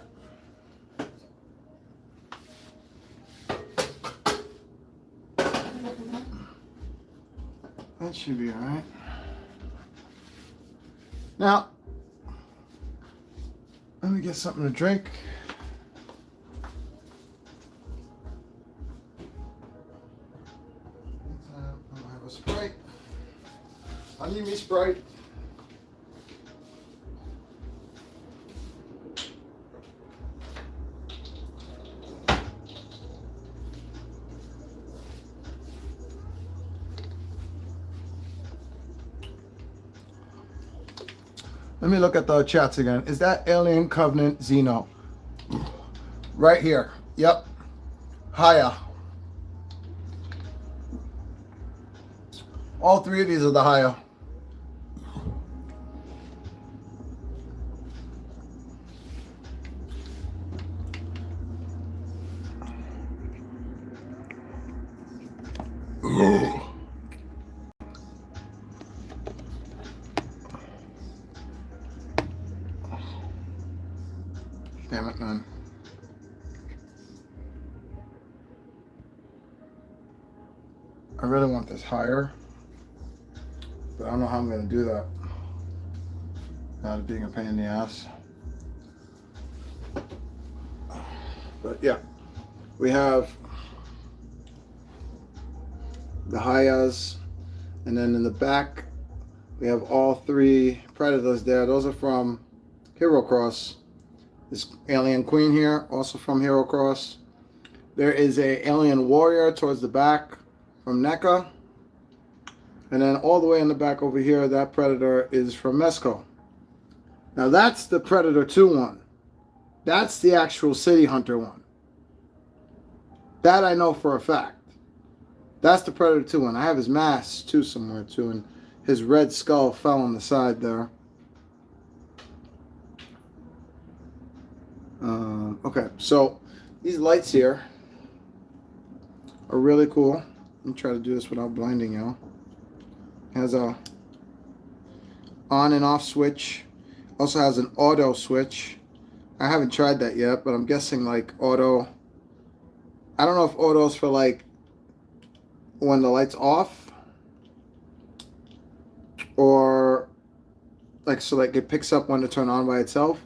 That should be all right. Now, let me get something to drink. I'll have a Sprite. I need me Sprite. Let me look at the chats again. Is that Alien Covenant Xeno? Right here. Yep. Hiya. All three of these are the Hiya. Damn it, man. I really want this higher, but I don't know how I'm going to do that without it being a pain in the ass. But yeah, we have the Hayas, and then in the back we have all three Predators there. Those are from Hero Cross. This Alien Queen here, also from Hero Cross. There is a Alien Warrior towards the back from Neca. And then all the way in the back over here, that Predator is from Mezco. Now that's the Predator 2 one. That's the actual City Hunter one. That I know for a fact. That's the Predator 2 one. I have his mask too somewhere too, and his red skull fell on the side there. Okay, so these lights here are really cool. Let me try to do this without blinding you. Has a on and off switch. Also has an auto switch. I haven't tried that yet, but I'm guessing like auto. I don't know if auto's for like when the light's off, or like so like it picks up when to turn on by itself,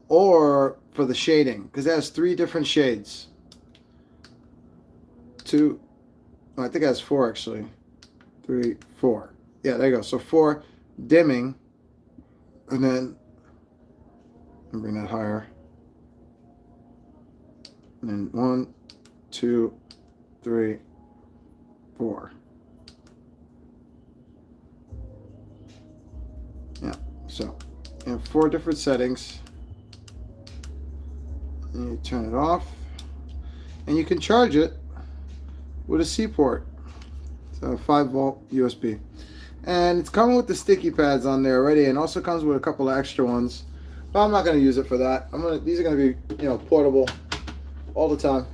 or for the shading, because it has 3 different shades. 2, oh, I think it has 4 actually. 3, 4. Yeah, there you go. So 4 dimming, and then I'll bring that higher. And then 1, 2, 3, 4. Yeah. So you have 4 different settings. And you turn it off, and you can charge it with a C port. So 5-volt USB, and it's coming with the sticky pads on there already, and also comes with a couple of extra ones. But I'm not going to use it for that. These are going to be, portable all the time.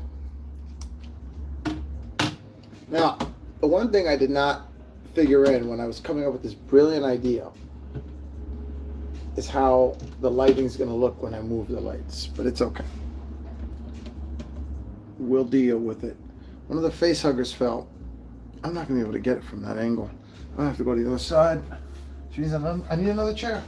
Now, the one thing I did not figure in when I was coming up with this brilliant idea is how the lighting's going to look when I move the lights. But it's okay. We'll deal with it. One of the face huggers fell. I'm not going to be able to get it from that angle. I have to go to the other side. Jeez, I need another chair.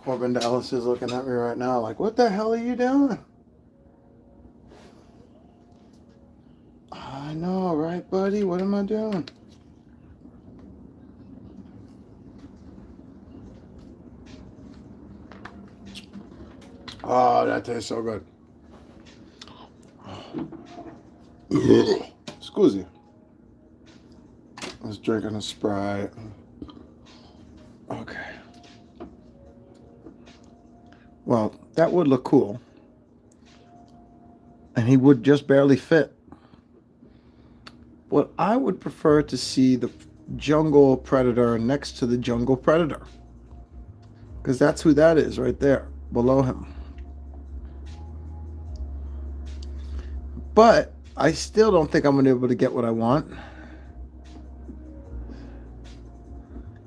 Corbin Dallas is looking at me right now like, what the hell are you doing? I know, right, buddy? What am I doing? Oh, that tastes so good. Excuse me. I was drinking a Sprite. Okay. Well, that would look cool. And he would just barely fit. But I would prefer to see the jungle predator next to the jungle predator. Because that's who that is right there, below him. But I still don't think I'm going to be able to get what I want.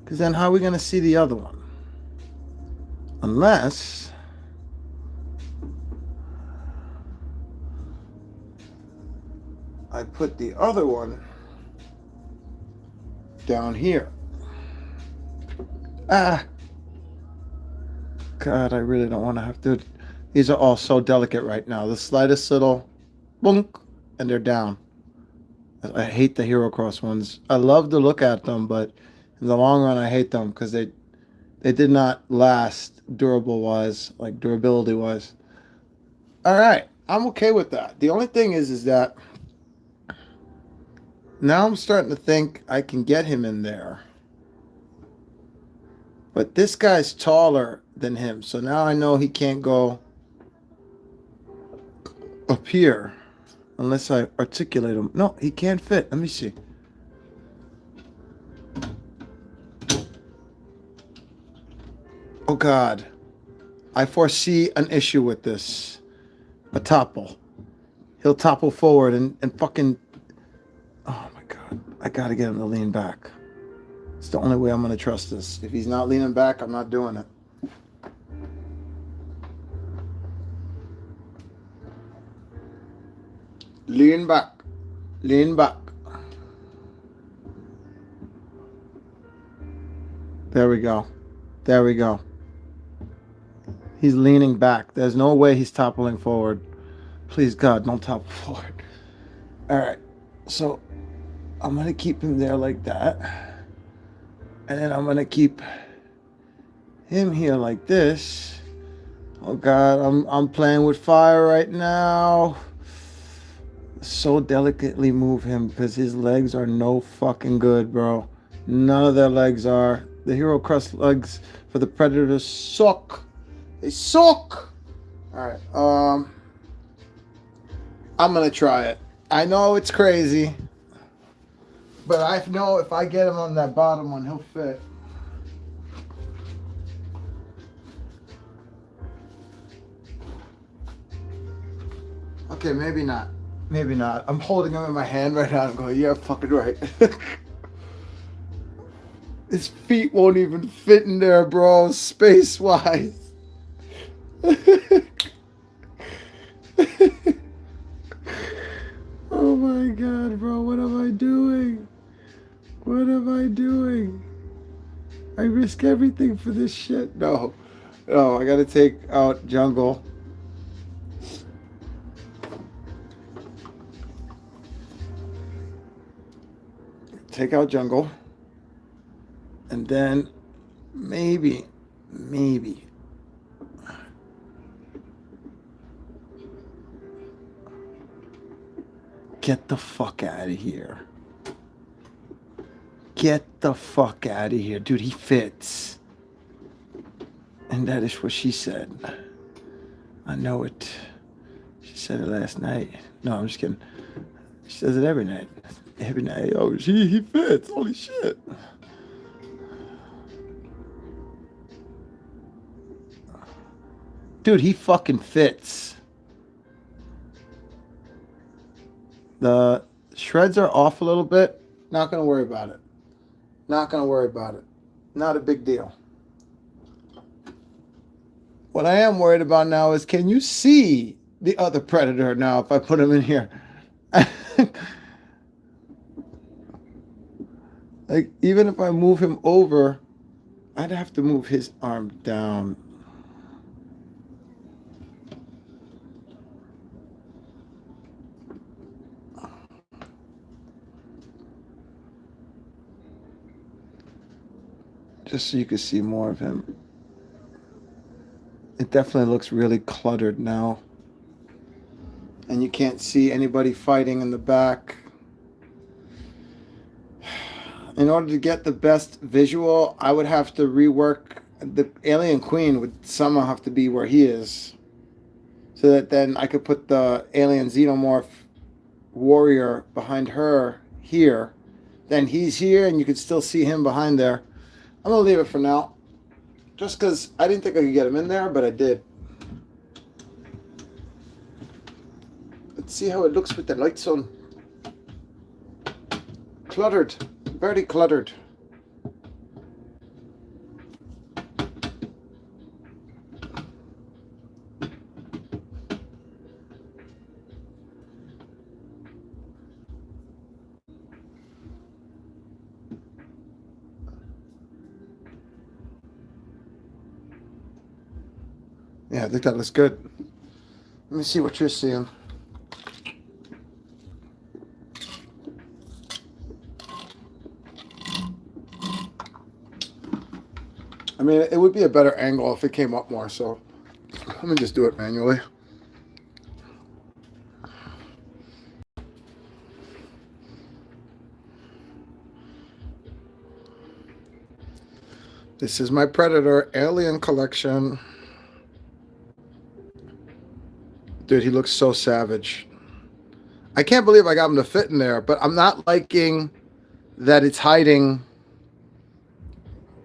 Because then how are we going to see the other one? Unless I put the other one down here. Ah. God, I really don't want to have to. These are all so delicate right now. The slightest little boonk, and they're down. I hate the Hero Cross ones. I love to look at them, but in the long run, I hate them because they did not last durability-wise. All right, I'm okay with that. The only thing is that now I'm starting to think I can get him in there. But this guy's taller than him, so now I know he can't go up here unless I articulate him. No, he can't fit. Let me see. Oh, God. I foresee an issue with this. A topple. He'll topple forward and fucking... Oh, my God. I got to get him to lean back. It's the only way I'm going to trust this. If he's not leaning back, I'm not doing it. Lean back. Lean back. There we go. There we go. He's leaning back. There's no way he's toppling forward. Please, God, don't topple forward. All right. So I'm going to keep him there like that. And then I'm going to keep him here like this. Oh, God, I'm playing with fire right now. So delicately move him because his legs are no fucking good, bro. None of their legs are. The Hero Crust legs for the Predators suck. They suck. All right. I'm going to try it. I know it's crazy. But I know if I get him on that bottom one, he'll fit. Okay, maybe not. Maybe not. I'm holding him in my hand right now and going, yeah, fucking right. His feet won't even fit in there, bro, space-wise. Oh my God, bro, what am I doing? What am I doing? I risk everything for this shit. No, I gotta take out Jungle. Take out Jungle. And then maybe. Get the fuck out of here. Get the fuck out of here. Dude, he fits. And that is what she said. I know it. She said it last night. No, I'm just kidding. She says it every night. Every night. Oh, he fits. Holy shit. Dude, he fucking fits. The shreds are off a little bit. Not going to worry about it. Not going to worry about it. Not a big deal. What I am worried about now is, can you see the other predator now if I put him in here? Like, even if I move him over, I'd have to move his arm down. Just so you can see more of him. It definitely looks really cluttered now. And you can't see anybody fighting in the back. In order to get the best visual, I would have to rework. The alien queen would somehow have to be where he is. So that then I could put the alien xenomorph warrior behind her here. Then he's here and you could still see him behind there. I'm going to leave it for now. Just because I didn't think I could get him in there, but I did. Let's see how it looks with the lights on. Cluttered. Very cluttered. Yeah, I think that looks good. Let me see what you're seeing. I mean, it would be a better angle if it came up more, so let me just do it manually. This is my Predator Alien collection. Dude, he looks so savage. I can't believe I got him to fit in there, but I'm not liking that it's hiding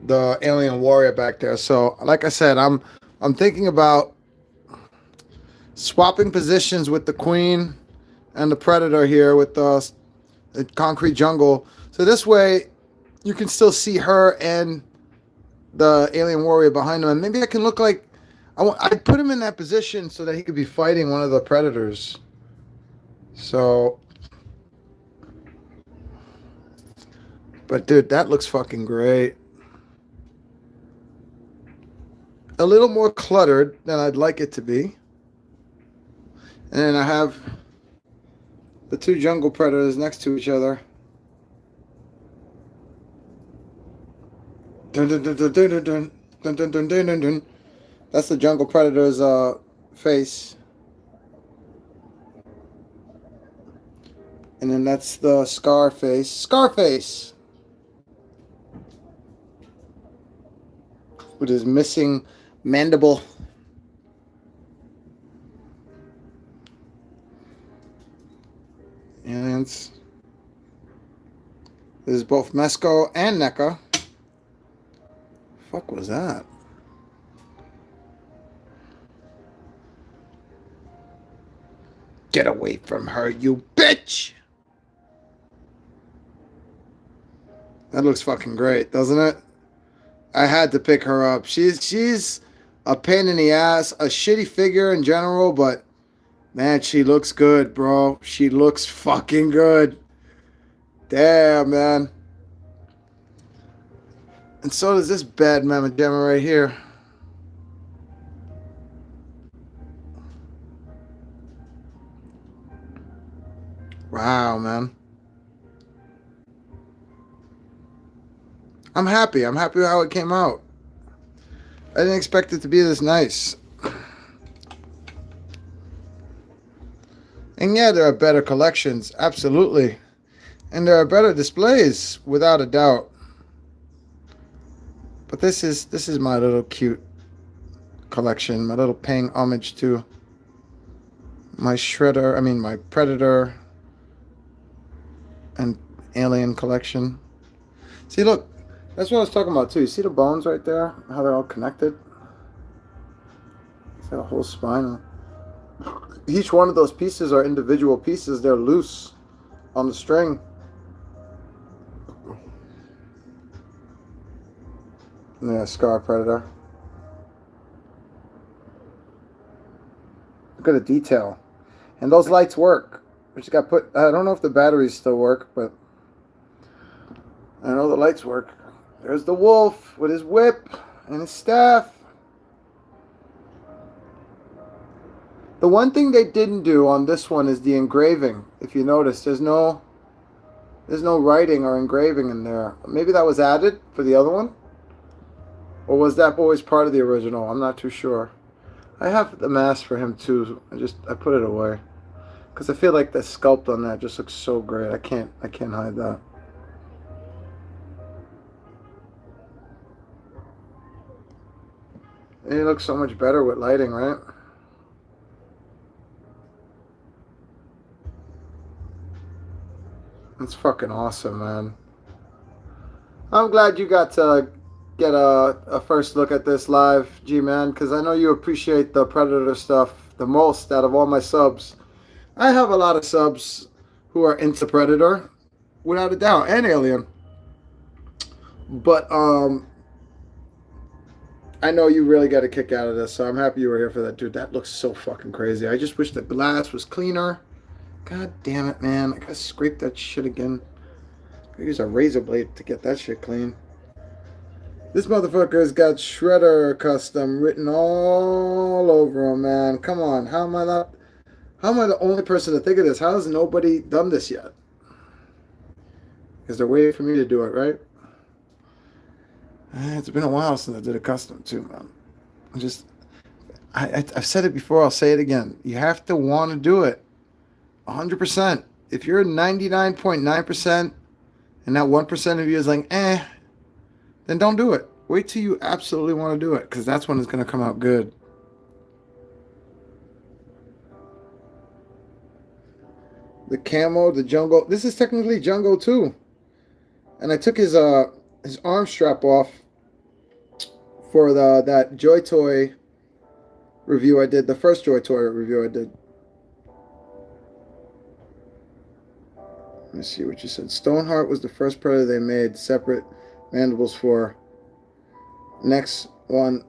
the alien warrior back there. So, like I said, I'm thinking about swapping positions with the queen and the predator here with the concrete jungle. So this way, you can still see her and the alien warrior behind him, and maybe I can look like I'd put him in that position so that he could be fighting one of the predators. So, but dude, that looks fucking great. A little more cluttered than I'd like it to be. And then I have the two jungle predators next to each other. Dun, dun, dun, dun, dun, dun, dun, dun, dun, dun, dun, dun. That's the jungle predator's face. And then that's the Scarface. Scarface! With his missing mandible. And this is both Mesco and Neca. Fuck was that? Get away from her, you bitch! That looks fucking great, doesn't it? I had to pick her up. She's a pain in the ass, a shitty figure in general, but man, she looks good, bro. She looks fucking good. Damn, man. And so does this bad mamma jamma right here. Wow, man. I'm happy. I'm happy with how it came out. I didn't expect it to be this nice. And yeah, there are better collections, absolutely. And there are better displays, without a doubt. But this is my little cute collection. My little paying homage to my my Predator and Alien collection. See, look, that's what I was talking about too. You see the bones right there? How they're all connected? It's got a whole spine. Each one of those pieces are individual pieces. They're loose on the string. Yeah, Scar Predator. Look at the detail. And those lights work. We just got put. I don't know if the batteries still work, but I know the lights work. There's the wolf with his whip and his staff. The one thing they didn't do on this one is the engraving. If you notice, there's no writing or engraving in there. Maybe that was added for the other one. Or was that always part of the original? I'm not too sure. I have the mask for him too. I put it away because I feel like the sculpt on that just looks so great. I can't hide that. And it looks so much better with lighting, right? It's fucking awesome, man. I'm glad you got to get a first look at this live, G-Man, because I know you appreciate the Predator stuff the most out of all my subs. I have a lot of subs who are into Predator, without a doubt, and Alien. But I know you really got a kick out of this, so I'm happy you were here for that, dude. That looks so fucking crazy. I just wish the glass was cleaner. God damn it, man. I gotta scrape that shit again. I use a razor blade to get that shit clean. This motherfucker's got Shredder Custom written all over him, man. Come on. How am I the only person to think of this? How has nobody done this yet? Because they're waiting for me to do it, right? It's been a while since I did a custom too, man. I've said it before, I'll say it again. You have to want to do it. 100%. If you're 99.9% and that 1% of you is like, then don't do it. Wait till you absolutely want to do it, because that's when it's going to come out good. The camo, the Jungle. This is technically Jungle too. And I took his arm strap off for that Joy Toy review I did. The first Joy Toy review I did. Let me see what you said. Stoneheart was the first Predator they made separate mandibles for. Next one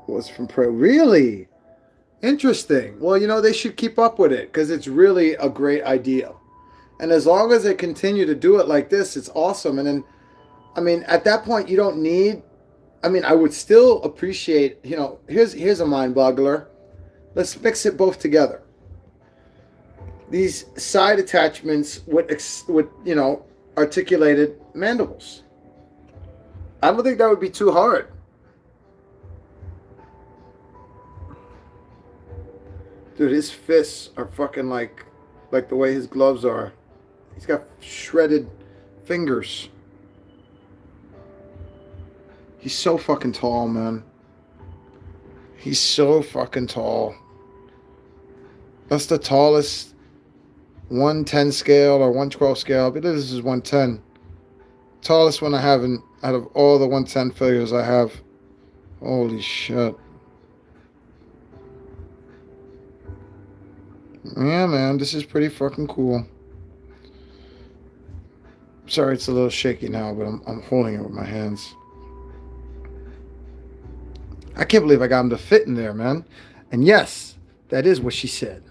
was from Predator. Really? Interesting. Well, you know, they should keep up with it because it's really a great idea. And as long as they continue to do it like this, it's awesome. And then, I mean, at that point, you don't need... I mean, I would still appreciate, you know, here's a mind boggler. Let's mix it both together. These side attachments with you know, articulated mandibles. I don't think that would be too hard. Dude, his fists are fucking like the way his gloves are. He's got shredded fingers. He's so fucking tall, man. He's so fucking tall. That's the tallest 110 scale or 112 scale. I believe this is 110. Tallest one I have out of all the 110 figures I have. Holy shit. Yeah, man, this is pretty fucking cool. Sorry, it's a little shaky now, but I'm holding it with my hands. I can't believe I got him to fit in there, man. And yes, that is what she said.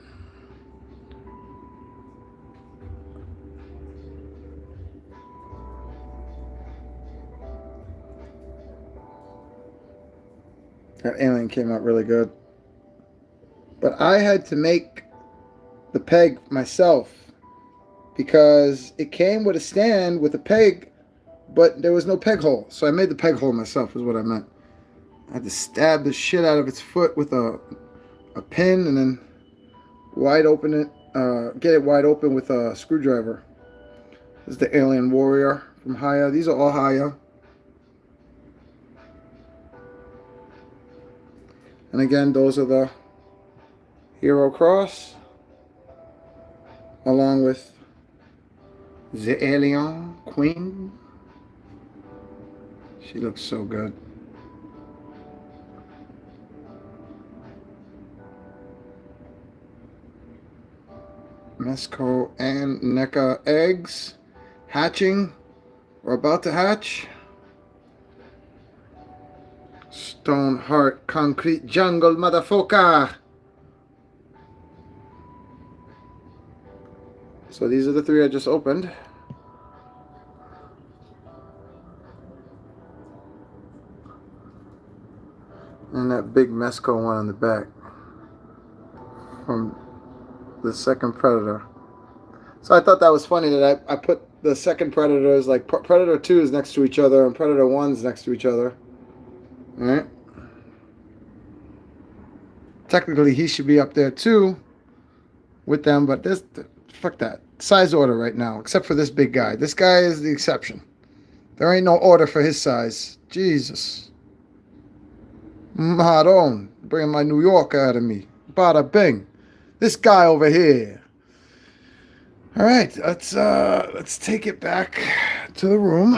That alien came out really good. But I had to make the peg myself because it came with a stand with a peg, but there was no peg hole. So I made the peg hole myself is what I meant. I had to stab the shit out of its foot with a pin and then wide open it, get it wide open with a screwdriver. This is the Alien Warrior from Haya. These are all Haya. And again, those are the Hero Cross, along with the Alien Queen. She looks so good. Mesco and Neca eggs hatching. We're about to hatch. Stone Heart Concrete Jungle motherfucker. So these are the three I just opened. And that big Mesco one on the back from the second Predator. So I thought that was funny that I put the second Predators, like Predator 2 is next to each other and Predator 1's next to each other. Alright. Technically he should be up there too with them, but this, fuck that. Size order right now, except for this big guy. This guy is the exception. There ain't no order for his size. Jesus. Maron, bringing my New York out of me. Bada bing. This guy over here. All right, let's take it back to the room.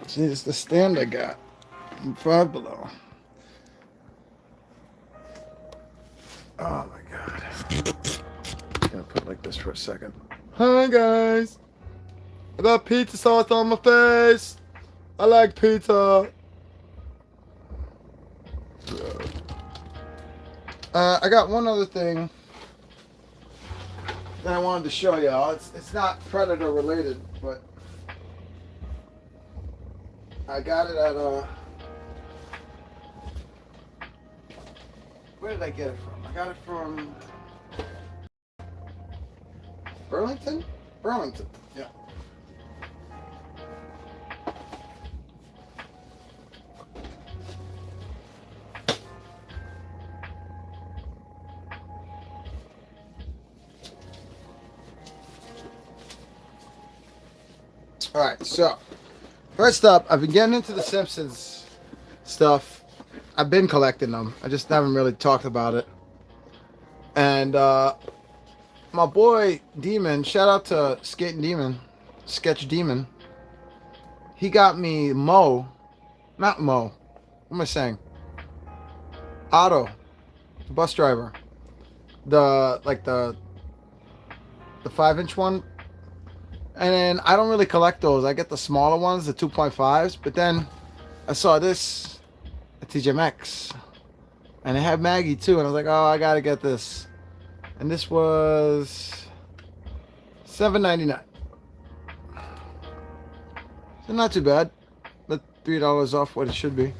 See, it's the stand I got from Five Below. Oh my god. I'm gonna put it like this for a second. Hi guys. I got pizza sauce on my face. I like pizza. I got one other thing that I wanted to show y'all. It's not Predator related, but I got it at where did I get it from? I got it from Burlington? Burlington, yeah. Alright, so first up, I've been getting into the Simpsons stuff. I've been collecting them. I just haven't really talked about it. And my boy Demon, shout out to Skating Demon, Sketch Demon. He got me not Mo. What am I saying? Otto, the bus driver. The 5-inch one. And then I don't really collect those. I get the smaller ones, the 2.5s. But then I saw this at TJ Maxx. And it had Maggie too. And I was like, oh, I got to get this. And this was $7.99. So not too bad. But $3 off what it should be.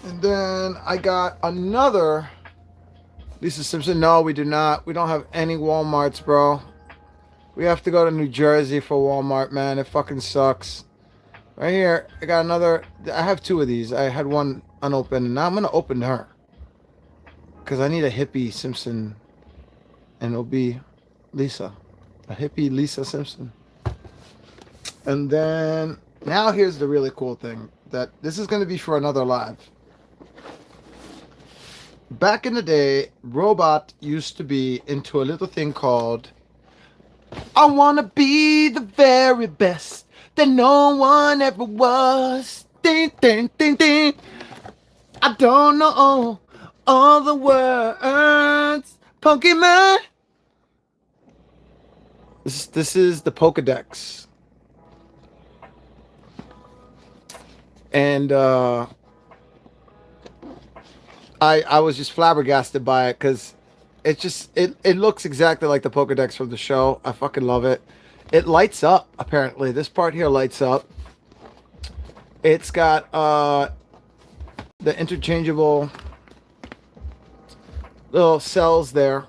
And then I got another Lisa Simpson. No, we do not. We don't have any Walmarts, bro. We have to go to New Jersey for Walmart, man. It fucking sucks. Right here, I got another. I have two of these. I had one unopened, and now I'm going to open her. Because I need a hippie Simpson. And it'll be Lisa. A hippie Lisa Simpson. And then, now here's the really cool thing. That this is going to be for another live. Back in the day, Robot used to be into a little thing called I wanna be the very best that no one ever was. Ding, ding, ding, ding. I don't know all the words. Pokemon. This is the Pokedex. And I was just flabbergasted by it because it looks exactly like the Pokedex from the show. I fucking love it. It lights up, apparently. This part here lights up. It's got the interchangeable little cells there.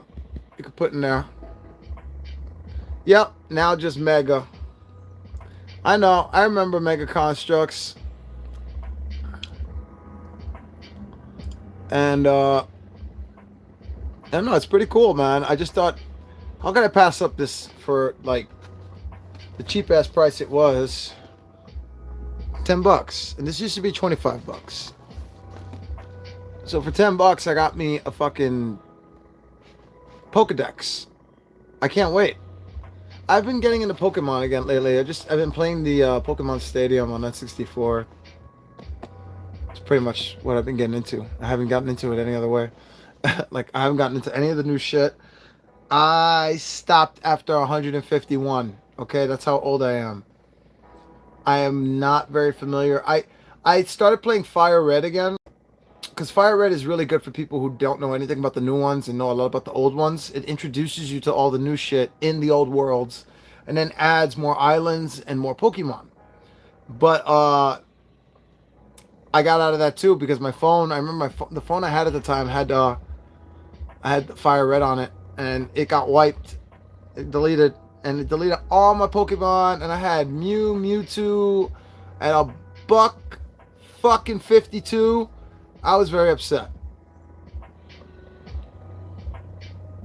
You can put in there. Yep, now just Mega. I know, I remember Mega Constructs. And I don't know, it's pretty cool, man. I just thought, how can I pass up this for like the cheap ass price it was, $10, and this used to be $25. So for $10, I got me a fucking Pokedex. I can't wait. I've been getting into Pokemon again lately. I've been playing the Pokemon Stadium on N64. It's pretty much what I've been getting into. I haven't gotten into it any other way. Like, I haven't gotten into any of the new shit. I stopped after 151. Okay, that's how old I am. I am not very familiar. I started playing Fire Red again, because Fire Red is really good for people who don't know anything about the new ones and know a lot about the old ones. It introduces you to all the new shit in the old worlds, and then adds more islands and more Pokemon. But I got out of that too because my phone. I remember the phone I had at the time had Fire Red on it, and it got wiped. It deleted all my Pokemon, and I had Mew, Mewtwo, and a buck fucking 52. I was very upset.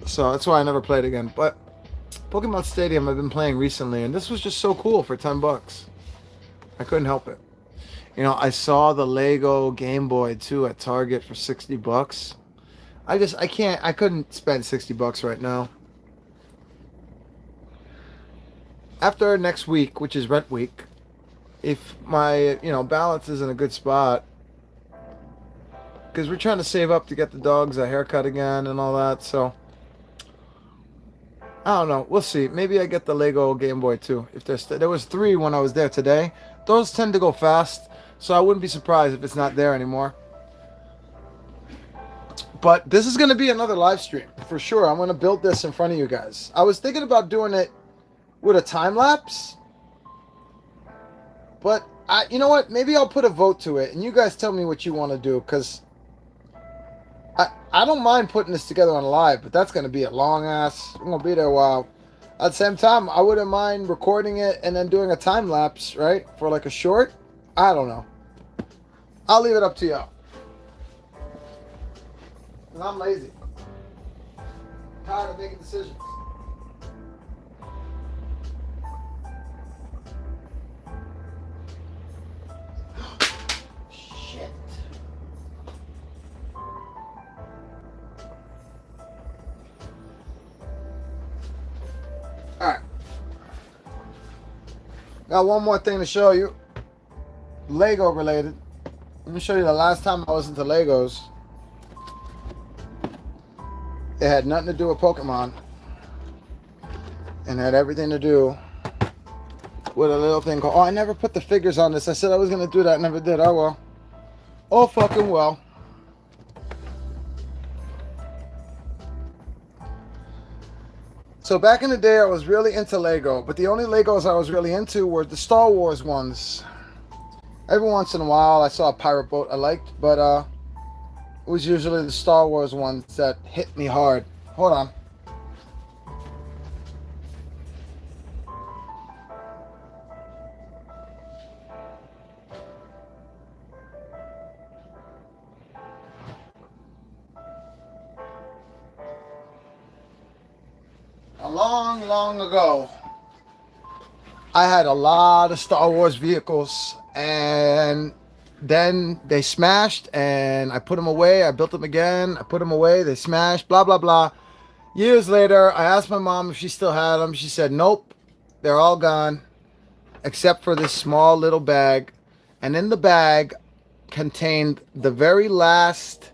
So that's why I never played again. But Pokemon Stadium I've been playing recently, and this was just so cool for $10. I couldn't help it. You know, I saw the Lego Game Boy too at Target for $60. I couldn't spend $60 right now. After next week, which is rent week, if my, balance is in a good spot, because we're trying to save up to get the dogs a haircut again and all that, so I don't know. We'll see. Maybe I get the Lego Game Boy too. If there was 3 when I was there today. Those tend to go fast, so I wouldn't be surprised if it's not there anymore. But this is going to be another live stream for sure. I'm going to build this in front of you guys. I was thinking about doing it with a time lapse, but you know what? Maybe I'll put a vote to it, and you guys tell me what you want to do, because I don't mind putting this together on live, but that's going to be a long ass. I'm going to be there a while. At the same time, I wouldn't mind recording it and then doing a time lapse, right? For like a short. I don't know. I'll leave it up to y'all. Because I'm lazy. I'm tired of making decisions. Alright. Got one more thing to show you. Lego related. Let me show you the last time I was into Legos. It had nothing to do with Pokemon. And had everything to do with a little thing called... Oh, I never put the figures on this. I said I was going to do that. Never did. Oh, well. Oh, fucking well. So back in the day, I was really into Lego, but the only Legos I was really into were the Star Wars ones. Every once in a while, I saw a pirate boat I liked, but it was usually the Star Wars ones that hit me hard. Hold on. Long ago, I had a lot of Star Wars vehicles, and then they smashed, and I put them away. I built them again. I put them away. They smashed, blah, blah, blah. Years later, I asked my mom if she still had them. She said, nope, they're all gone, except for this small little bag. And in the bag contained the very last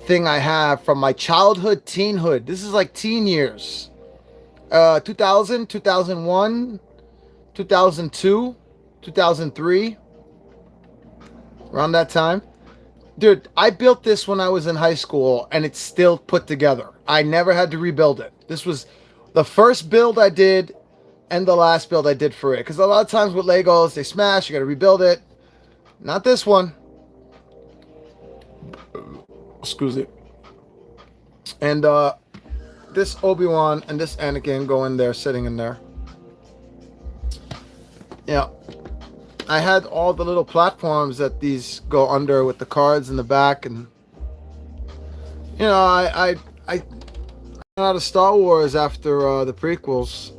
thing I have from my childhood, teenhood. This is like teen years. 2000, 2001, 2002, 2003. Around that time. Dude, I built this when I was in high school, and it's still put together. I never had to rebuild it. This was the first build I did and the last build I did for it. Because a lot of times with Legos, they smash, you got to rebuild it. Not this one. Excuse it. And this Obi-Wan and this Anakin go in there, sitting in there. Yeah. I had all the little platforms that these go under with the cards in the back, and you know, I ran out of Star Wars after the prequels.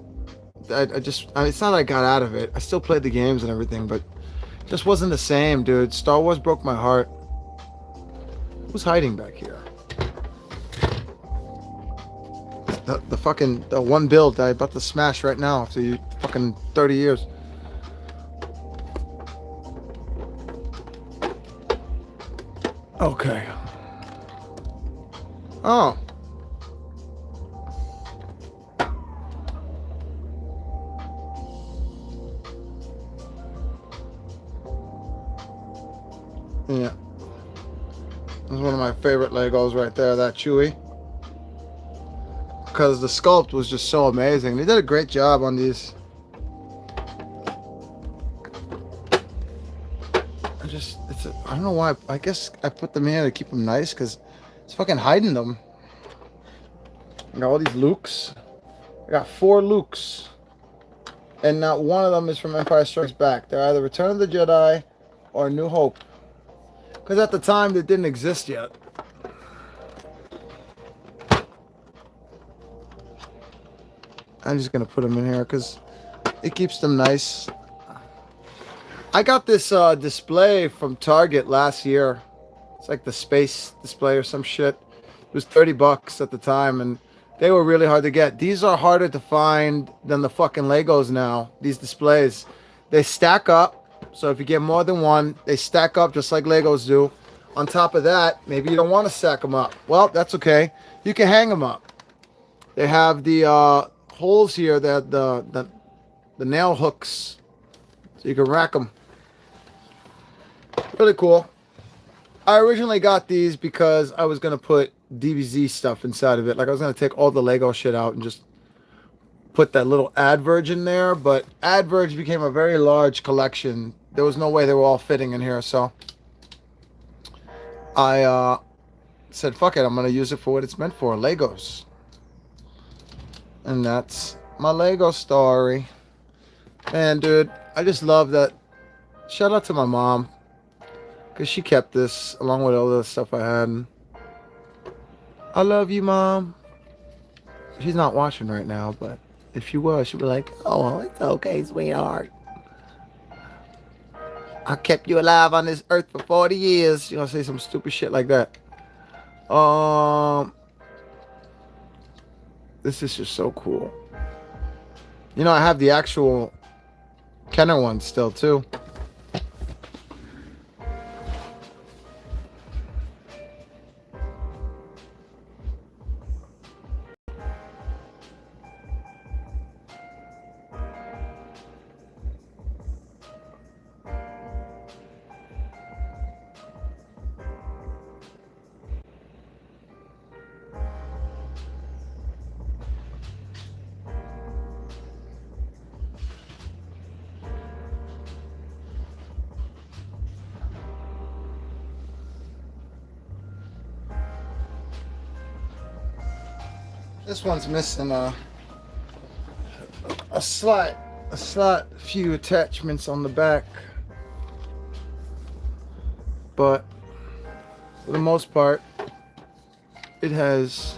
it's not that I got out of it. I still played the games and everything, but it just wasn't the same, dude. Star Wars broke my heart. Who's hiding back here? The fucking the one build that I about to smash right now after you fucking 30 years. Okay. Oh. Yeah. That's one of my favorite Legos right there, that Chewie. Because the sculpt was just so amazing. They did a great job on these. I don't know why. I guess I put them here to keep them nice because it's fucking hiding them. I got all these Lukes. I got 4 Lukes. And not one of them is from Empire Strikes Back. They're either Return of the Jedi or New Hope. Because at the time, they didn't exist yet. I'm just going to put them in here because it keeps them nice. I got this display from Target last year. It's like the space display or some shit. It was $30 at the time, and they were really hard to get. These are harder to find than the fucking Legos now, these displays. They stack up, so if you get more than one, they stack up just like Legos do. On top of that, maybe you don't want to stack them up. Well, that's okay. You can hang them up. They have the holes here, that the nail hooks, so you can rack them. Really cool. I originally got these because I was going to put DBZ stuff inside of it. Like I was going to take all the Lego shit out and just put that little Adverge in there. But Adverge became a very large collection. There was no way they were all fitting in here. So I said, fuck it. I'm going to use it for what it's meant for. Legos. And that's my Lego story. Man, dude, I just love that. Shout out to my mom. Because she kept this along with all the stuff I had. I love you, Mom. She's not watching right now, but if she was, she'd be like, oh, it's okay, sweetheart. I kept you alive on this earth for 40 years. You know, say some stupid shit like that. This is just so cool. You know, I have the actual Kenner one still, too. This one's missing a slight few attachments on the back, but for the most part, it has,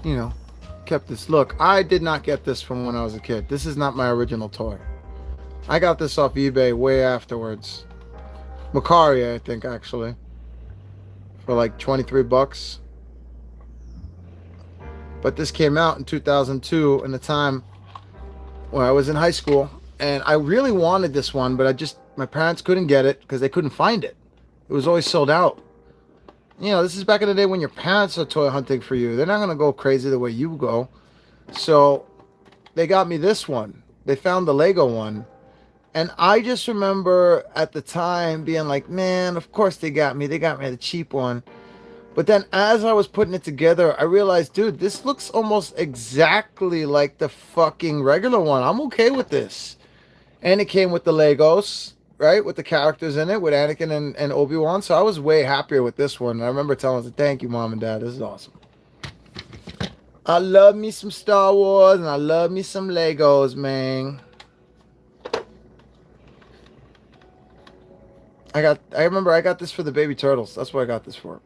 you know, kept this look. I did not get this from when I was a kid. This is not my original toy. I got this off eBay way afterwards. Macari, I think, actually, for like $23. But this came out in 2002, in the time when I was in high school, and I really wanted this one, but my parents couldn't get it because they couldn't find it. It was always sold out. You know, this is back in the day when your parents are toy hunting for you. They're not going to go crazy the way you go. So they got me this one. They found the Lego one. And I just remember at the time being like, man, of course they got me. They got me the cheap one. But then as I was putting it together, I realized, dude, this looks almost exactly like the fucking regular one. I'm okay with this. And it came with the Legos, right? With the characters in it, with Anakin and Obi-Wan. So I was way happier with this one. And I remember telling them, thank you, Mom and Dad. This is awesome. I love me some Star Wars, and I love me some Legos, man. I remember I got this for the baby turtles. That's what I got this for.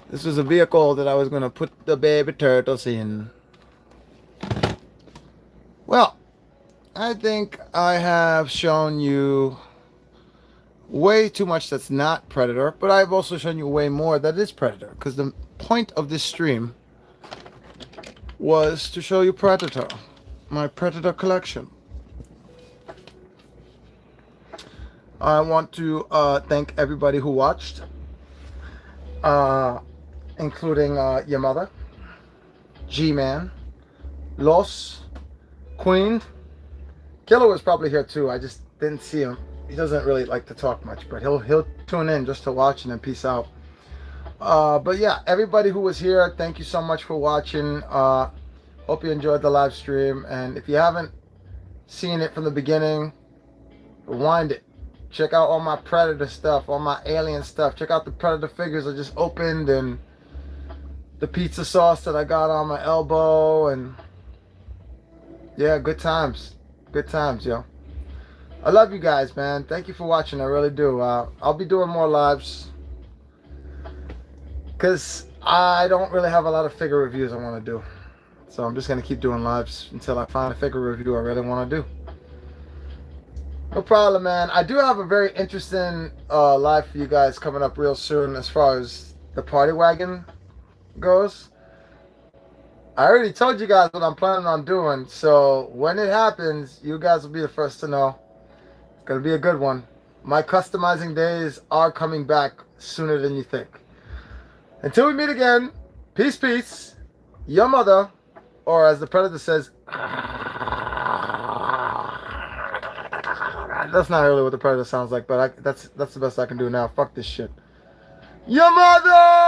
This was a vehicle that I was going to put the baby turtles in. Well, I think I have shown you way too much that's not predator, but I've also shown you way more that is predator, because the point of this stream was to show you predator, my predator collection. I want to thank everybody who watched, including your mother, G-Man, Los, Queen. Killer was probably here too. I just didn't see him. He doesn't really like to talk much, but he'll tune in just to watch and then peace out. But yeah, everybody who was here, thank you so much for watching. Hope you enjoyed the live stream, and if you haven't seen it from the beginning, rewind it. Check out all my Predator stuff, all my Alien stuff. Check out the Predator figures I just opened, and the pizza sauce that I got on my elbow, and yeah, good times. Good times, yo. I love you guys, man. Thank you for watching. I really do. I'll be doing more lives, because I don't really have a lot of figure reviews I want to do. So I'm just going to keep doing lives until I find a figure review I really want to do. No problem, man. I do have a very interesting live for you guys coming up real soon as far as the party wagon goes. I already told you guys what I'm planning on doing, so when it happens, you guys will be the first to know. It's going to be a good one. My customizing days are coming back sooner than you think. Until we meet again, peace, peace. Your mother, or as the Predator says, that's not really what the Predator sounds like, but that's the best I can do now. Fuck this shit. Your mother!